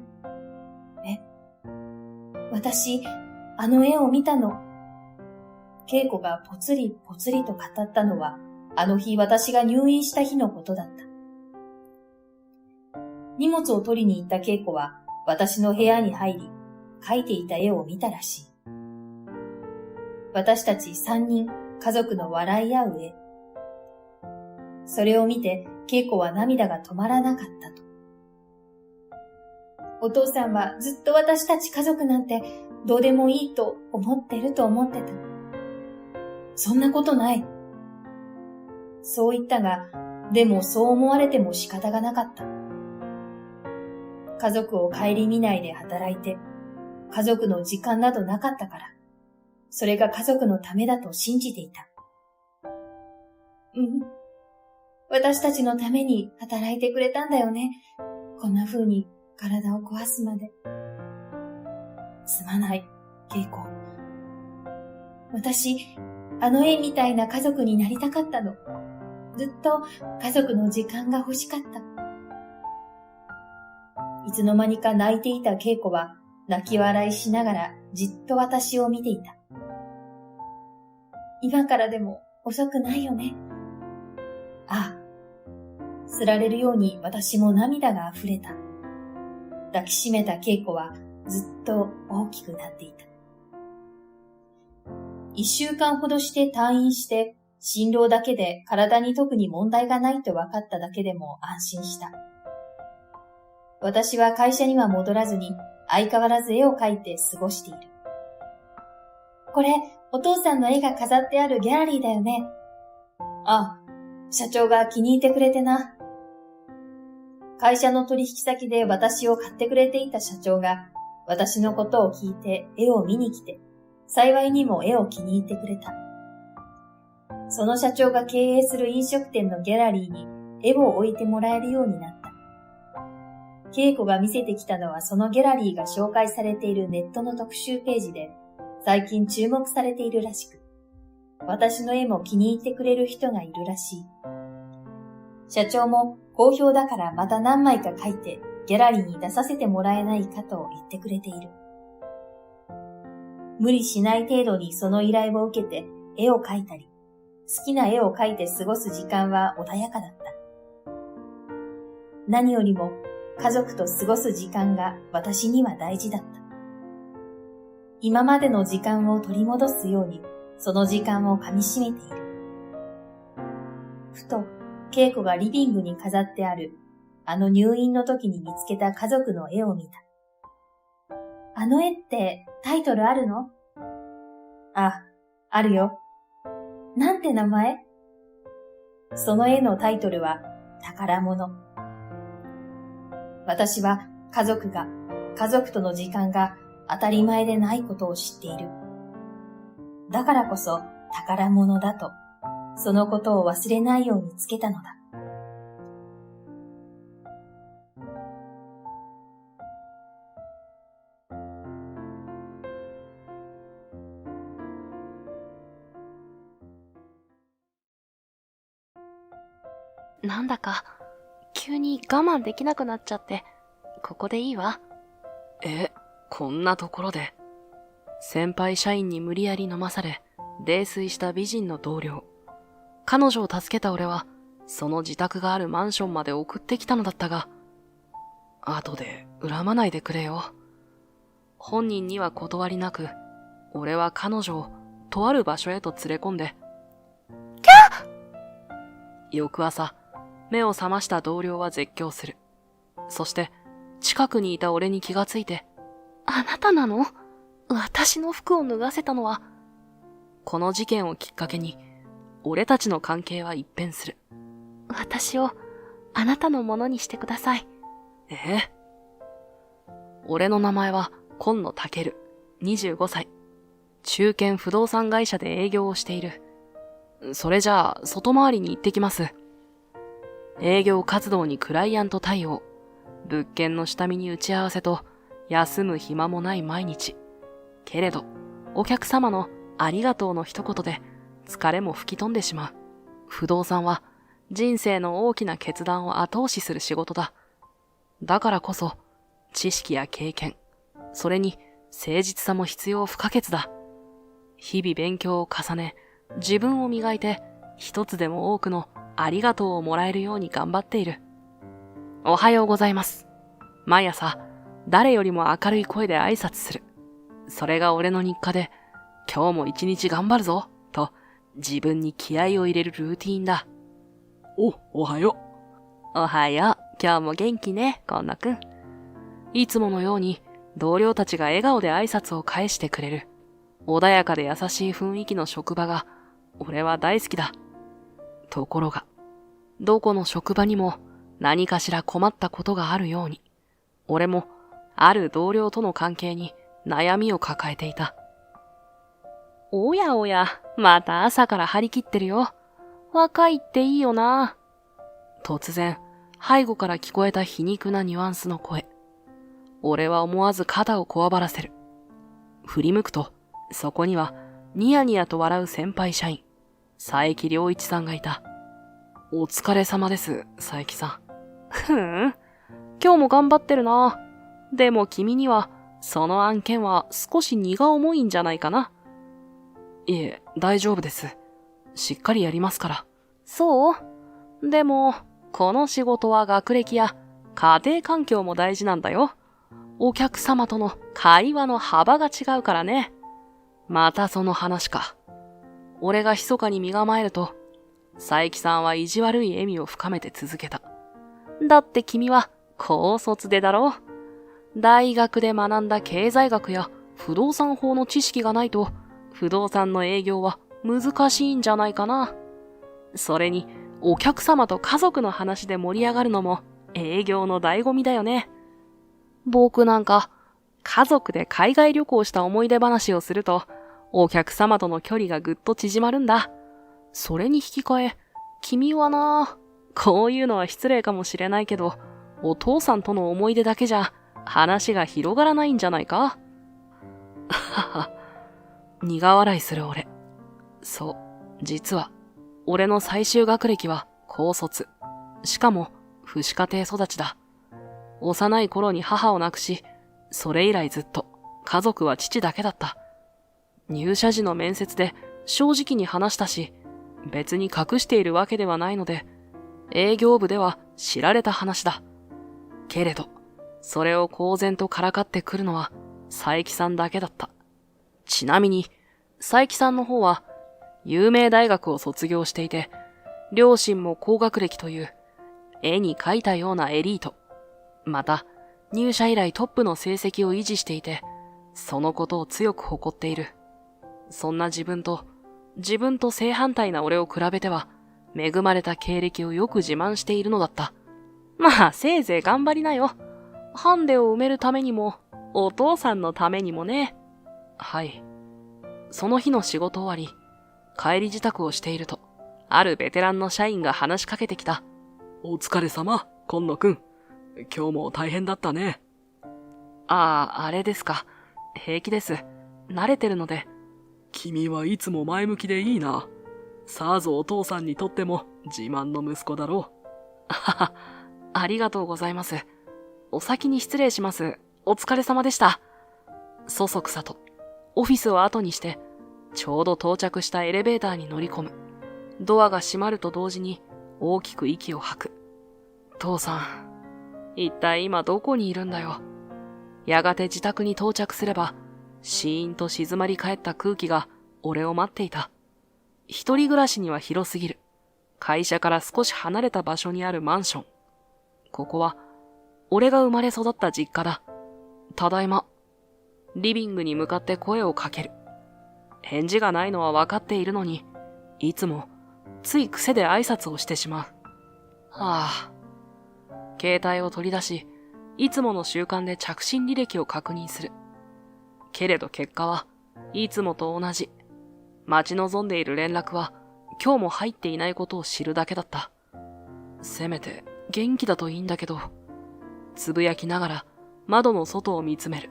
私、あの絵を見たの。稽古がぽつりぽつりと語ったのは、あの日私が入院した日のことだった。荷物を取りに行った稽古は、私の部屋に入り、描いていた絵を見たらしい。私たち3人、家族の笑い合う絵。それを見て、稽古は涙が止まらなかったと。お父さんはずっと私たち家族なんてどうでもいいと思ってると思ってた。そんなことない。そう言ったが、でもそう思われても仕方がなかった。家族を顧みないで働いて、家族の時間などなかったから、それが家族のためだと信じていた。私たちのために働いてくれたんだよね。こんな風に体を壊すまで。すまない、恵子。私、あの絵みたいな家族になりたかったの。ずっと家族の時間が欲しかった。いつの間にか泣いていた恵子は泣き笑いしながらじっと私を見ていた。今からでも遅くないよね。ああ。すられるように私も涙が溢れた。抱きしめた恵子はずっと大きくなっていた。1週間ほどして退院して、心労だけで体に特に問題がないと分かっただけでも安心した。私は会社には戻らずに相変わらず絵を描いて過ごしている。これ、お父さんの絵が飾ってあるギャラリーだよね。ああ、社長が気に入ってくれてな。会社の取引先で私を買ってくれていた社長が私のことを聞いて絵を見に来て、幸いにも絵を気に入ってくれた。その社長が経営する飲食店のギャラリーに絵を置いてもらえるようになった。恵子が見せてきたのはそのギャラリーが紹介されているネットの特集ページで最近注目されているらしく、私の絵も気に入ってくれる人がいるらしい。社長も好評だからまた何枚か描いてギャラリーに出させてもらえないかと言ってくれている。無理しない程度にその依頼を受けて絵を描いたり、好きな絵を描いて過ごす時間は穏やかだった。何よりも家族と過ごす時間が私には大事だった。今までの時間を取り戻すように、その時間を噛み締めている。ふと、恵子がリビングに飾ってある、あの入院の時に見つけた家族の絵を見た。あの絵ってタイトルあるの？あ、あるよ。なんて名前？その絵のタイトルは宝物。私は家族との時間が当たり前でないことを知っている。だからこそ宝物だと、そのことを忘れないようにつけたのだ。なんだか、急に我慢できなくなっちゃって、ここでいいわ。こんなところで。先輩社員に無理やり飲まされ、泥酔した美人の同僚。彼女を助けた俺は、その自宅があるマンションまで送ってきたのだったが、後で恨まないでくれよ。本人には断りなく、俺は彼女をとある場所へと連れ込んで、キャー！翌朝、目を覚ました同僚は絶叫する。そして、近くにいた俺に気がついて、あなたなの？私の服を脱がせたのは。この事件をきっかけに、俺たちの関係は一変する。私を、あなたのものにしてください。俺の名前は、今野健、25歳。中堅不動産会社で営業をしている。それじゃあ、外回りに行ってきます。営業活動にクライアント対応、物件の下見に打ち合わせと、休む暇もない毎日。けれど、お客様のありがとうの一言で、疲れも吹き飛んでしまう。不動産は、人生の大きな決断を後押しする仕事だ。だからこそ、知識や経験、それに誠実さも必要不可欠だ。日々勉強を重ね、自分を磨いて、一つでも多くのありがとうをもらえるように頑張っている。おはようございます。毎朝、誰よりも明るい声で挨拶する。それが俺の日課で、今日も一日頑張るぞ、と自分に気合を入れるルーティーンだ。おはよう。おはよう。今日も元気ね、今野くん。いつものように同僚たちが笑顔で挨拶を返してくれる。穏やかで優しい雰囲気の職場が、俺は大好きだ。ところが、どこの職場にも何かしら困ったことがあるように、俺もある同僚との関係に悩みを抱えていた。おやおや、また朝から張り切ってるよ。若いっていいよな。突然、背後から聞こえた皮肉なニュアンスの声。俺は思わず肩をこわばらせる。振り向くと、そこにはニヤニヤと笑う先輩社員、佐伯良一さんがいた。お疲れ様です、佐伯さん。今日も頑張ってるな。でも君には、その案件は少し荷が重いんじゃないかな。いえ、大丈夫です。しっかりやりますから。そう？でも、この仕事は学歴や家庭環境も大事なんだよ。お客様との会話の幅が違うからね。またその話か。俺が密かに身構えると、佐伯さんは意地悪い笑みを深めて続けた。だって君は高卒でだろ。大学で学んだ経済学や不動産法の知識がないと、不動産の営業は難しいんじゃないかな。それに、お客様と家族の話で盛り上がるのも営業の醍醐味だよね。僕なんか、家族で海外旅行した思い出話をすると、お客様との距離がぐっと縮まるんだ。それに引き換え、君はな、こういうのは失礼かもしれないけど、お父さんとの思い出だけじゃ話が広がらないんじゃないか？はは、苦笑いする俺。そう、実は、俺の最終学歴は高卒。しかも、父子家庭育ちだ。幼い頃に母を亡くし、それ以来ずっと家族は父だけだった。入社時の面接で正直に話したし、別に隠しているわけではないので、営業部では知られた話だ。けれど、それを公然とからかってくるのは佐伯さんだけだった。ちなみに、佐伯さんの方は、有名大学を卒業していて、両親も高学歴という、絵に描いたようなエリート。また、入社以来トップの成績を維持していて、そのことを強く誇っている。そんな自分と正反対な俺を比べては、恵まれた経歴をよく自慢しているのだった。まあ、せいぜい頑張りなよ。ハンデを埋めるためにも、お父さんのためにもね。はい。その日の仕事終わり、帰り支度をしていると、あるベテランの社員が話しかけてきた。お疲れ様、今野くん。今日も大変だったね。ああ、あれですか。平気です。慣れてるので。君はいつも前向きでいいな。さぞお父さんにとっても自慢の息子だろう。はは、ありがとうございます。お先に失礼します。お疲れ様でした。そそくさと、オフィスを後にして、ちょうど到着したエレベーターに乗り込む。ドアが閉まると同時に大きく息を吐く。父さん、一体今どこにいるんだよ。やがて自宅に到着すれば、シーンと静まり返った空気が俺を待っていた。一人暮らしには広すぎる。会社から少し離れた場所にあるマンション。ここは、俺が生まれ育った実家だ。ただいま。リビングに向かって声をかける。返事がないのは分かっているのに、いつも、つい癖で挨拶をしてしまう。はあ。携帯を取り出し、いつもの習慣で着信履歴を確認する。けれど結果はいつもと同じ。待ち望んでいる連絡は今日も入っていないことを知るだけだった。せめて元気だといいんだけど、つぶやきながら窓の外を見つめる。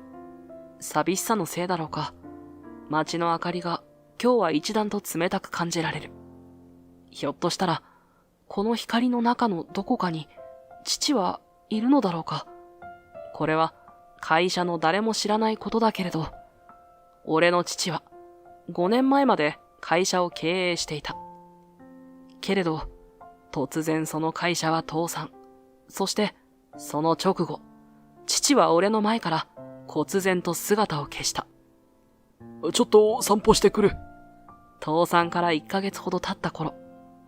寂しさのせいだろうか。街の明かりが今日は一段と冷たく感じられる。ひょっとしたら、この光の中のどこかに父はいるのだろうか。これは会社の誰も知らないことだけれど、俺の父は5年前まで会社を経営していた。けれど、突然その会社は倒産。そしてその直後、父は俺の前から忽然と姿を消した。ちょっと散歩してくる。倒産から1ヶ月ほど経った頃、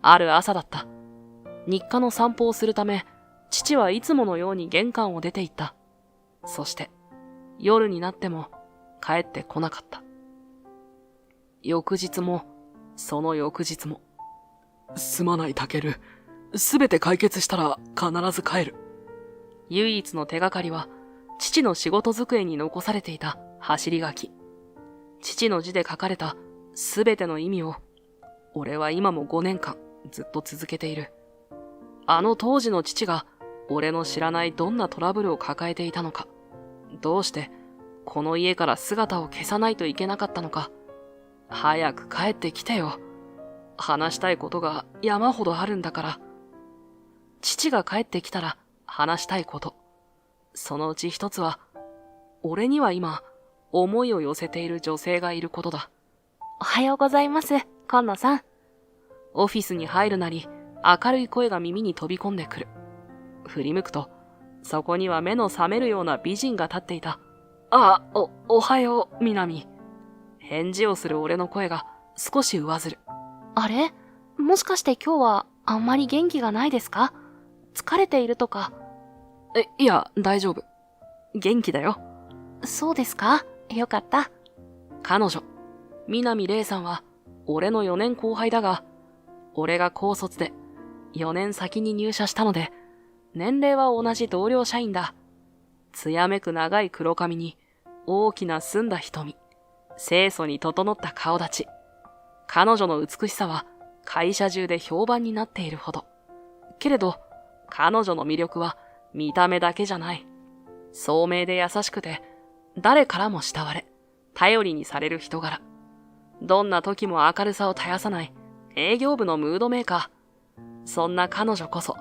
ある朝だった。日課の散歩をするため、父はいつものように玄関を出て行った。そして、夜になっても帰ってこなかった。翌日も、その翌日も。すまないタケル。すべて解決したら必ず帰る。唯一の手がかりは、父の仕事机に残されていた走り書き。父の字で書かれたすべての意味を、俺は今も5年間ずっと続けている。あの当時の父が、俺の知らないどんなトラブルを抱えていたのか、どうしてこの家から姿を消さないといけなかったのか。早く帰ってきてよ。話したいことが山ほどあるんだから。父が帰ってきたら話したいこと。そのうち一つは、俺には今、思いを寄せている女性がいることだ。おはようございます、今野さん。オフィスに入るなり、明るい声が耳に飛び込んでくる。振り向くと、そこには目の覚めるような美人が立っていた。おはよう、みなみ。返事をする俺の声が少し上ずる。あれ？もしかして今日はあんまり元気がないですか？疲れているとか。いや、大丈夫。元気だよ。そうですか？よかった。彼女、南玲さんは、俺の4年後輩だが、俺が高卒で4年先に入社したので、年齢は同じ同僚社員だ。艶めく長い黒髪に、大きな澄んだ瞳、清楚に整った顔立ち。彼女の美しさは会社中で評判になっているほど。けれど、彼女の魅力は見た目だけじゃない。聡明で優しくて、誰からも慕われ、頼りにされる人柄。どんな時も明るさを絶やさない営業部のムードメーカー。そんな彼女こそ、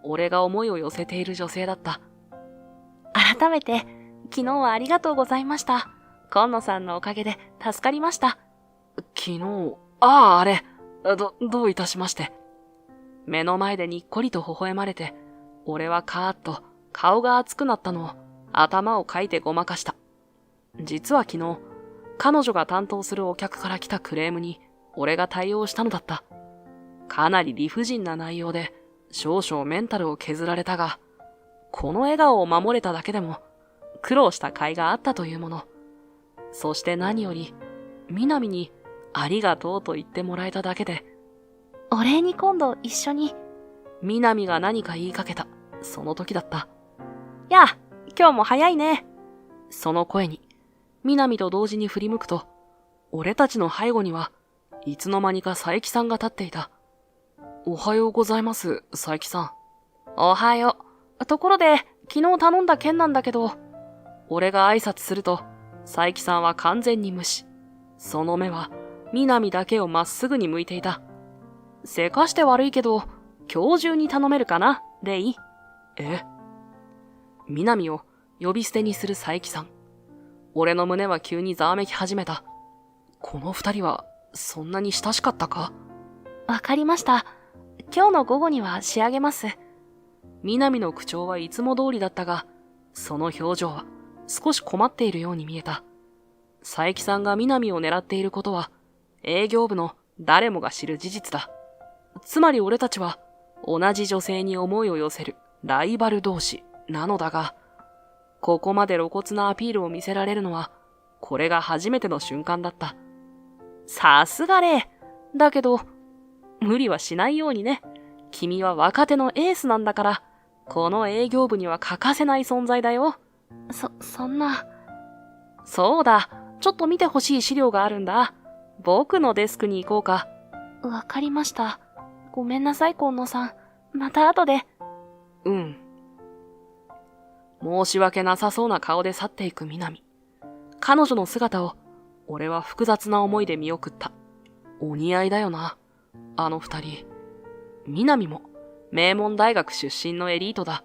俺が思いを寄せている女性だった。改めて、昨日はありがとうございました。今野さんのおかげで助かりました。昨日、あれ、どういたしまして。目の前でにっこりと微笑まれて、俺はカーッと顔が熱くなったのを頭をかいてごまかした。実は昨日、彼女が担当するお客から来たクレームに俺が対応したのだった。かなり理不尽な内容で少々メンタルを削られたが、この笑顔を守れただけでも苦労した甲斐があったというもの。そして何より、南にありがとうと言ってもらえただけで、お礼に今度一緒に。南が何か言いかけた、その時だった。やあ、今日も早いね。その声に、南と同時に振り向くと、俺たちの背後には、いつの間にか佐伯さんが立っていた。おはようございます、佐伯さん。おはよう。ところで、昨日頼んだ件なんだけど。俺が挨拶すると、佐伯さんは完全に無視。その目は、南だけをまっすぐに向いていた。せかして悪いけど、今日中に頼めるかな、レイ。え？南を呼び捨てにする佐伯さん。俺の胸は急にざわめき始めた。この二人は、そんなに親しかったか？わかりました。今日の午後には仕上げます。南の口調はいつも通りだったが、その表情は少し困っているように見えた。佐伯さんが南を狙っていることは、営業部の誰もが知る事実だ。つまり俺たちは、同じ女性に思いを寄せるライバル同士なのだが、ここまで露骨なアピールを見せられるのは、これが初めての瞬間だった。さすがレイ。だけど、無理はしないようにね。君は若手のエースなんだから、この営業部には欠かせない存在だよ。そんな。そうだ、ちょっと見てほしい資料があるんだ。僕のデスクに行こうか。わかりました。ごめんなさい、今野さん。また後で。うん。申し訳なさそうな顔で去っていく南。彼女の姿を、俺は複雑な思いで見送った。お似合いだよな、あの二人。南も、名門大学出身のエリートだ。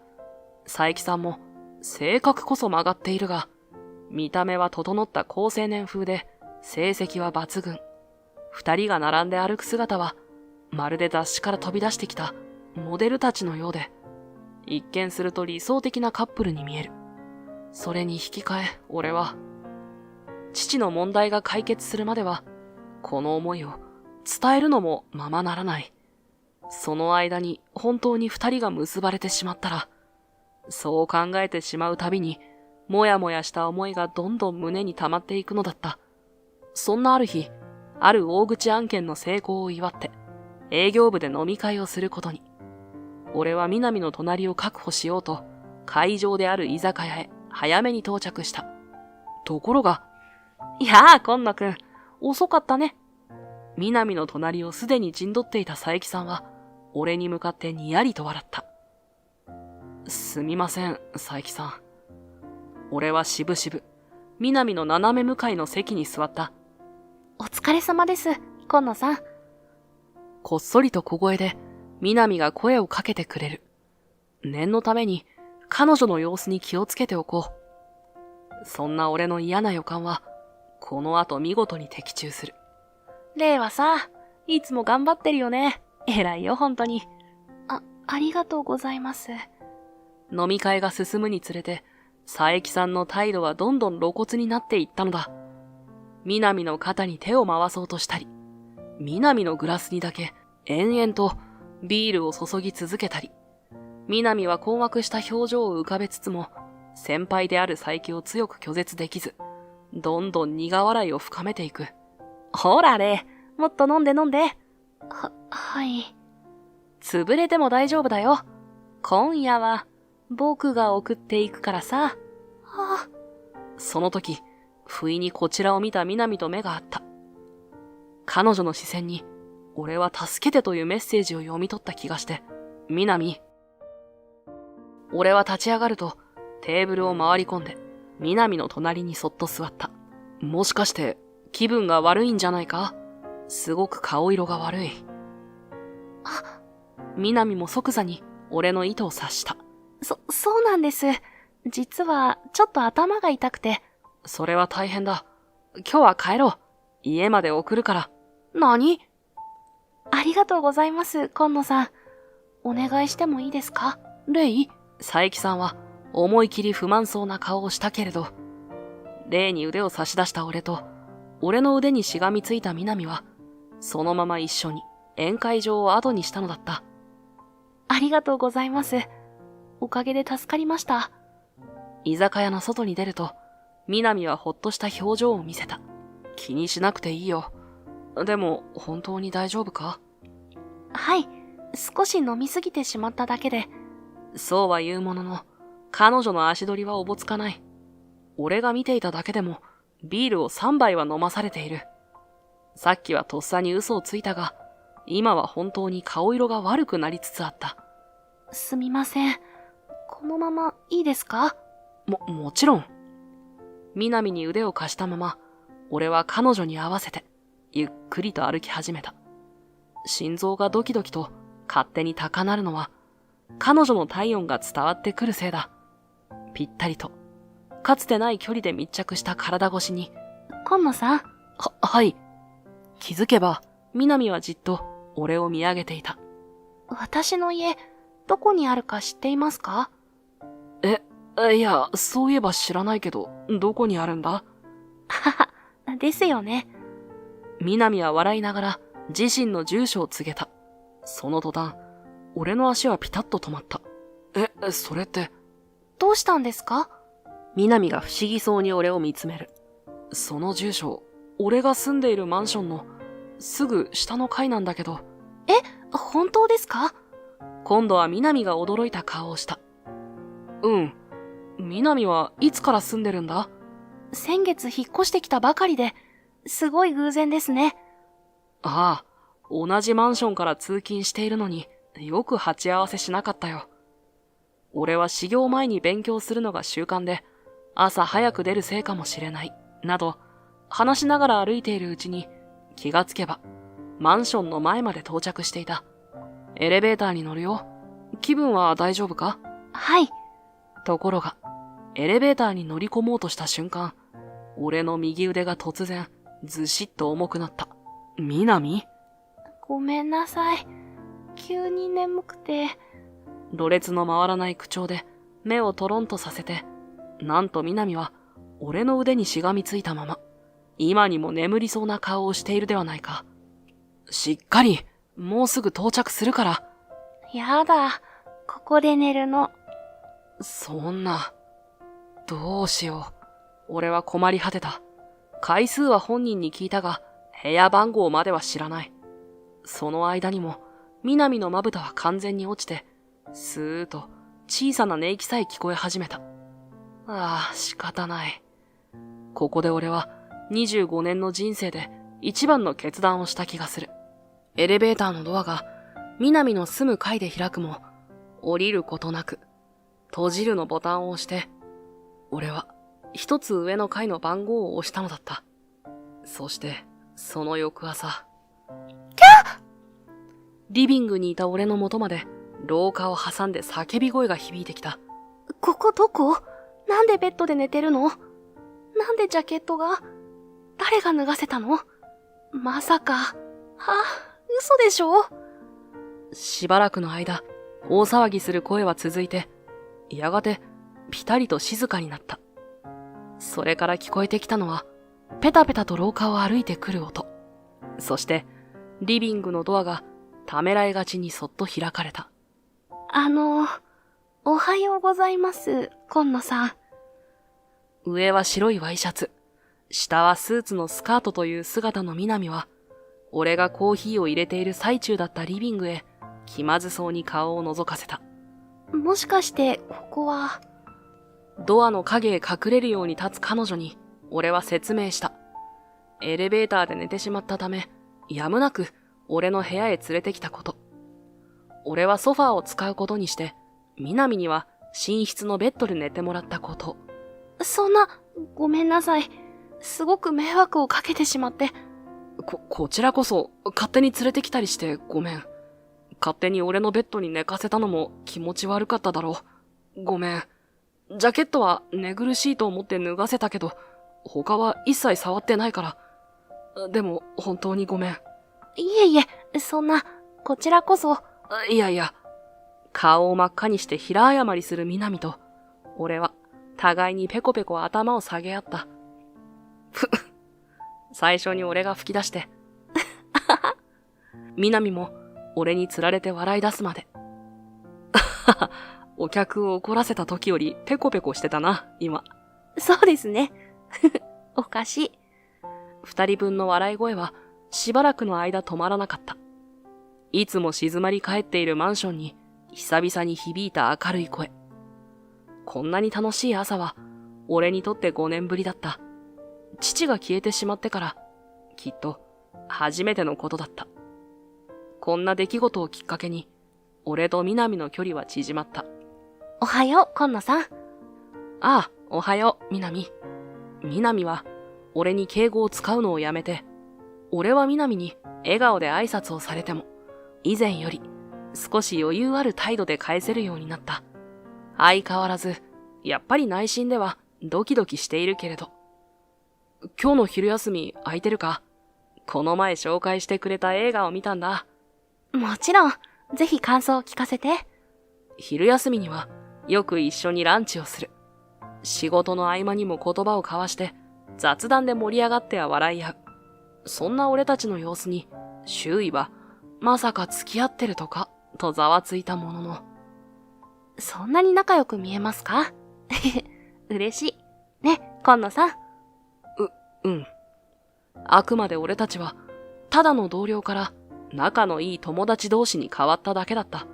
佐伯さんも、性格こそ曲がっているが、見た目は整った好青年風で、成績は抜群。二人が並んで歩く姿は、まるで雑誌から飛び出してきたモデルたちのようで、一見すると理想的なカップルに見える。それに引き換え、俺は、父の問題が解決するまでは、この思いを伝えるのもままならない。その間に本当に二人が結ばれてしまったら、そう考えてしまうたびに、もやもやした思いがどんどん胸に溜まっていくのだった。そんなある日、ある大口案件の成功を祝って、営業部で飲み会をすることに。俺は南の隣を確保しようと、会場である居酒屋へ早めに到着した。ところが、やあ、今野くん、遅かったね。南の隣をすでに陣取っていた佐伯さんは、俺に向かってにやりと笑った。すみません、佐伯さん。俺はしぶしぶ、南の斜め向かいの席に座った。お疲れ様です、今野さん。こっそりと小声で、南が声をかけてくれる。念のために、彼女の様子に気をつけておこう。そんな俺の嫌な予感は、この後見事に的中する。レイはさ、いつも頑張ってるよね。偉いよ、本当に。ありがとうございます。飲み会が進むにつれて、佐伯さんの態度はどんどん露骨になっていったのだ。南の肩に手を回そうとしたり、南のグラスにだけ延々とビールを注ぎ続けたり、南は困惑した表情を浮かべつつも、先輩である佐伯を強く拒絶できず、どんどん苦笑いを深めていく。ほらレイ、もっと飲んで飲んで。はい。潰れても大丈夫だよ。今夜は僕が送っていくからさ。その時、不意にこちらを見た南と目が合った。彼女の視線に、俺は助けてというメッセージを読み取った気がして、南。俺は立ち上がると、テーブルを回り込んで、南の隣にそっと座った。もしかして、気分が悪いんじゃないか？すごく顔色が悪い。南も即座に俺の意図を察した。そうなんです。実は、ちょっと頭が痛くて。それは大変だ。今日は帰ろう。家まで送るから。何？ありがとうございます、今野さん。お願いしてもいいですか？レイ？佐伯さんは思い切り不満そうな顔をしたけれど、例に腕を差し出した俺と、俺の腕にしがみついた南は、そのまま一緒に宴会場を後にしたのだった。ありがとうございます。おかげで助かりました。居酒屋の外に出ると、南はほっとした表情を見せた。気にしなくていいよ。でも、本当に大丈夫か？はい、少し飲みすぎてしまっただけで。そうは言うものの、彼女の足取りはおぼつかない。俺が見ていただけでも、ビールを3杯は飲まされている。さっきはとっさに嘘をついたが、今は本当に顔色が悪くなりつつあった。すみません。このままいいですか？もちろん。南に腕を貸したまま、俺は彼女に合わせて、ゆっくりと歩き始めた。心臓がドキドキと勝手に高鳴るのは、彼女の体温が伝わってくるせいだ。ぴったりと、かつてない距離で密着した体越しに、今野さん。はい。気づけば、南はじっと俺を見上げていた。私の家、どこにあるか知っていますか？いや、そういえば知らないけど、どこにあるんだ？はは、ですよね。南は笑いながら自身の住所を告げた。その途端、俺の足はピタッと止まった。それって。どうしたんですか？南が不思議そうに俺を見つめる。その住所、俺が住んでいるマンションのすぐ下の階なんだけど。本当ですか？今度は南が驚いた顔をした。うん。南はいつから住んでるんだ？先月引っ越してきたばかりで、すごい偶然ですね。ああ、同じマンションから通勤しているのによく鉢合わせしなかったよ。俺は始業前に勉強するのが習慣で、朝早く出るせいかもしれない、など、話しながら歩いているうちに気がつけば、マンションの前まで到着していた。エレベーターに乗るよ。気分は大丈夫か？はい。ところが、エレベーターに乗り込もうとした瞬間、俺の右腕が突然、ずしっと重くなった。南？ごめんなさい。急に眠くて。ろれつの回らない口調で目をトロンとさせて、なんと南は俺の腕にしがみついたまま、今にも眠りそうな顔をしているではないか。しっかり、もうすぐ到着するから。やだ、ここで寝るの。そんな、どうしよう。俺は困り果てた。回数は本人に聞いたが、部屋番号までは知らない。その間にも、南のまぶたは完全に落ちて、スーッと小さな寝息さえ聞こえ始めた。ああ、仕方ない。ここで俺は25年の人生で一番の決断をした気がする。エレベーターのドアが南の住む階で開くも、降りることなく、閉じるのボタンを押して、俺は一つ上の階の番号を押したのだった。そして、その翌朝。キャッ！リビングにいた俺の元まで、廊下を挟んで叫び声が響いてきた。ここどこ？なんでベッドで寝てるの？なんでジャケットが？誰が脱がせたの？まさか。嘘でしょ？しばらくの間、大騒ぎする声は続いて、やがて、ぴたりと静かになった。それから聞こえてきたのは、ペタペタと廊下を歩いてくる音。そして、リビングのドアが、ためらいがちにそっと開かれた。おはようございます、今野さん。上は白いワイシャツ、下はスーツのスカートという姿の南は、俺がコーヒーを入れている最中だったリビングへ、気まずそうに顔を覗かせた。もしかして、ここは。ドアの影へ隠れるように立つ彼女に、俺は説明した。エレベーターで寝てしまったため、やむなく俺の部屋へ連れてきたこと。俺はソファーを使うことにして、南には寝室のベッドで寝てもらったこと。そんな、ごめんなさい。すごく迷惑をかけてしまって。こちらこそ、勝手に連れてきたりしてごめん。勝手に俺のベッドに寝かせたのも気持ち悪かっただろう。ごめん。ジャケットは寝苦しいと思って脱がせたけど、他は一切触ってないから。でも、本当にごめん。いえいえ、そんな、こちらこそ。いやいや。顔を真っ赤にして平謝りする南と、俺は互いにペコペコ頭を下げ合った。最初に俺が吹き出して、南も俺に釣られて笑い出すまで。お客を怒らせた時よりペコペコしてたな、今。そうですね。おかしい。二人分の笑い声はしばらくの間止まらなかった。いつも静まり返っているマンションに久々に響いた明るい声。こんなに楽しい朝は俺にとって5年ぶりだった。父が消えてしまってからきっと初めてのことだった。こんな出来事をきっかけに俺と南の距離は縮まった。おはよう、今野さん。ああ、おはよう、南。南は俺に敬語を使うのをやめて、俺は南に笑顔で挨拶をされても以前より少し余裕ある態度で返せるようになった。相変わらず、やっぱり内心ではドキドキしているけれど。今日の昼休み空いてるか？この前紹介してくれた映画を見たんだ。もちろん、ぜひ感想を聞かせて。昼休みにはよく一緒にランチをする。仕事の合間にも言葉を交わして雑談で盛り上がっては笑い合う。そんな俺たちの様子に周囲はまさか付き合ってるとかとざわついたものの。そんなに仲良く見えますか？嬉しい。ね、今野さん。うん。あくまで俺たちはただの同僚から仲のいい友達同士に変わっただけだった。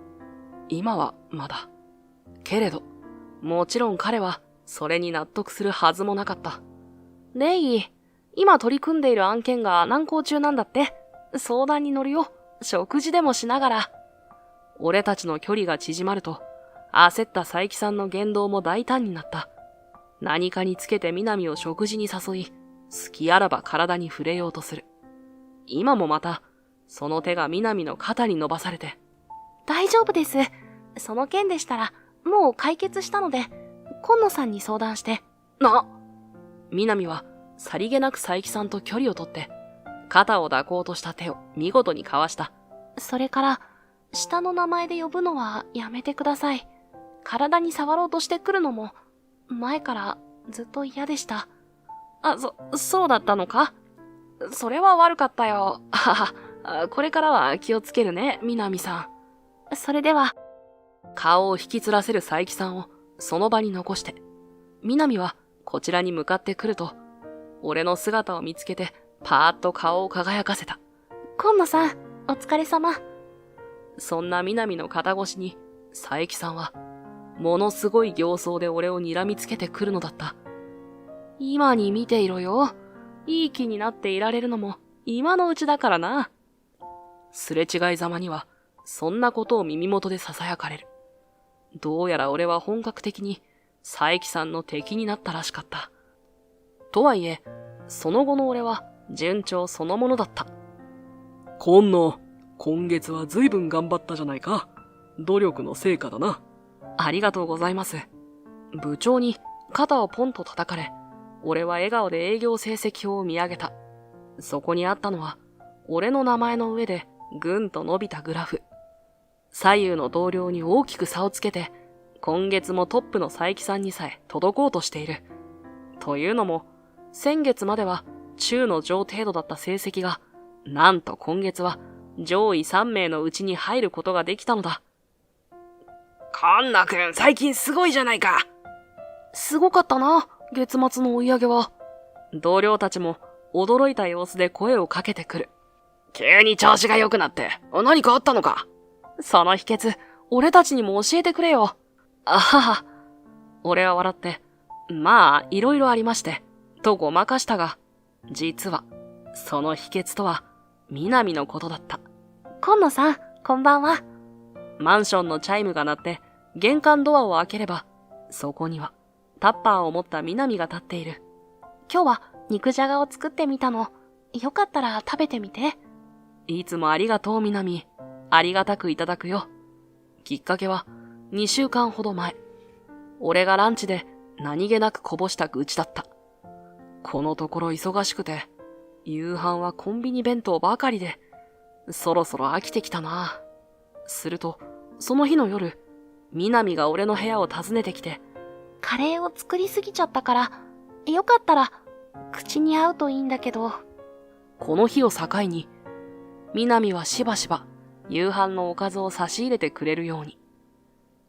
今はまだ。けれど、もちろん彼はそれに納得するはずもなかった。レイ、今取り組んでいる案件が難航中なんだって。相談に乗るよ。食事でもしながら。俺たちの距離が縮まると、焦った佐伯さんの言動も大胆になった。何かにつけて南を食事に誘い、好きあらば体に触れようとする。今もまた、その手が南の肩に伸ばされて。大丈夫です。その件でしたら、もう解決したので、今野さんに相談して。南はさりげなく佐伯さんと距離をとって、肩を抱こうとした手を見事にかわした。それから、下の名前で呼ぶのはやめてください。体に触ろうとしてくるのも、前からずっと嫌でした。そうだったのか？それは悪かったよ。これからは気をつけるね、南さん。それでは。顔を引きつらせる佐伯さんをその場に残して、南はこちらに向かってくると、俺の姿を見つけてパーッと顔を輝かせた。今野さん、お疲れ様。そんな南の肩越しに、佐伯さんは、ものすごい形相で俺を睨みつけてくるのだった。今に見ていろよ。いい気になっていられるのも今のうちだからな。すれ違いざまには、そんなことを耳元で囁かれる。どうやら俺は本格的に佐伯さんの敵になったらしかった。とはいえ、その後の俺は順調そのものだった。今月は随分頑張ったじゃないか。努力の成果だな。ありがとうございます。部長に肩をポンと叩かれ、俺は笑顔で営業成績表を見上げた。そこにあったのは、俺の名前の上でぐんと伸びたグラフ。左右の同僚に大きく差をつけて、今月もトップの佐伯さんにさえ届こうとしている。というのも、先月までは中の上程度だった成績が、なんと今月は上位3名のうちに入ることができたのだ。今野くん、最近すごいじゃないか。すごかったな、月末の追い上げは。同僚たちも驚いた様子で声をかけてくる。急に調子が良くなって、何かあったのか？その秘訣、俺たちにも教えてくれよ。あはは。俺は笑って、まあ、いろいろありまして、とごまかしたが、実は、その秘訣とは、南のことだった。今野さん、こんばんは。マンションのチャイムが鳴って、玄関ドアを開ければ、そこには、タッパーを持った南が立っている。今日は肉じゃがを作ってみたの。よかったら食べてみて。いつもありがとう、南。ありがたくいただくよ。きっかけは、2週間ほど前。俺がランチで何気なくこぼした愚痴だった。このところ忙しくて、夕飯はコンビニ弁当ばかりで、そろそろ飽きてきたな。すると、その日の夜、南が俺の部屋を訪ねてきて、カレーを作りすぎちゃったから、よかったら、口に合うといいんだけど。この日を境に、みなみはしばしば夕飯のおかずを差し入れてくれるように。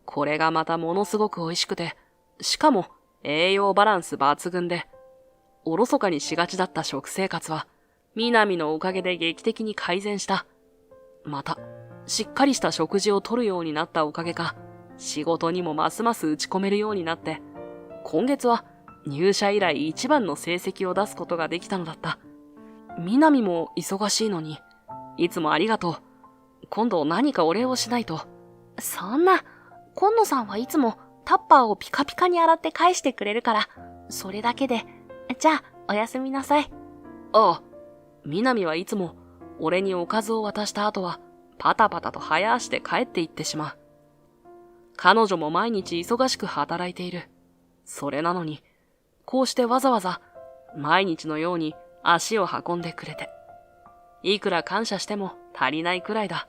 これがまたものすごく美味しくて、しかも栄養バランス抜群で、おろそかにしがちだった食生活は、みなみのおかげで劇的に改善した。また、しっかりした食事をとるようになったおかげか、仕事にもますます打ち込めるようになって、今月は入社以来一番の成績を出すことができたのだった。みなみも忙しいのに、いつもありがとう。今度何かお礼をしないと。そんな、今野さんはいつもタッパーをピカピカに洗って返してくれるから、それだけで。じゃあ、おやすみなさい。ああ、みなみはいつも俺におかずを渡した後はパタパタと早足で帰って行ってしまう。彼女も毎日忙しく働いている。それなのに、こうしてわざわざ毎日のように足を運んでくれて、いくら感謝しても足りないくらいだ。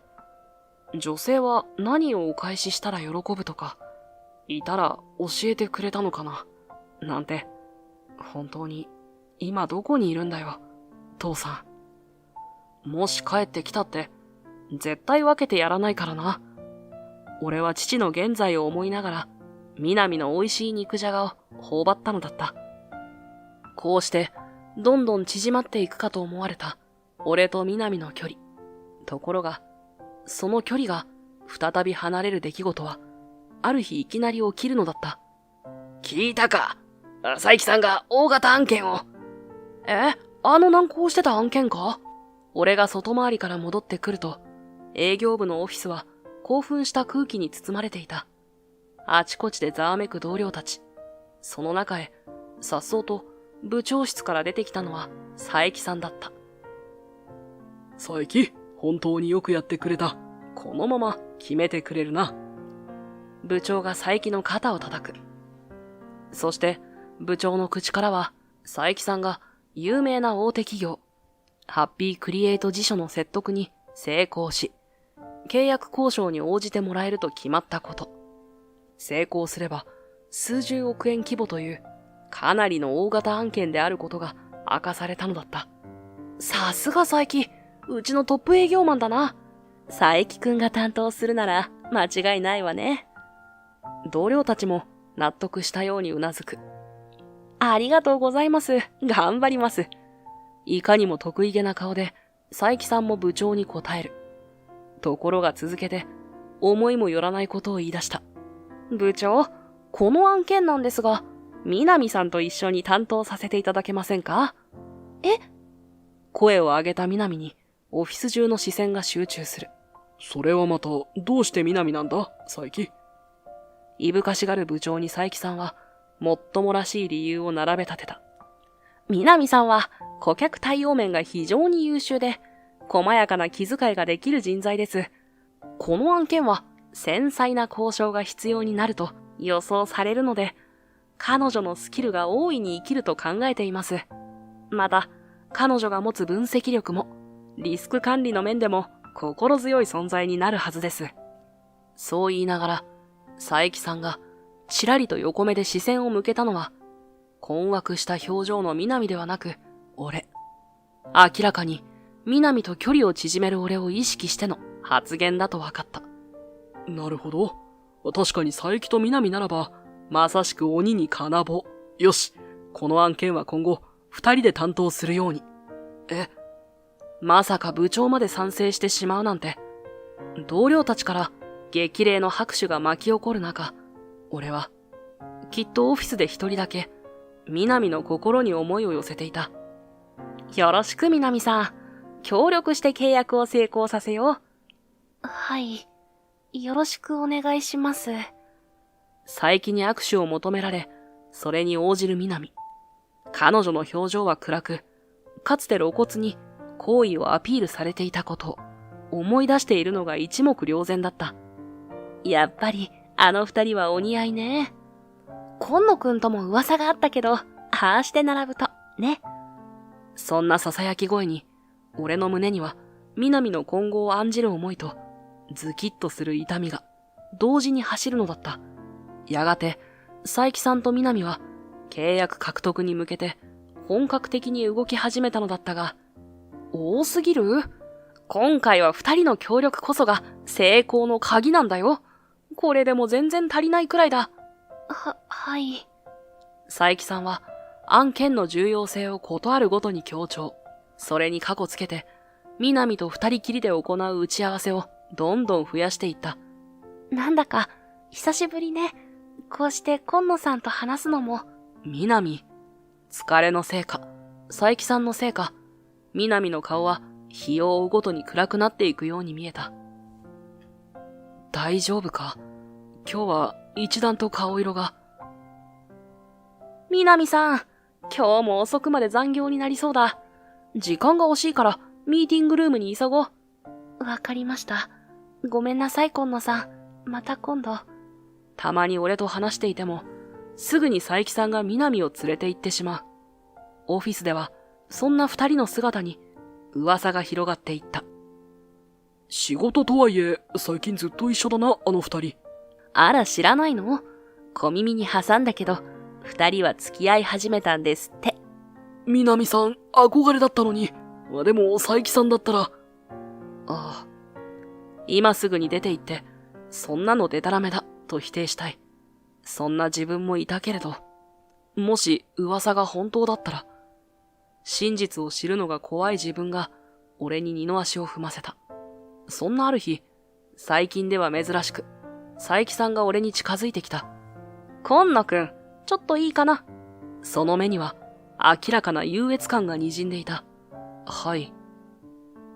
女性は何をお返ししたら喜ぶとか、いたら教えてくれたのかな、なんて。本当に今どこにいるんだよ、父さん。もし帰ってきたって、絶対分けてやらないからな。俺は父の現在を思いながら、みなみの美味しい肉じゃがを頬張ったのだった。こうして、どんどん縮まっていくかと思われた、俺とみなみの距離。ところが、その距離が再び離れる出来事は、ある日いきなり起きるのだった。聞いたか？佐伯さんが大型案件を。難航してた案件か？俺が外回りから戻ってくると、営業部のオフィスは興奮した空気に包まれていた。あちこちでざわめく同僚たち。その中へ、さっそうと部長室から出てきたのは佐伯さんだった。佐伯、本当によくやってくれた。このまま決めてくれるな。部長が佐伯の肩を叩く。そして、部長の口からは、佐伯さんが有名な大手企業、ハッピークリエイト辞書の説得に成功し、契約交渉に応じてもらえると決まったこと。成功すれば、数十億円規模という、かなりの大型案件であることが明かされたのだった。さすが佐伯、うちのトップ営業マンだな。佐伯くんが担当するなら間違いないわね。同僚たちも納得したようにうなずく。ありがとうございます。頑張ります。いかにも得意げな顔で、佐伯さんも部長に答える。ところが続けて、思いもよらないことを言い出した。部長、この案件なんですが、みなみさんと一緒に担当させていただけませんか？声を上げたみなみに、オフィス中の視線が集中する。それはまた、どうしてみなみなんだ、佐伯？いぶかしがる部長に佐伯さんは、もっともらしい理由を並べ立てた。みなみさんは、顧客対応面が非常に優秀で、細やかな気遣いができる人材です。この案件は、繊細な交渉が必要になると予想されるので、彼女のスキルが大いに生きると考えています。また、彼女が持つ分析力も、リスク管理の面でも心強い存在になるはずです。そう言いながら、佐伯さんがちらりと横目で視線を向けたのは、困惑した表情の南ではなく、俺。明らかに、南と距離を縮める俺を意識しての発言だと分かった。なるほど。確かに佐伯と南ならば、まさしく鬼に金棒。よし、この案件は今後、二人で担当するように。まさか部長まで賛成してしまうなんて。同僚たちから激励の拍手が巻き起こる中、俺は、きっとオフィスで一人だけ、南の心に思いを寄せていた。よろしく南さん。協力して契約を成功させよう。はい。よろしくお願いします。佐伯に握手を求められ、それに応じる南。彼女の表情は暗く、かつて露骨に好意をアピールされていたことを思い出しているのが一目瞭然だった。やっぱりあの二人はお似合いね。今野くんとも噂があったけど、ああして並ぶと、ね。そんな囁き声に、俺の胸には南の今後を案じる思いと、ズキッとする痛みが同時に走るのだった。やがて佐伯さんと南は契約獲得に向けて本格的に動き始めたのだったが、多すぎる？今回は二人の協力こそが成功の鍵なんだよ。これでも全然足りないくらいだ。はい。佐伯さんは案件の重要性をことあるごとに強調。それに過去つけて、南と二人きりで行う打ち合わせをどんどん増やしていった。なんだか、久しぶりね。こうして今野さんと話すのも。南。疲れのせいか、佐伯さんのせいか、南の顔は日を追うごとに暗くなっていくように見えた。大丈夫か？今日は一段と顔色が。南さん、今日も遅くまで残業になりそうだ。時間が惜しいからミーティングルームに急ごう。わかりました。ごめんなさい、今野さん。また今度。たまに俺と話していても、すぐに佐伯さんが南を連れて行ってしまう。オフィスでは、そんな二人の姿に噂が広がっていった。仕事とはいえ、最近ずっと一緒だな、あの二人。あら、知らないの？小耳に挟んだけど、二人は付き合い始めたんですって。南さん、憧れだったのに。でも、佐伯さんだったら。ああ。今すぐに出て行って、そんなのデタラメだ、と否定したい。そんな自分もいたけれど、もし噂が本当だったら、真実を知るのが怖い自分が、俺に二の足を踏ませた。そんなある日、最近では珍しく、佐伯さんが俺に近づいてきた。今野くん、ちょっといいかな。その目には、明らかな優越感が滲んでいた。はい。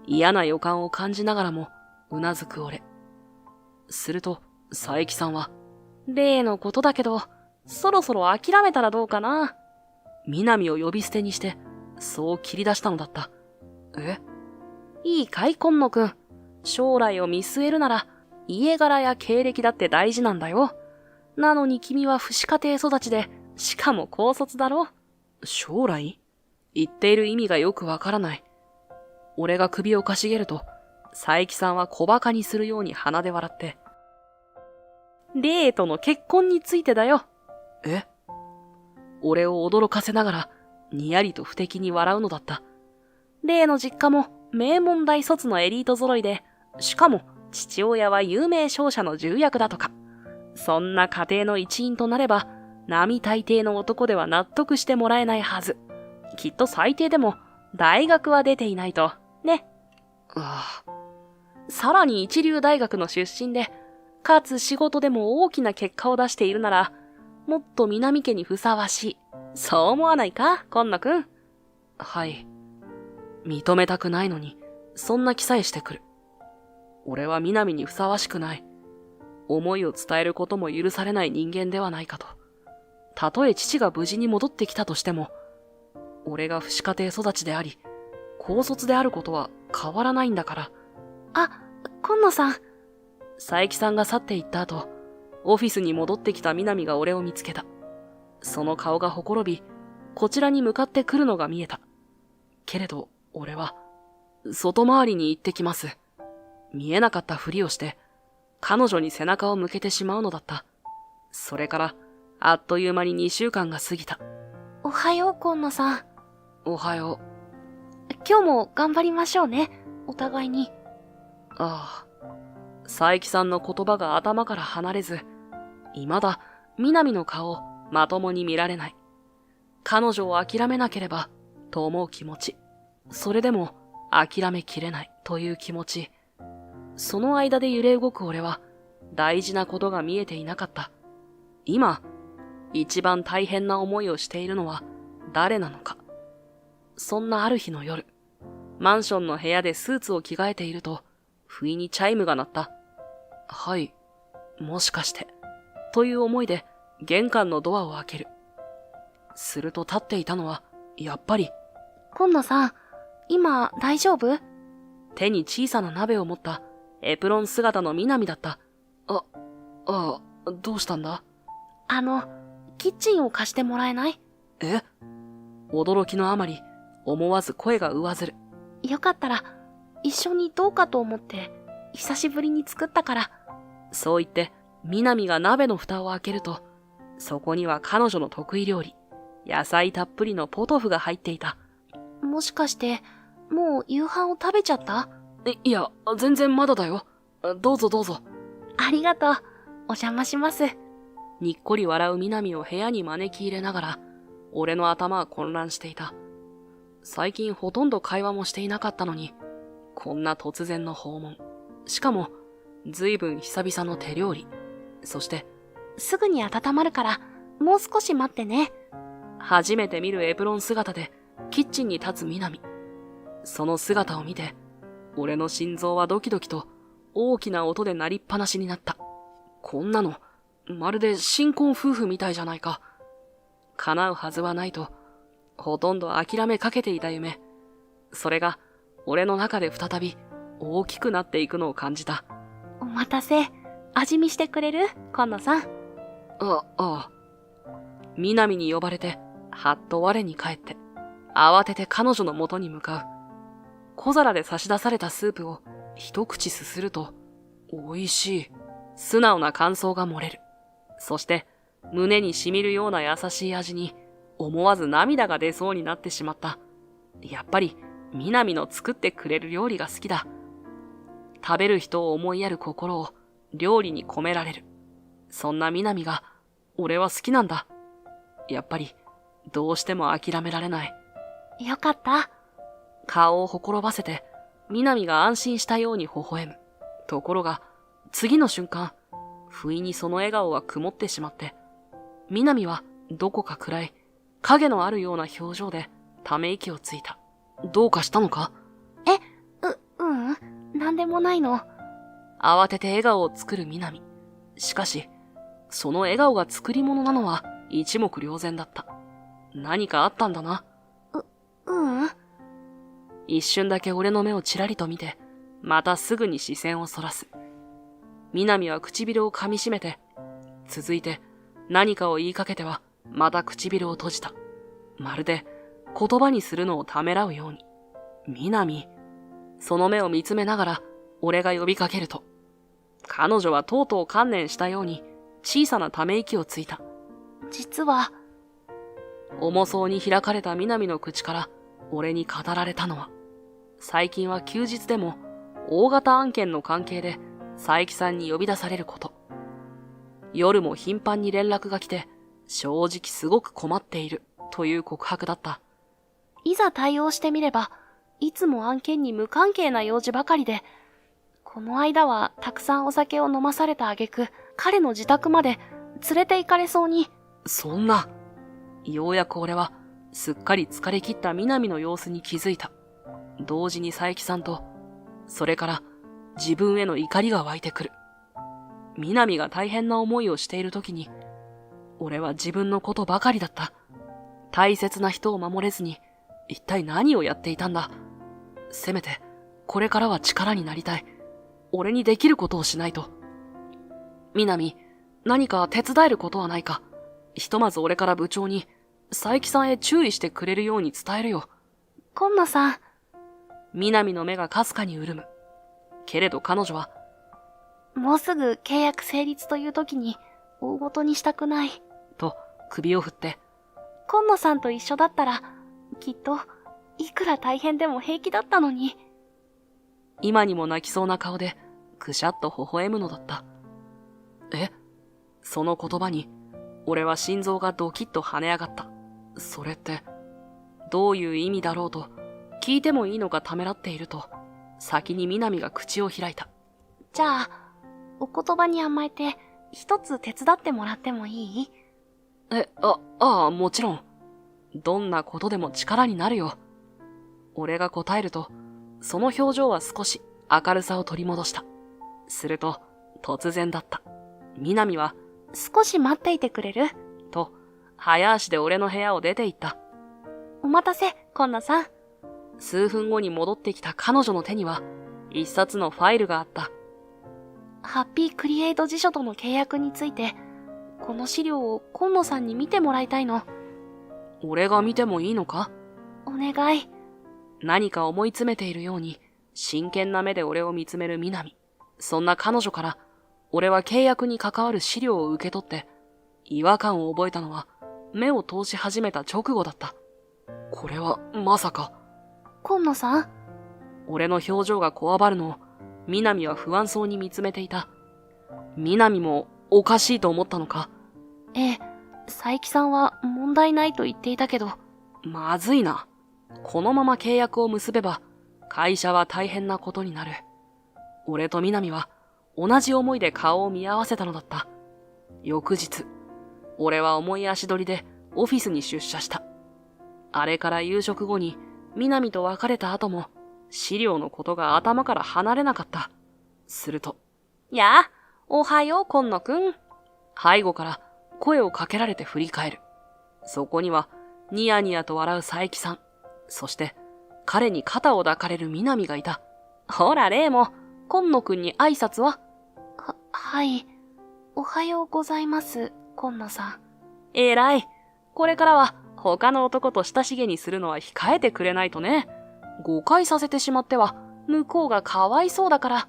嫌な予感を感じながらも、うなずく俺。すると、佐伯さんは、例のことだけど、そろそろ諦めたらどうかな。南を呼び捨てにして、そう切り出したのだった。え？いいかい、今野くん。将来を見据えるなら、家柄や経歴だって大事なんだよ。なのに君は父子家庭育ちで、しかも高卒だろ。将来？言っている意味がよくわからない。俺が首をかしげると、佐伯さんは小馬鹿にするように鼻で笑って。レイとの結婚についてだよ。え？俺を驚かせながら、にやりと不敵に笑うのだった。レイの実家も名門大卒のエリート揃いで、しかも父親は有名商社の重役だとか。そんな家庭の一員となれば、並大抵の男では納得してもらえないはず。きっと最低でも大学は出ていないと、ね。さらに一流大学の出身で、かつ仕事でも大きな結果を出しているなら、もっと南家にふさわしい。そう思わないか、今野くん。はい。認めたくないのに、そんな気さえしてくる。俺は南にふさわしくない。思いを伝えることも許されない人間ではないかと。たとえ父が無事に戻ってきたとしても、俺が父子家庭育ちであり、高卒であることは変わらないんだから。あ、今野さん。佐伯さんが去っていった後、オフィスに戻ってきた南が俺を見つけた。その顔がほころび、こちらに向かってくるのが見えた。けれど、俺は、外回りに行ってきます。見えなかったふりをして、彼女に背中を向けてしまうのだった。それから、あっという間に2週間が過ぎた。おはよう、今野さん。おはよう。今日も頑張りましょうね。お互いに。ああ。佐伯さんの言葉が頭から離れず、未だ南の顔をまともに見られない。彼女を諦めなければ、と思う気持ち。それでも諦めきれないという気持ち。その間で揺れ動く俺は、大事なことが見えていなかった。今、一番大変な思いをしているのは誰なのか。そんなある日の夜、マンションの部屋でスーツを着替えていると、不意にチャイムが鳴った。はい、もしかして、という思いで玄関のドアを開ける。すると立っていたのは、やっぱり。今野さん、今大丈夫？手に小さな鍋を持ったエプロン姿の南だった。どうしたんだ？キッチンを貸してもらえない？え？驚きのあまり、思わず声が上ずる。よかったら、一緒にどうかと思って、久しぶりに作ったから。そう言って、南が鍋の蓋を開けると、そこには彼女の得意料理、野菜たっぷりのポトフが入っていた。もしかして、もう夕飯を食べちゃった？いや、全然まだだよ。どうぞどうぞ。ありがとう。お邪魔します。にっこり笑う南を部屋に招き入れながら、俺の頭は混乱していた。最近ほとんど会話もしていなかったのに、こんな突然の訪問。しかも、ずいぶん久々の手料理。そして、すぐに温まるから、もう少し待ってね。初めて見るエプロン姿で、キッチンに立つ南。その姿を見て、俺の心臓はドキドキと大きな音で鳴りっぱなしになった。こんなの、まるで新婚夫婦みたいじゃないか。叶うはずはないと、ほとんど諦めかけていた夢。それが、俺の中で再び大きくなっていくのを感じた。お待たせ。味見してくれる？今野さん。ああ。南に呼ばれて、はっと我に返って、慌てて彼女の元に向かう。小皿で差し出されたスープを一口すすると、美味しい。素直な感想が漏れる。そして、胸に染みるような優しい味に、思わず涙が出そうになってしまった。やっぱり、南の作ってくれる料理が好きだ。食べる人を思いやる心を料理に込められる。そんな南が、俺は好きなんだ。やっぱり、どうしても諦められない。よかった。顔をほころばせて、南が安心したように微笑む。ところが、次の瞬間、不意にその笑顔は曇ってしまって、南はどこか暗い、影のあるような表情で、ため息をついた。どうかしたのか？なんでもないの。慌てて笑顔を作る南。しかし、その笑顔が作り物なのは一目瞭然だった。何かあったんだな。一瞬だけ俺の目をちらりと見て、またすぐに視線をそらす。南は唇を噛み締めて、続いて何かを言いかけては、また唇を閉じた。まるで言葉にするのをためらうように。南、その目を見つめながら、俺が呼びかけると、彼女はとうとう観念したように、小さなため息をついた。実は、重そうに開かれた南の口から、俺に語られたのは、最近は休日でも、大型案件の関係で、佐伯さんに呼び出されること。夜も頻繁に連絡が来て、正直すごく困っている、という告白だった。いざ対応してみれば、いつも案件に無関係な用事ばかりで、この間はたくさんお酒を飲まされた挙句、彼の自宅まで連れて行かれそうに。そんな。ようやく俺は、すっかり疲れ切った南の様子に気づいた。同時に佐伯さんと、それから自分への怒りが湧いてくる。南が大変な思いをしている時に、俺は自分のことばかりだった。大切な人を守れずに、一体何をやっていたんだ。せめて、これからは力になりたい。俺にできることをしないと。南、何か手伝えることはないか。ひとまず俺から部長に、佐伯さんへ注意してくれるように伝えるよ。今野さん。南の目がかすかに潤む。けれど彼女は、もうすぐ契約成立という時に、大ごとにしたくない。と首を振って、今野さんと一緒だったら、きっと、いくら大変でも平気だったのに。今にも泣きそうな顔で、くしゃっと微笑むのだった。その言葉に、俺は心臓がドキッと跳ね上がった。それって、どういう意味だろうと、聞いてもいいのかためらっていると、先に南が口を開いた。じゃあ、お言葉に甘えて、一つ手伝ってもらってもいい？もちろん。どんなことでも力になるよ。俺が答えると、その表情は少し明るさを取り戻した。すると、突然だった。南は、少し待っていてくれる？と、早足で俺の部屋を出て行った。お待たせ、今野さん。数分後に戻ってきた彼女の手には、一冊のファイルがあった。ハッピークリエイト辞書との契約について、この資料を今野さんに見てもらいたいの。俺が見てもいいのか？お願い。何か思い詰めているように、真剣な目で俺を見つめる南。そんな彼女から、俺は契約に関わる資料を受け取って、違和感を覚えたのは目を通し始めた直後だった。これはまさか。今野さん？俺の表情がこわばるのを南は不安そうに見つめていた。南もおかしいと思ったのか？ええ、佐伯さんは問題ないと言っていたけど。まずいな。このまま契約を結べば会社は大変なことになる。俺と南は同じ思いで顔を見合わせたのだった。翌日、俺は重い足取りでオフィスに出社した。あれから夕食後に南と別れた後も資料のことが頭から離れなかった。すると、やあ、おはよう、今野くん。背後から声をかけられて振り返る。そこにはニヤニヤと笑う佐伯さん、そして彼に肩を抱かれる南がいた。ほら、レイも、今野くんに挨拶は？はい。おはようございます、今野さん。偉い。これからは他の男と親しげにするのは控えてくれないとね。誤解させてしまっては向こうがかわいそうだから。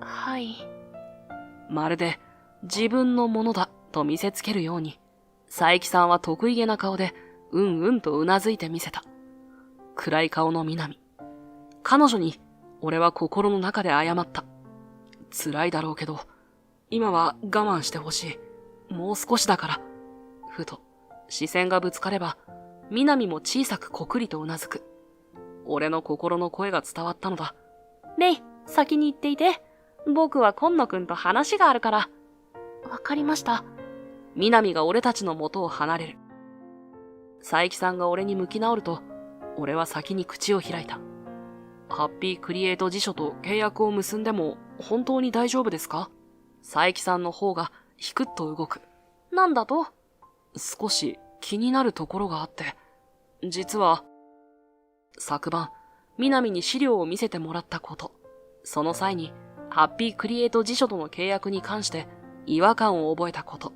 はい。まるで自分のものだと見せつけるように、佐伯さんは得意げな顔でうんうんとうなずいてみせた。暗い顔の南。彼女に俺は心の中で謝った。辛いだろうけど、今は我慢してほしい。もう少しだから。ふと視線がぶつかれば、南も小さくこくりとうなずく。俺の心の声が伝わったのだ。レイ、先に行っていて。僕は今野くんと話があるから。わかりました。南が俺たちの元を離れる。佐伯さんが俺に向き直ると、俺は先に口を開いた。ハッピークリエイト辞書と契約を結んでも本当に大丈夫ですか？佐伯さんの方がひくっと動く。なんだと？少し気になるところがあって、実は、昨晩、南に資料を見せてもらったこと、その際に、ハッピークリエイト辞書との契約に関して違和感を覚えたこと。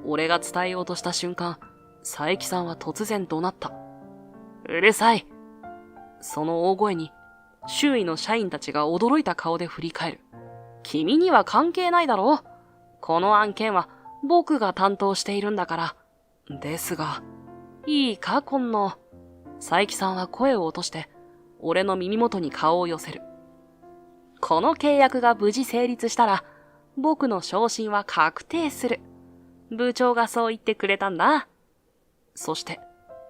俺が伝えようとした瞬間、佐伯さんは突然怒鳴った。うるさい。その大声に、周囲の社員たちが驚いた顔で振り返る。君には関係ないだろう。この案件は僕が担当しているんだから。ですが、いいか、今野。佐伯さんは声を落として、俺の耳元に顔を寄せる。この契約が無事成立したら、僕の昇進は確定する。部長がそう言ってくれたんだ。そして、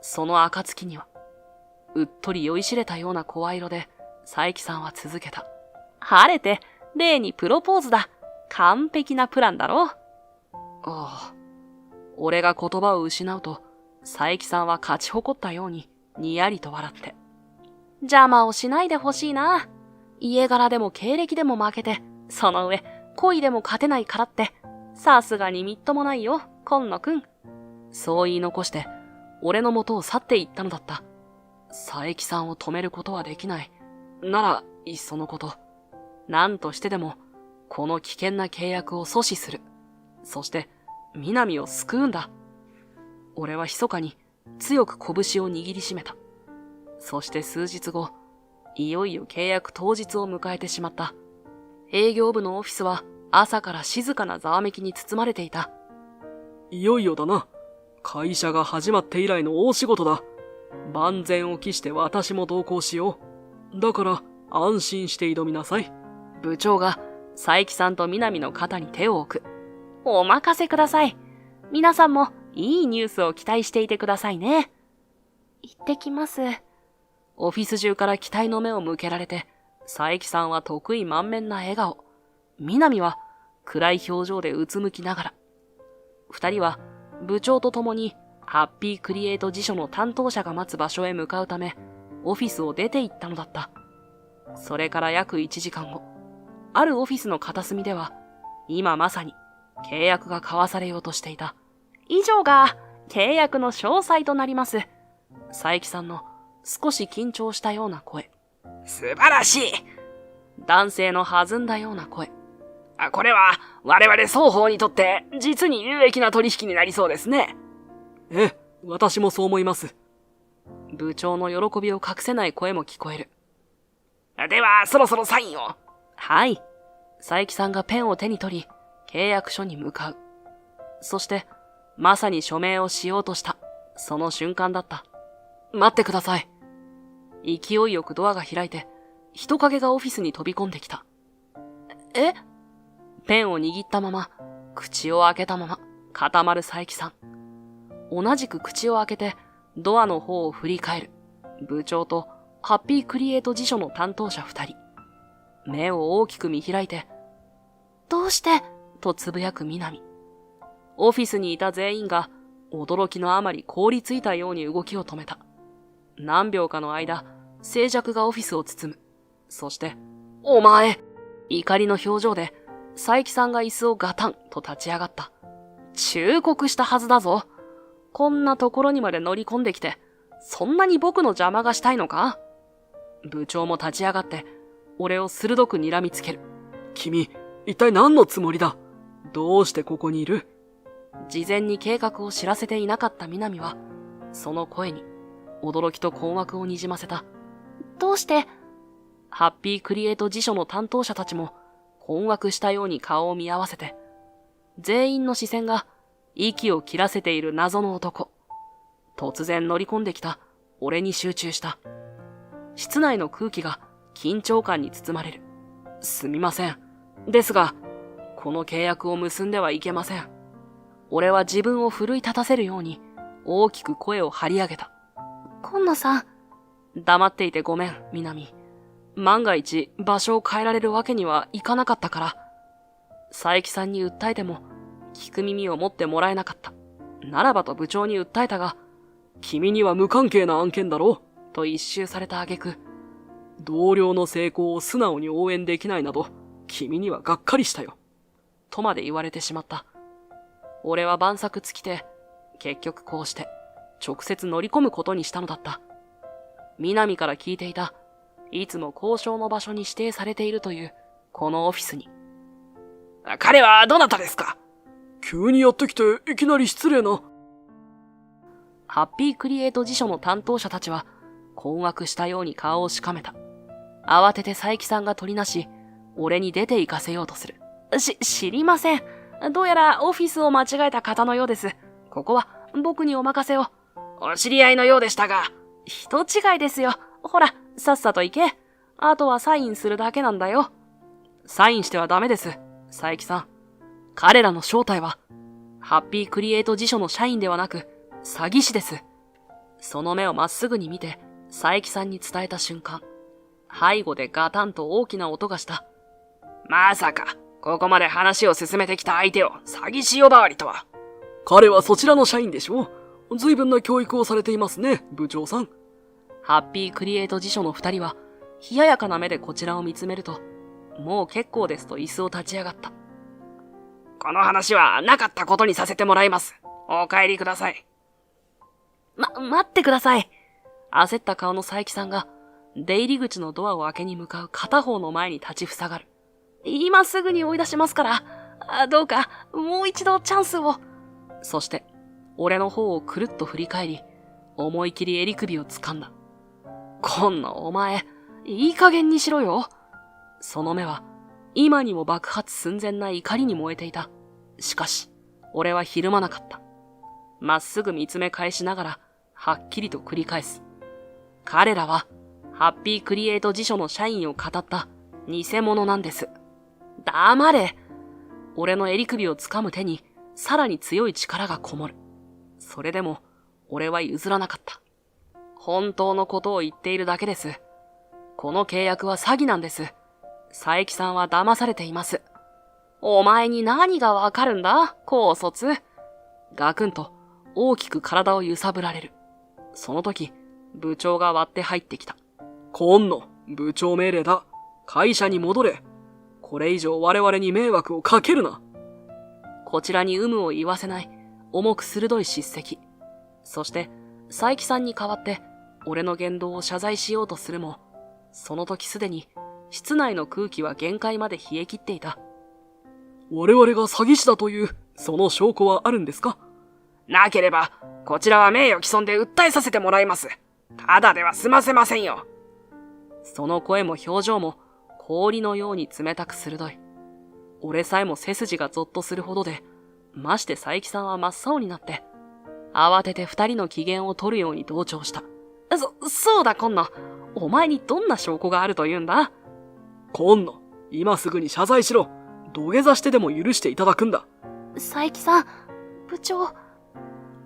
その暁には、うっとり酔いしれたような声色で、佐伯さんは続けた。晴れて、レイにプロポーズだ。完璧なプランだろ。ああ。俺が言葉を失うと、佐伯さんは勝ち誇ったように、にやりと笑って。邪魔をしないでほしいな。家柄でも経歴でも負けて、その上、恋でも勝てないからって、さすがにみっともないよ、今野くん。そう言い残して、俺の元を去っていったのだった。佐伯さんを止めることはできない。なら、いっそのこと。何としてでも、この危険な契約を阻止する。そして、南を救うんだ。俺は密かに強く拳を握りしめた。そして数日後、いよいよ契約当日を迎えてしまった。営業部のオフィスは朝から静かなざわめきに包まれていた。いよいよだな。会社が始まって以来の大仕事だ。万全を期して私も同行しよう。だから安心して挑みなさい。部長が佐伯さんと南の肩に手を置く。お任せください。皆さんもいいニュースを期待していてくださいね。行ってきます。オフィス中から期待の目を向けられて、佐伯さんは得意満面な笑顔。南は暗い表情でうつむきながら。二人は部長と共にハッピークリエイト辞書の担当者が待つ場所へ向かうため、オフィスを出て行ったのだった。それから約1時間後、あるオフィスの片隅では、今まさに契約が交わされようとしていた。以上が契約の詳細となります。佐伯さんの少し緊張したような声。素晴らしい。男性の弾んだような声。これは我々双方にとって実に有益な取引になりそうですね。ええ、私もそう思います。部長の喜びを隠せない声も聞こえる。では、そろそろサインを。はい。佐伯さんがペンを手に取り、契約書に向かう。そして、まさに署名をしようとした、その瞬間だった。待ってください。勢いよくドアが開いて、人影がオフィスに飛び込んできた。え？ペンを握ったまま、口を開けたまま、固まる佐伯さん。同じく口を開けて、ドアの方を振り返る。部長と、ハッピークリエイト辞書の担当者2人。目を大きく見開いて、どうしてとつぶやく南。オフィスにいた全員が、驚きのあまり凍りついたように動きを止めた。何秒かの間、静寂がオフィスを包む。そして、お前！怒りの表情で、佐伯さんが椅子をガタンと立ち上がった。忠告したはずだぞ。こんなところにまで乗り込んできて、そんなに僕の邪魔がしたいのか？部長も立ち上がって、俺を鋭く睨みつける。君、一体何のつもりだ？どうしてここにいる？事前に計画を知らせていなかった南は、その声に、驚きと困惑をにじませた。どうして？ハッピークリエイト辞書の担当者たちも、困惑したように顔を見合わせて、全員の視線が、息を切らせている謎の男。突然乗り込んできた、俺に集中した。室内の空気が、緊張感に包まれる。すみません。ですが、この契約を結んではいけません。俺は自分を奮い立たせるように、大きく声を張り上げた。今野さん。黙っていてごめん、南。万が一、場所を変えられるわけにはいかなかったから。佐伯さんに訴えても、聞く耳を持ってもらえなかった。ならばと部長に訴えたが、君には無関係な案件だろ？と一蹴された挙句、同僚の成功を素直に応援できないなど、君にはがっかりしたよ。とまで言われてしまった。俺は万策尽きて、結局こうして、直接乗り込むことにしたのだった。南から聞いていた、いつも交渉の場所に指定されているという、このオフィスに。彼はどなたですか？急にやってきていきなり失礼な。ハッピークリエイト辞書の担当者たちは、困惑したように顔をしかめた。慌てて佐伯さんが取りなし、俺に出て行かせようとする。知りません。どうやらオフィスを間違えた方のようです。ここは僕にお任せを。お知り合いのようでしたが。人違いですよ。ほら、さっさと行け。あとはサインするだけなんだよ。サインしてはダメです、佐伯さん。彼らの正体は、ハッピークリエイト辞書の社員ではなく、詐欺師です。その目をまっすぐに見て、佐伯さんに伝えた瞬間、背後でガタンと大きな音がした。まさか、ここまで話を進めてきた相手を詐欺師呼ばわりとは。彼はそちらの社員でしょ？随分な教育をされていますね、部長さん。ハッピークリエイト辞書の二人は、冷ややかな目でこちらを見つめると、もう結構ですと椅子を立ち上がった。この話はなかったことにさせてもらいます。お帰りください。待ってください。焦った顔の佐伯さんが、出入り口のドアを開けに向かう片方の前に立ちふさがる。今すぐに追い出しますから、どうか、もう一度チャンスを。そして、俺の方をくるっと振り返り、思い切り襟首を掴んだ。今野お前、いい加減にしろよ。その目は、今にも爆発寸前な怒りに燃えていた。しかし、俺はひるまなかった。まっすぐ見つめ返しながら、はっきりと繰り返す。彼らは、ハッピークリエイト辞書の社員を語った偽物なんです。黙れ。俺の襟首を掴む手に、さらに強い力がこもる。それでも、俺は譲らなかった。本当のことを言っているだけです。この契約は詐欺なんです。佐伯さんは騙されています。お前に何がわかるんだ、高卒。ガクンと大きく体を揺さぶられる。その時、部長が割って入ってきた。今野、部長命令だ。会社に戻れ。これ以上我々に迷惑をかけるな。こちらに有無を言わせない、重く鋭い叱責。そして、佐伯さんに代わって、俺の言動を謝罪しようとするも、その時すでに、室内の空気は限界まで冷え切っていた。我々が詐欺師だという、その証拠はあるんですか？なければ、こちらは名誉毀損で訴えさせてもらいます。ただでは済ませませんよ。その声も表情も、氷のように冷たく鋭い。俺さえも背筋がゾッとするほどで、まして佐伯さんは真っ青になって、慌てて二人の機嫌を取るように同調した。そうだ今野。お前にどんな証拠があると言うんだ？今野、今すぐに謝罪しろ。土下座してでも許していただくんだ。佐伯さん、部長。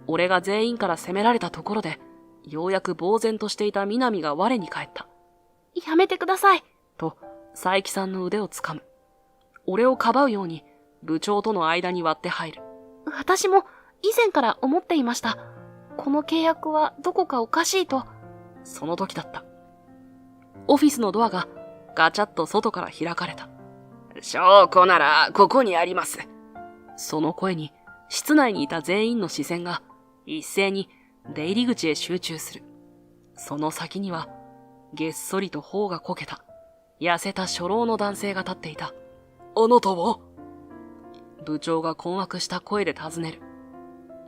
俺が全員から責められたところで、ようやく呆然としていた南が我に返った。やめてください。と、佐伯さんの腕をつかむ。俺をかばうように、部長との間に割って入る。私も以前から思っていました。この契約はどこかおかしいと。その時だった。オフィスのドアがガチャッと外から開かれた。証拠ならここにあります。その声に、室内にいた全員の視線が一斉に出入り口へ集中する。その先には、げっそりと頬がこけた、痩せた初老の男性が立っていた。あなたは？部長が困惑した声で尋ねる。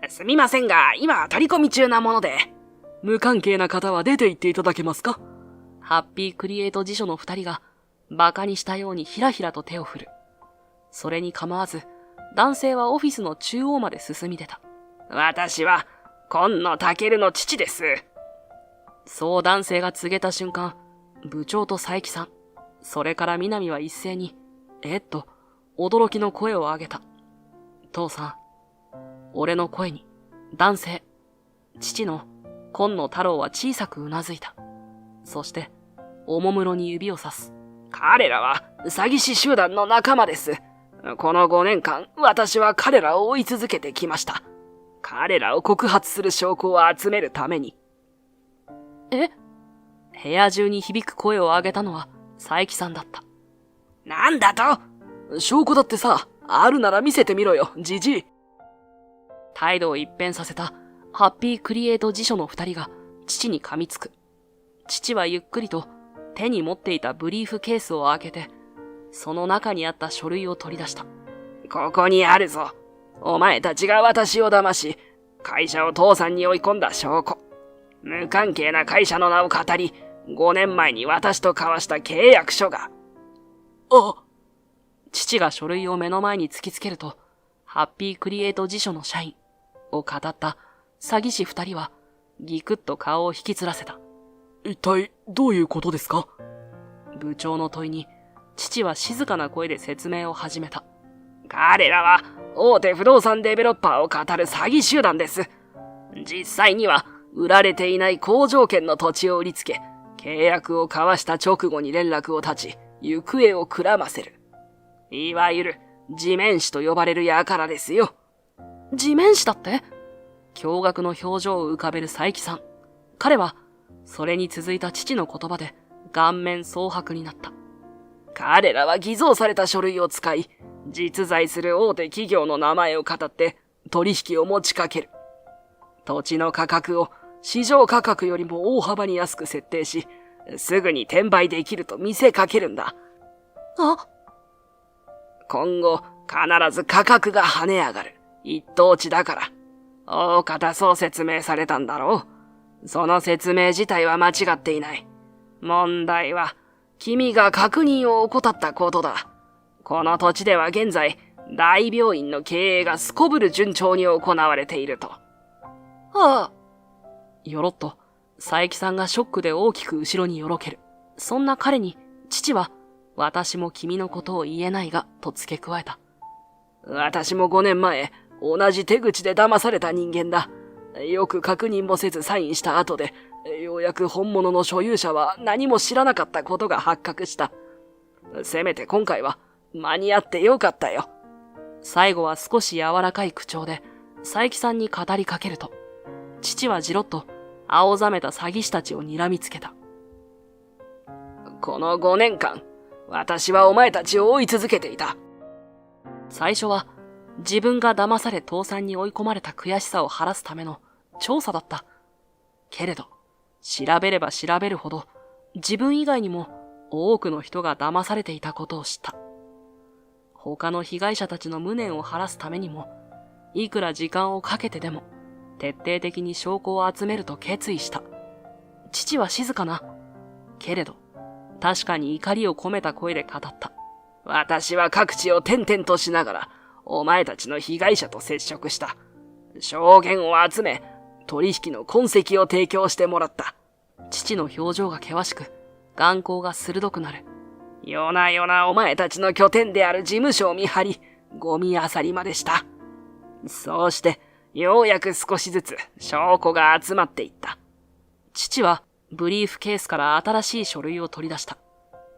すみませんが、今取り込み中なもので。無関係な方は出て行っていただけますか？ハッピークリエイト辞書の二人が、馬鹿にしたようにひらひらと手を振る。それに構わず、男性はオフィスの中央まで進み出た。私は、今野健の父です。そう男性が告げた瞬間、部長と佐伯さん、それから南は一斉に、驚きの声を上げた。父さん、俺の声に、男性、父の今野太郎は小さくうなずいた。そして、おもむろに指をさす。彼らは詐欺師集団の仲間です。この5年間、私は彼らを追い続けてきました。彼らを告発する証拠を集めるために。部屋中に響く声を上げたのは佐伯さんだった。なんだと？証拠だってさ、あるなら見せてみろよ、じじい。態度を一変させたハッピークリエイト辞書の二人が父に噛みつく。父はゆっくりと手に持っていたブリーフケースを開けて、その中にあった書類を取り出した。ここにあるぞ。お前たちが私を騙し、会社を倒産に追い込んだ証拠。無関係な会社の名を語り、5年前に私と交わした契約書が。父が書類を目の前に突きつけると、ハッピークリエイト辞書の社員を語った詐欺師二人は、ギクッと顔を引きつらせた。一体どういうことですか？部長の問いに、父は静かな声で説明を始めた。彼らは大手不動産デベロッパーを語る詐欺集団です。実際には売られていない好条件の土地を売りつけ、契約を交わした直後に連絡を絶ち、行方をくらませる。いわゆる地面師と呼ばれる輩ですよ。地面師だって？驚愕の表情を浮かべる佐伯さん。彼は、それに続いた父の言葉で顔面蒼白になった。彼らは偽造された書類を使い、実在する大手企業の名前を語って取引を持ちかける。土地の価格を市場価格よりも大幅に安く設定し、すぐに転売できると見せかけるんだ。今後、必ず価格が跳ね上がる。一等地だから。大方そう説明されたんだろう。その説明自体は間違っていない。問題は、君が確認を怠ったことだ。この土地では現在、大病院の経営がすこぶる順調に行われていると。よろっと、佐伯さんがショックで大きく後ろによろける。そんな彼に、父は、私も君のことを言えないが、と付け加えた。私も5年前、同じ手口で騙された人間だ。よく確認もせずサインした後で、ようやく本物の所有者は何も知らなかったことが発覚した。せめて今回は間に合ってよかったよ。最後は少し柔らかい口調で佐伯さんに語りかけると、父はじろっと青ざめた詐欺師たちを睨みつけた。この5年間、私はお前たちを追い続けていた。最初は自分が騙され倒産に追い込まれた悔しさを晴らすための調査だった。けれど、調べれば調べるほど自分以外にも多くの人が騙されていたことを知った。他の被害者たちの無念を晴らすためにも、いくら時間をかけてでも徹底的に証拠を集めると決意した。父は静かな、けれど確かに怒りを込めた声で語った。私は各地を転々としながら、お前たちの被害者と接触した。証言を集め、取引の痕跡を提供してもらった。父の表情が険しく、眼光が鋭くなる。夜な夜なお前たちの拠点である事務所を見張り、ゴミ漁りまでした。そうして、ようやく少しずつ証拠が集まっていった。父はブリーフケースから新しい書類を取り出した。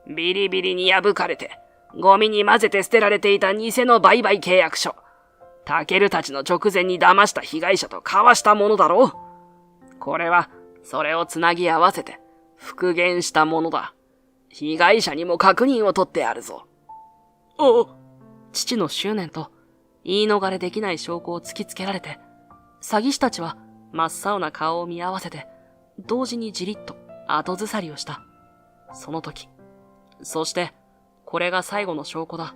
ビリビリに破かれて、ゴミに混ぜて捨てられていた偽の売買契約書。タケルたちの直前に騙した被害者と交わしたものだろう。これは、それをつなぎ合わせて、復元したものだ。被害者にも確認を取ってあるぞ。父の執念と、言い逃れできない証拠を突きつけられて、詐欺師たちは真っ青な顔を見合わせて、同時にじりっと後ずさりをした。その時。そして、これが最後の証拠だ。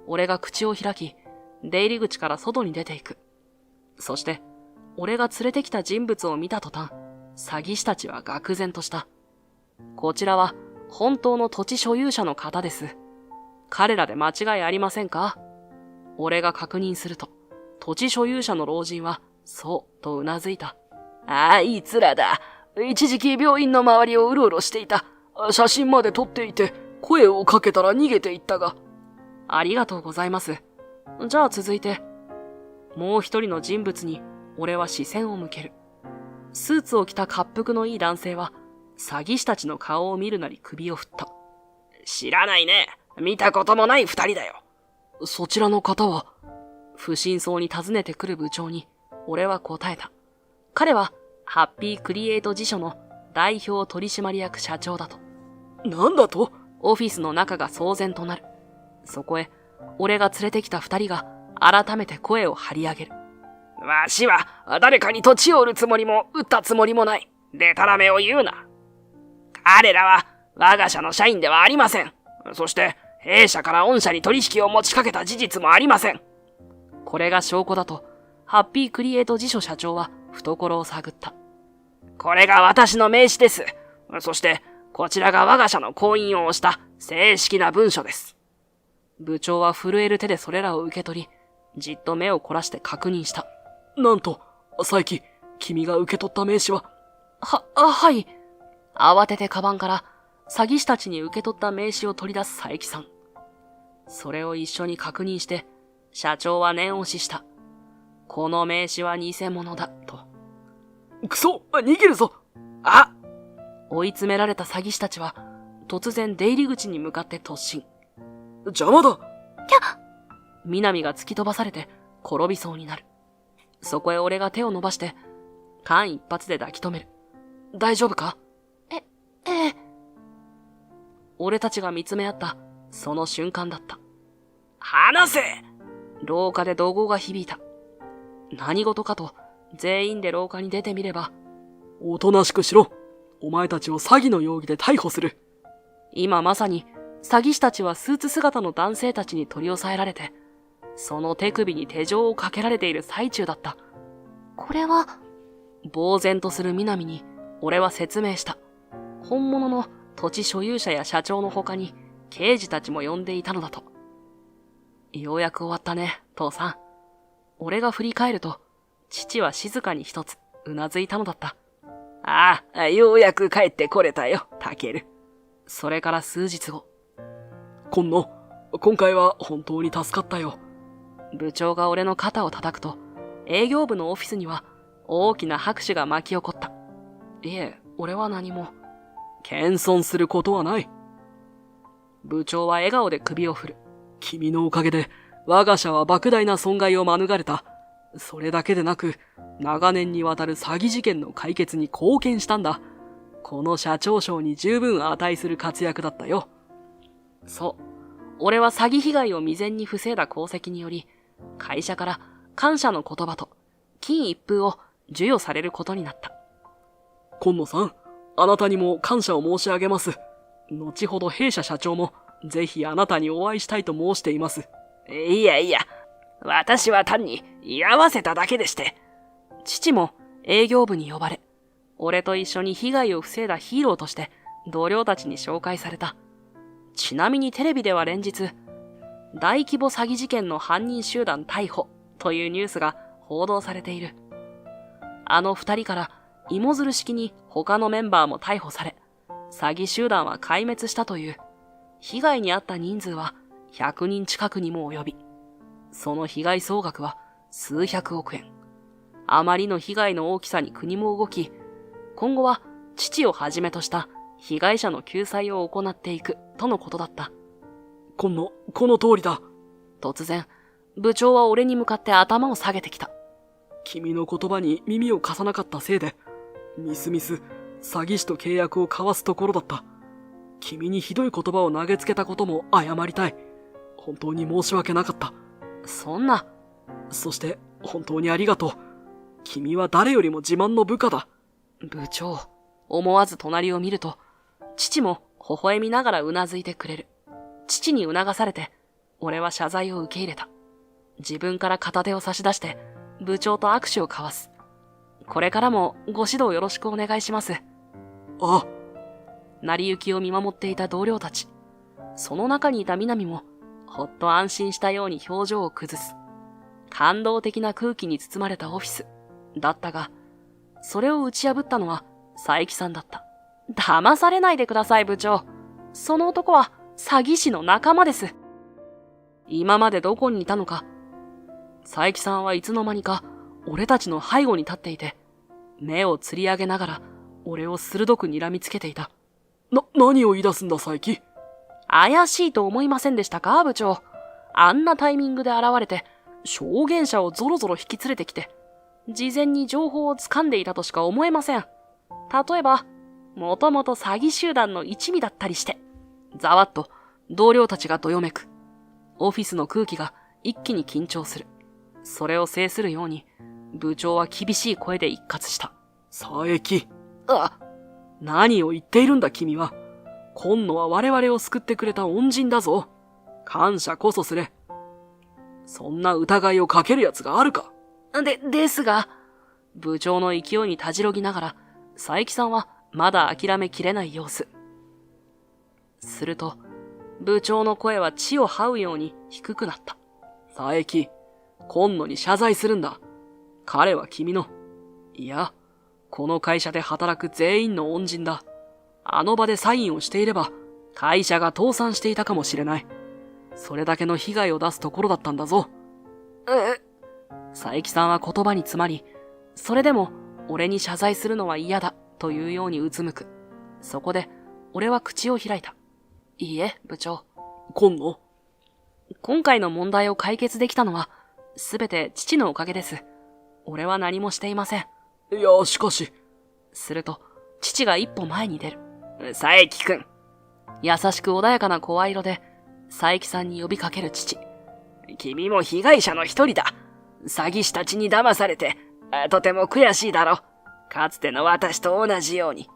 俺が口を開き、出入り口から外に出ていく。そして、俺が連れてきた人物を見た途端、詐欺師たちは愕然とした。こちらは、本当の土地所有者の方です。彼らで間違いありませんか？俺が確認すると、土地所有者の老人は、そうとうなずいた。あいつらだ。一時期病院の周りをうろうろしていた。写真まで撮っていて、声をかけたら逃げていったが。ありがとうございます。じゃあ続いて、もう一人の人物に俺は視線を向ける。スーツを着た恰幅のいい男性は、詐欺師たちの顔を見るなり首を振った。知らないね。見たこともない二人だよ。そちらの方は、不審そうに尋ねてくる部長に、俺は答えた。彼は、ハッピークリエイト辞書の代表取締役社長だと。なんだと？オフィスの中が騒然となる。そこへ、俺が連れてきた二人が改めて声を張り上げる。わしは誰かに土地を売るつもりも売ったつもりもない。でたらめを言うな。彼らは我が社の社員ではありません。そして弊社から御社に取引を持ちかけた事実もありません。これが証拠だと、ハッピークリエイト辞書社長は懐を探った。これが私の名刺です。そしてこちらが我が社の婚姻を押した正式な文書です。部長は震える手でそれらを受け取り、じっと目を凝らして確認した。なんと、佐伯、君が受け取った名刺は？はい。慌ててカバンから詐欺師たちに受け取った名刺を取り出す佐伯さん。それを一緒に確認して、社長は念押しした。この名刺は偽物だ、と。くそ、逃げるぞ。追い詰められた詐欺師たちは、突然出入り口に向かって突進。邪魔だ。南が突き飛ばされて転びそうになる。そこへ俺が手を伸ばして、間一髪で抱き留める。大丈夫か？ええ。俺たちが見つめ合ったその瞬間だった。話せ！廊下で怒号が響いた。何事かと全員で廊下に出てみれば、おとなしくしろ。お前たちを詐欺の容疑で逮捕する。今まさに詐欺師たちはスーツ姿の男性たちに取り押さえられて、その手首に手錠をかけられている最中だった。これは、呆然とする南に俺は説明した。本物の土地所有者や社長の他に刑事たちも呼んでいたのだと。ようやく終わったね、父さん。俺が振り返ると、父は静かに一つうなずいたのだった。ああ、ようやく帰ってこれたよ、タケル。それから数日後。今野、今回は本当に助かったよ。部長が俺の肩を叩くと、営業部のオフィスには大きな拍手が巻き起こった。いえ、俺は何も。謙遜することはない。部長は笑顔で首を振る。君のおかげで我が社は莫大な損害を免れた。それだけでなく、長年にわたる詐欺事件の解決に貢献したんだ。この社長賞に十分値する活躍だったよ。そう。俺は詐欺被害を未然に防いだ功績により、会社から感謝の言葉と金一封を授与されることになった。今野さん、あなたにも感謝を申し上げます。後ほど弊社社長もぜひあなたにお会いしたいと申しています。いやいや、私は単に居合わせただけでして。父も営業部に呼ばれ、俺と一緒に被害を防いだヒーローとして同僚たちに紹介された。ちなみにテレビでは連日、大規模詐欺事件の犯人集団逮捕というニュースが報道されている。あの2人から芋づる式に他のメンバーも逮捕され、詐欺集団は壊滅したという。被害に遭った人数は100人近くにも及び、その被害総額は数百億円。あまりの被害の大きさに国も動き、今後は父をはじめとした被害者の救済を行っていくとのことだった。この通りだ。突然、部長は俺に向かって頭を下げてきた。君の言葉に耳を貸さなかったせいで、みすみす詐欺師と契約を交わすところだった。君にひどい言葉を投げつけたことも謝りたい。本当に申し訳なかった。そんな。そして本当にありがとう。君は誰よりも自慢の部下だ。部長、思わず隣を見ると、父も微笑みながらうなずいてくれる。父に促されて、俺は謝罪を受け入れた。自分から片手を差し出して、部長と握手を交わす。これからもご指導よろしくお願いします。あ。成り行きを見守っていた同僚たち。その中にいた南も、ほっと安心したように表情を崩す。感動的な空気に包まれたオフィス。だったが、それを打ち破ったのは佐伯さんだった。騙されないでください部長。その男は詐欺師の仲間です。今までどこにいたのか。佐伯さんはいつの間にか俺たちの背後に立っていて、目をつり上げながら俺を鋭く睨みつけていた。何を言い出すんだ佐伯。怪しいと思いませんでしたか部長。あんなタイミングで現れて、証言者をゾロゾロ引き連れてきて、事前に情報を掴んでいたとしか思えません。例えば、もともと詐欺集団の一味だったりして。ざわっと同僚たちがどよめく。オフィスの空気が一気に緊張する。それを制するように、部長は厳しい声で一喝した。佐伯。何を言っているんだ君は。今野は我々を救ってくれた恩人だぞ。感謝こそすれ。そんな疑いをかける奴があるか。ですが、部長の勢いにたじろぎながら、佐伯さんはまだ諦めきれない様子。すると、部長の声は地を這うように低くなった。佐伯、今野に謝罪するんだ。彼は君の、いや、この会社で働く全員の恩人だ。あの場でサインをしていれば、会社が倒産していたかもしれない。それだけの被害を出すところだったんだぞ。佐伯さんは言葉に詰まり、それでも俺に謝罪するのは嫌だというようにうつむく。そこで俺は口を開いた。いいえ、部長。今回の問題を解決できたのは、すべて父のおかげです。俺は何もしていません。いや、しかし。すると、父が一歩前に出る。佐伯くん。優しく穏やかな声色で、佐伯さんに呼びかける父。君も被害者の一人だ。詐欺師たちに騙されて、とても悔しいだろ。かつての私と同じように。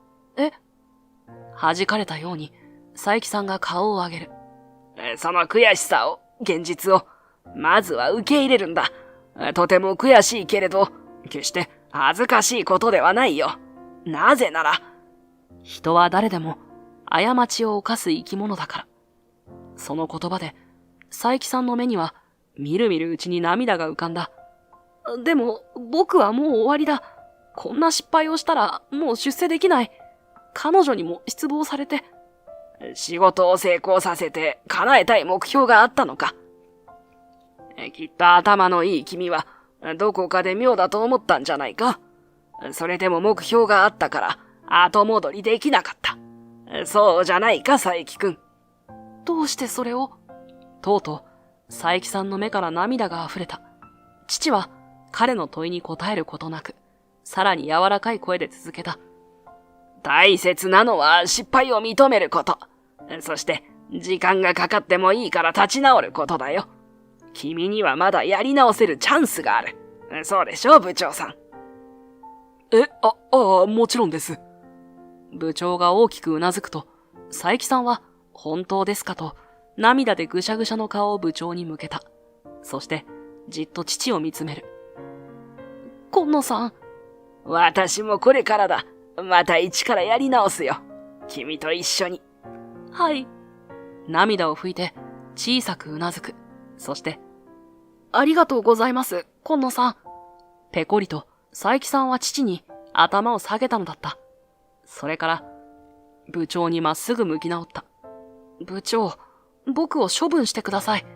弾かれたように、佐伯さんが顔を上げる。その悔しさを、現実を、まずは受け入れるんだ。とても悔しいけれど、決して恥ずかしいことではないよ。なぜなら、人は誰でも過ちを犯す生き物だから。その言葉で、佐伯さんの目には、みるみるうちに涙が浮かんだ。でも、僕はもう終わりだ。こんな失敗をしたら、もう出世できない。彼女にも失望されて。仕事を成功させて叶えたい目標があったのか。きっと頭のいい君は、どこかで妙だと思ったんじゃないか。それでも目標があったから、後戻りできなかった。そうじゃないか、佐伯くん。どうしてそれを？とうとう、佐伯さんの目から涙が溢れた。父は、彼の問いに答えることなく、さらに柔らかい声で続けた。大切なのは失敗を認めること。そして、時間がかかってもいいから立ち直ることだよ。君にはまだやり直せるチャンスがある。そうでしょ、部長さん。もちろんです。部長が大きくうなずくと、佐伯さんは、本当ですかと、涙でぐしゃぐしゃの顔を部長に向けた。そして、じっと父を見つめる。今野さん。私もこれからだ。また一からやり直すよ。君と一緒に。はい。涙を拭いて、小さくうなずく。そして、ありがとうございます、今野さん。ペコリと佐伯さんは父に頭を下げたのだった。それから、部長にまっすぐ向き直った。部長、僕を処分してください。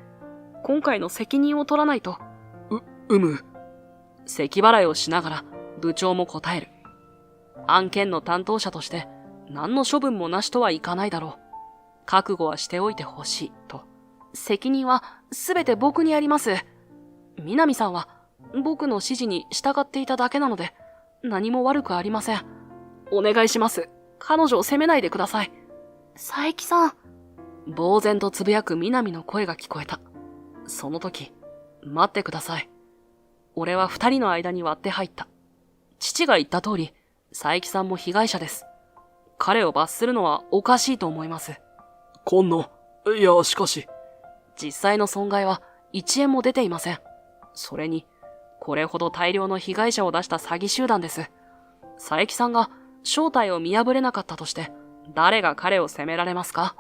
今回の責任を取らないと。咳払いをしながら部長も答える。案件の担当者として何の処分もなしとはいかないだろう。覚悟はしておいてほしいと。責任はすべて僕にあります。南さんは僕の指示に従っていただけなので何も悪くありません。お願いします。彼女を責めないでください。佐伯さん。呆然とつぶやく南の声が聞こえた。その時、待ってください。俺は二人の間に割って入った。父が言った通り、佐伯さんも被害者です。彼を罰するのはおかしいと思います。今野、いや、しかし。実際の損害は1円も出ていません。それに、これほど大量の被害者を出した詐欺集団です。佐伯さんが正体を見破れなかったとして、誰が彼を責められますか？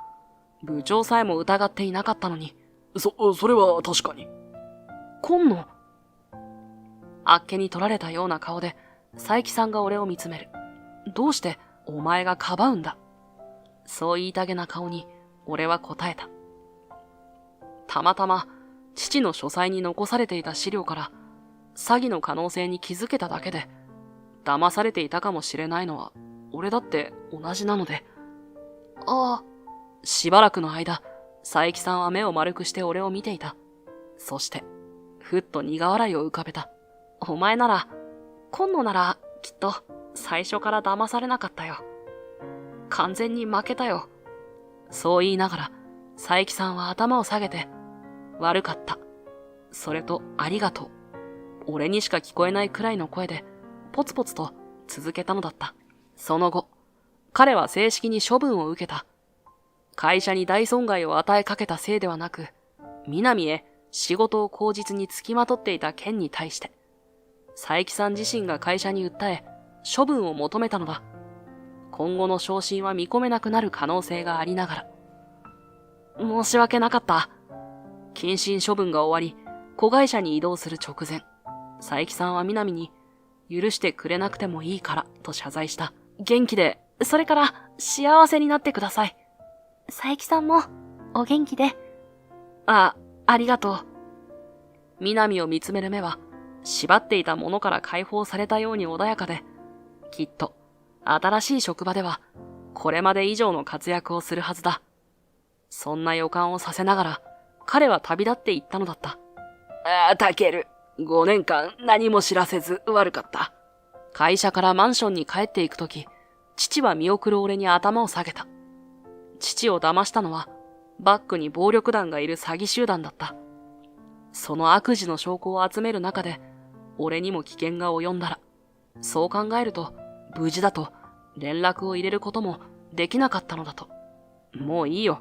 部長さえも疑っていなかったのに。それは確かに。今野。あっけに取られたような顔で、佐伯さんが俺を見つめる。どうしてお前がかばうんだ？そう言いたげな顔に、俺は答えた。たまたま、父の書斎に残されていた資料から、詐欺の可能性に気づけただけで、騙されていたかもしれないのは、俺だって同じなので。ああ。しばらくの間、佐伯さんは目を丸くして俺を見ていた。そして、ふっと苦笑いを浮かべた。お前なら、今野なら、きっと、最初から騙されなかったよ。完全に負けたよ。そう言いながら、佐伯さんは頭を下げて、悪かった。それと、ありがとう。俺にしか聞こえないくらいの声で、ポツポツと続けたのだった。その後、彼は正式に処分を受けた。会社に大損害を与えかけたせいではなく、南へ仕事を口実につきまとっていた件に対して、佐伯さん自身が会社に訴え、処分を求めたのだ。今後の昇進は見込めなくなる可能性がありながら。申し訳なかった。謹慎処分が終わり、子会社に移動する直前、佐伯さんは南に、許してくれなくてもいいからと謝罪した。元気で、それから幸せになってください。佐伯さんも、お元気で。ありがとう。南を見つめる目は、縛っていたものから解放されたように穏やかで、きっと、新しい職場では、これまで以上の活躍をするはずだ。そんな予感をさせながら、彼は旅立っていったのだった。タケル、5年間何も知らせず悪かった。会社からマンションに帰っていくとき、父は見送る俺に頭を下げた。父を騙したのは、バックに暴力団がいる詐欺集団だった。その悪事の証拠を集める中で、俺にも危険が及んだら、そう考えると、無事だと連絡を入れることもできなかったのだと。もういいよ。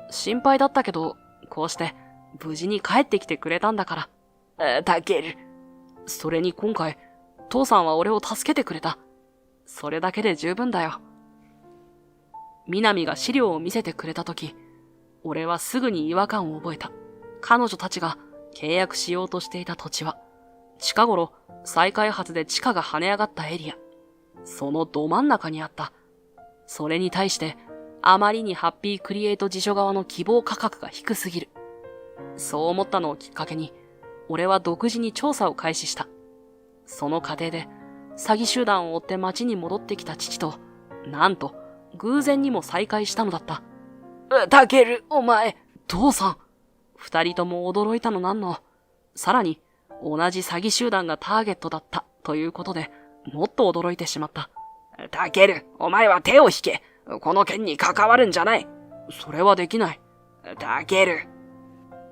心配だったけど、こうして無事に帰ってきてくれたんだから。タケル。それに今回、父さんは俺を助けてくれた。それだけで十分だよ。南が資料を見せてくれたとき、俺はすぐに違和感を覚えた。彼女たちが契約しようとしていた土地は、近頃再開発で地価が跳ね上がったエリア。そのど真ん中にあった。それに対して、あまりにハッピークリエイト辞書側の希望価格が低すぎる。そう思ったのをきっかけに、俺は独自に調査を開始した。その過程で、詐欺集団を追って町に戻ってきた父と、なんと、偶然にも再会したのだった。タケル、お前。父さん。二人とも驚いたのなんの。さらに、同じ詐欺集団がターゲットだったということで、もっと驚いてしまった。タケル、お前は手を引け。この件に関わるんじゃない。それはできない。タケル。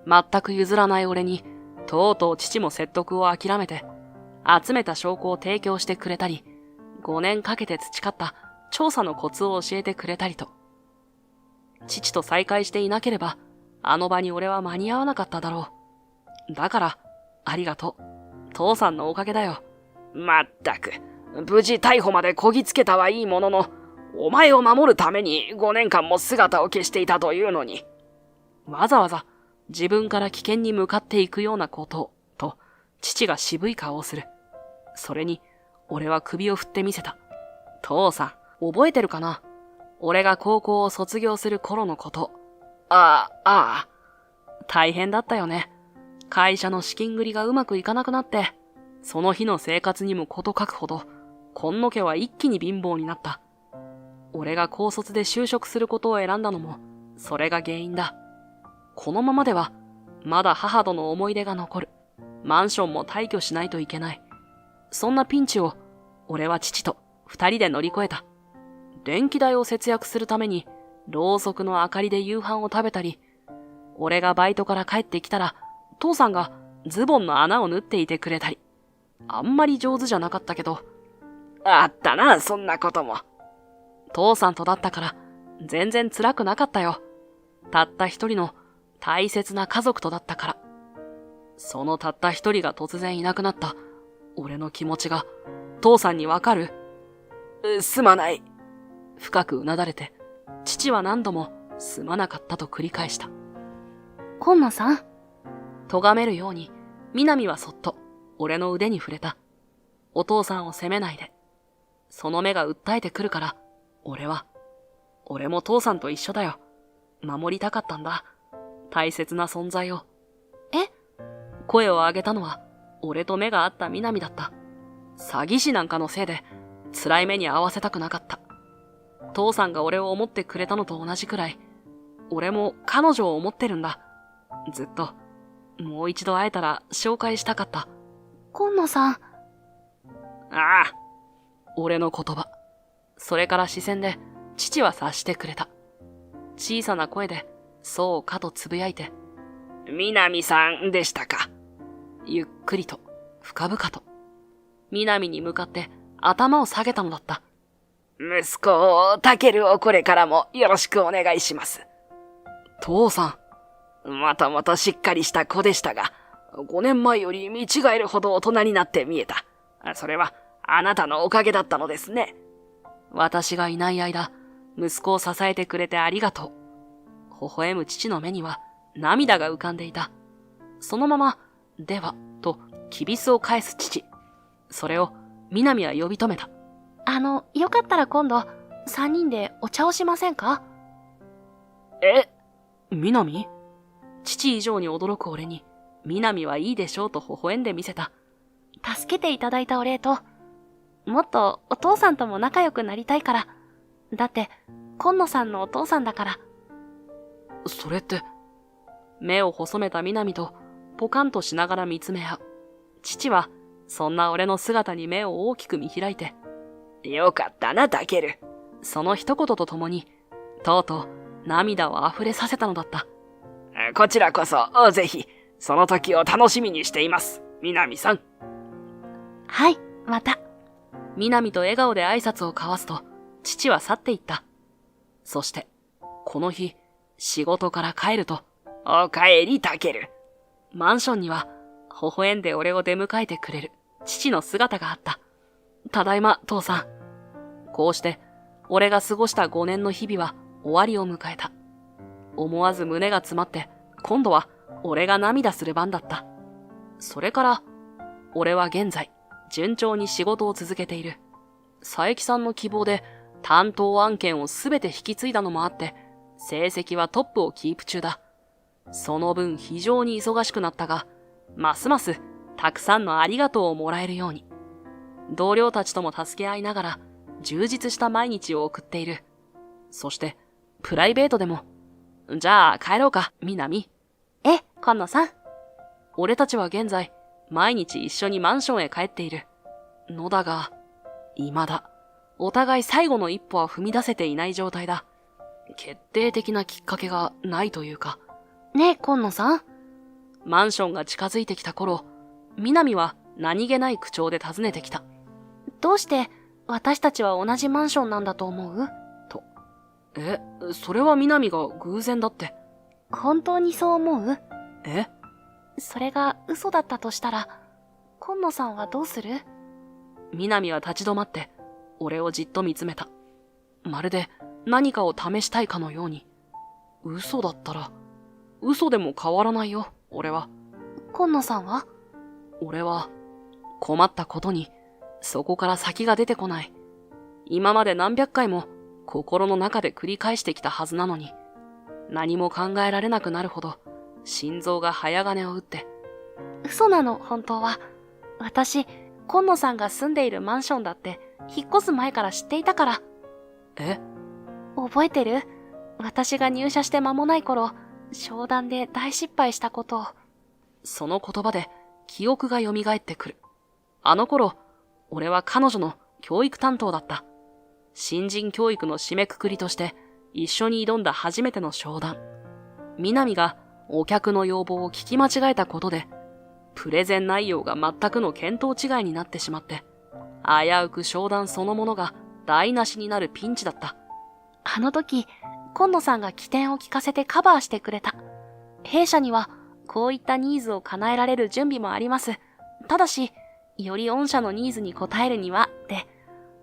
全く譲らない俺に、とうとう父も説得を諦めて、集めた証拠を提供してくれたり、5年かけて培った調査のコツを教えてくれたりと。父と再会していなければ、あの場に俺は間に合わなかっただろう。だから、ありがとう。父さんのおかげだよ。まったく、無事逮捕までこぎつけたはいいものの、お前を守るために5年間も姿を消していたというのに。わざわざ、自分から危険に向かっていくようなことを、と、父が渋い顔をする。それに、俺は首を振ってみせた。父さん、覚えてるかな？俺が高校を卒業する頃のこと。ああ。大変だったよね。会社の資金繰りがうまくいかなくなって、その日の生活にもこと書くほど、今野家は一気に貧乏になった。俺が高卒で就職することを選んだのも、それが原因だ。このままでは、まだ母との思い出が残る。マンションも退去しないといけない。そんなピンチを、俺は父と二人で乗り越えた。電気代を節約するために、ろうそくの明かりで夕飯を食べたり、俺がバイトから帰ってきたら、父さんがズボンの穴を縫っていてくれたり。あんまり上手じゃなかったけど。あったな、そんなことも。父さんとだったから、全然辛くなかったよ。たった一人の大切な家族とだったから。そのたった一人が突然いなくなった俺の気持ちが、父さんにわかる？すまない。深くうなだれて、父は何度もすまなかったと繰り返した。今野さん。咎めるように、南はそっと俺の腕に触れた。お父さんを責めないで。その目が訴えてくるから、俺も父さんと一緒だよ。守りたかったんだ。大切な存在を。え？声を上げたのは、俺と目が合った南だった。詐欺師なんかのせいで、辛い目に遭わせたくなかった。父さんが俺を思ってくれたのと同じくらい、俺も彼女を思ってるんだ。ずっと、もう一度会えたら紹介したかった。今野さん。ああ。俺の言葉。それから視線で、父は察してくれた。小さな声で、そうかとつぶやいて。南さんでしたか。ゆっくりと、深々と。南に向かって頭を下げたのだった。息子、タケルをこれからもよろしくお願いします。父さん。もともとしっかりした子でしたが、5年前より見違えるほど大人になって見えた。それは、あなたのおかげだったのですね。私がいない間、息子を支えてくれてありがとう。微笑む父の目には涙が浮かんでいた。そのまま、では、と、きびすを返す父。それを、南は呼び止めた。よかったら今度、3人でお茶をしませんか？え？南？父以上に驚く俺に、南はいいでしょうと微笑んでみせた。助けていただいたお礼と、もっとお父さんとも仲良くなりたいから。だって、今野さんのお父さんだから。それって、目を細めた南と、ポカンとしながら見つめ合う。父は、そんな俺の姿に目を大きく見開いて、よかったな、タケル。その一言とともに、とうとう涙を溢れさせたのだった。こちらこそ、ぜひ、その時を楽しみにしています、南さん。はい、また。南と笑顔で挨拶を交わすと、父は去っていった。そして、この日、仕事から帰ると、お帰り、タケル。マンションには、微笑んで俺を出迎えてくれる父の姿があった。ただいま、父さん。こうして、俺が過ごした5年の日々は終わりを迎えた。思わず胸が詰まって、今度は俺が涙する番だった。それから、俺は現在、順調に仕事を続けている。佐伯さんの希望で担当案件をすべて引き継いだのもあって、成績はトップをキープ中だ。その分非常に忙しくなったが、ますますたくさんのありがとうをもらえるように。同僚たちとも助け合いながら充実した毎日を送っている。そして、プライベートでも。じゃあ帰ろうか、南。今野さん。俺たちは現在、毎日一緒にマンションへ帰っている。のだが、未だ、お互い最後の一歩は踏み出せていない状態だ。決定的なきっかけがないというか。ねえ、今野さん。マンションが近づいてきた頃、南は何気ない口調で尋ねてきた。どうして私たちは同じマンションなんだと思う？と。それは南が偶然だって。本当にそう思う？え？それが嘘だったとしたら、今野さんはどうする？南は立ち止まって、俺をじっと見つめた。まるで何かを試したいかのように。嘘だったら、嘘でも変わらないよ、俺は。今野さんは？俺は、困ったことに、そこから先が出てこない。今まで何百回も心の中で繰り返してきたはずなのに、何も考えられなくなるほど、心臓が早金を打って。嘘なの、本当は。私、今野さんが住んでいるマンションだって、引っ越す前から知っていたから。え？覚えてる？私が入社して間もない頃、商談で大失敗したことを。その言葉で記憶が蘇ってくる。あの頃、俺は彼女の教育担当だった。新人教育の締めくくりとして一緒に挑んだ初めての商談。南がお客の要望を聞き間違えたことで、プレゼン内容が全くの見当違いになってしまって、危うく商談そのものが台無しになるピンチだった。あの時、今野さんが起点を聞かせてカバーしてくれた。弊社には、こういったニーズを叶えられる準備もあります。ただし、より御社のニーズに応えるには、で、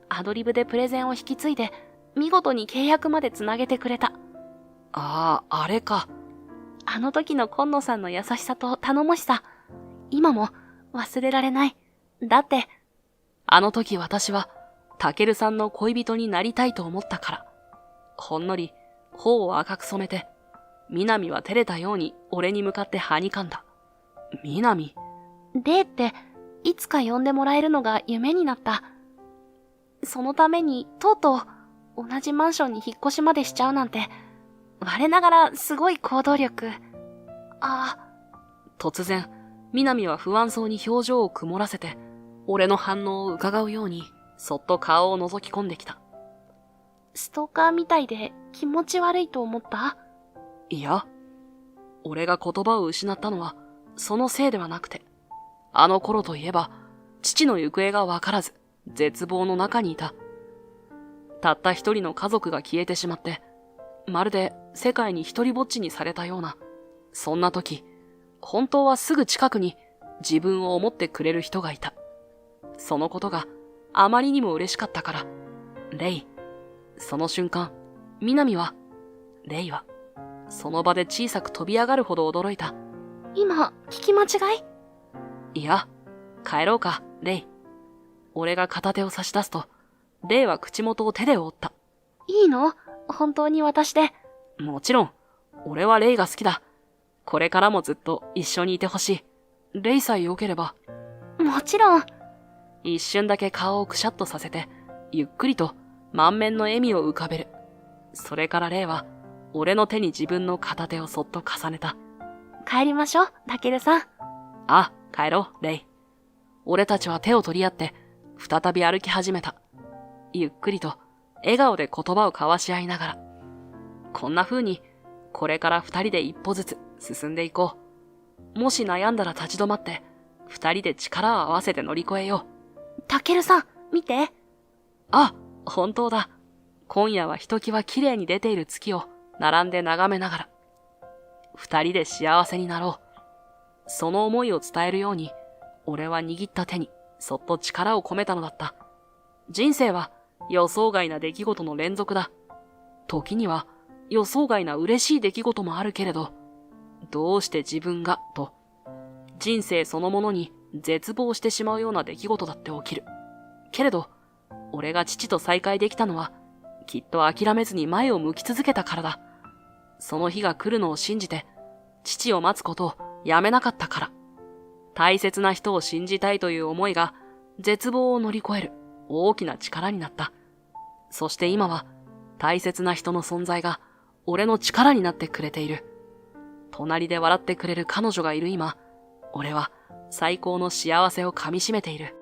アドリブでプレゼンを引き継いで、見事に契約までつなげてくれた。ああ、あれか。あの時の今野さんの優しさと頼もしさ、今も忘れられない。だって、あの時私は、タケルさんの恋人になりたいと思ったから。ほんのり、頬を赤く染めて、南は照れたように俺に向かってはにかんだ。南？レイって、いつか呼んでもらえるのが夢になった。そのために、とうとう、同じマンションに引っ越しまでしちゃうなんて、我ながらすごい行動力。突然、南は不安そうに表情を曇らせて、俺の反応を伺うように、そっと顔を覗き込んできた。ストーカーみたいで気持ち悪いと思った？いや、俺が言葉を失ったのは、そのせいではなくて、あの頃といえば、父の行方がわからず、絶望の中にいた。たった一人の家族が消えてしまって、まるで世界に一人ぼっちにされたような、そんな時、本当はすぐ近くに自分を思ってくれる人がいた。そのことがあまりにも嬉しかったから、レイ、その瞬間、レイは、その場で小さく飛び上がるほど驚いた。今、聞き間違い？いや、帰ろうか、レイ。俺が片手を差し出すと、レイは口元を手で覆った。いいの？本当に私で。もちろん、俺はレイが好きだ。これからもずっと一緒にいてほしい。レイさえ良ければ。もちろん。一瞬だけ顔をくしゃっとさせて、ゆっくりと満面の笑みを浮かべる。それからレイは、俺の手に自分の片手をそっと重ねた。帰りましょう、タケルさん。あ、帰ろう、レイ。俺たちは手を取り合って、再び歩き始めた。ゆっくりと、笑顔で言葉を交わし合いながら。こんな風に、これから二人で一歩ずつ進んでいこう。もし悩んだら立ち止まって、二人で力を合わせて乗り越えよう。タケルさん、見て。あ、本当だ。今夜はひときわ綺麗に出ている月を並んで眺めながら。二人で幸せになろう。その思いを伝えるように、俺は握った手にそっと力を込めたのだった。人生は予想外な出来事の連続だ。時には予想外な嬉しい出来事もあるけれど、どうして自分が、と、人生そのものに絶望してしまうような出来事だって起きる。けれど、俺が父と再会できたのは、きっと諦めずに前を向き続けたからだ。その日が来るのを信じて、父を待つことをやめなかったから。大切な人を信じたいという思いが、絶望を乗り越える大きな力になった。そして今は、大切な人の存在が、俺の力になってくれている。隣で笑ってくれる彼女がいる今、俺は最高の幸せをかみしめている。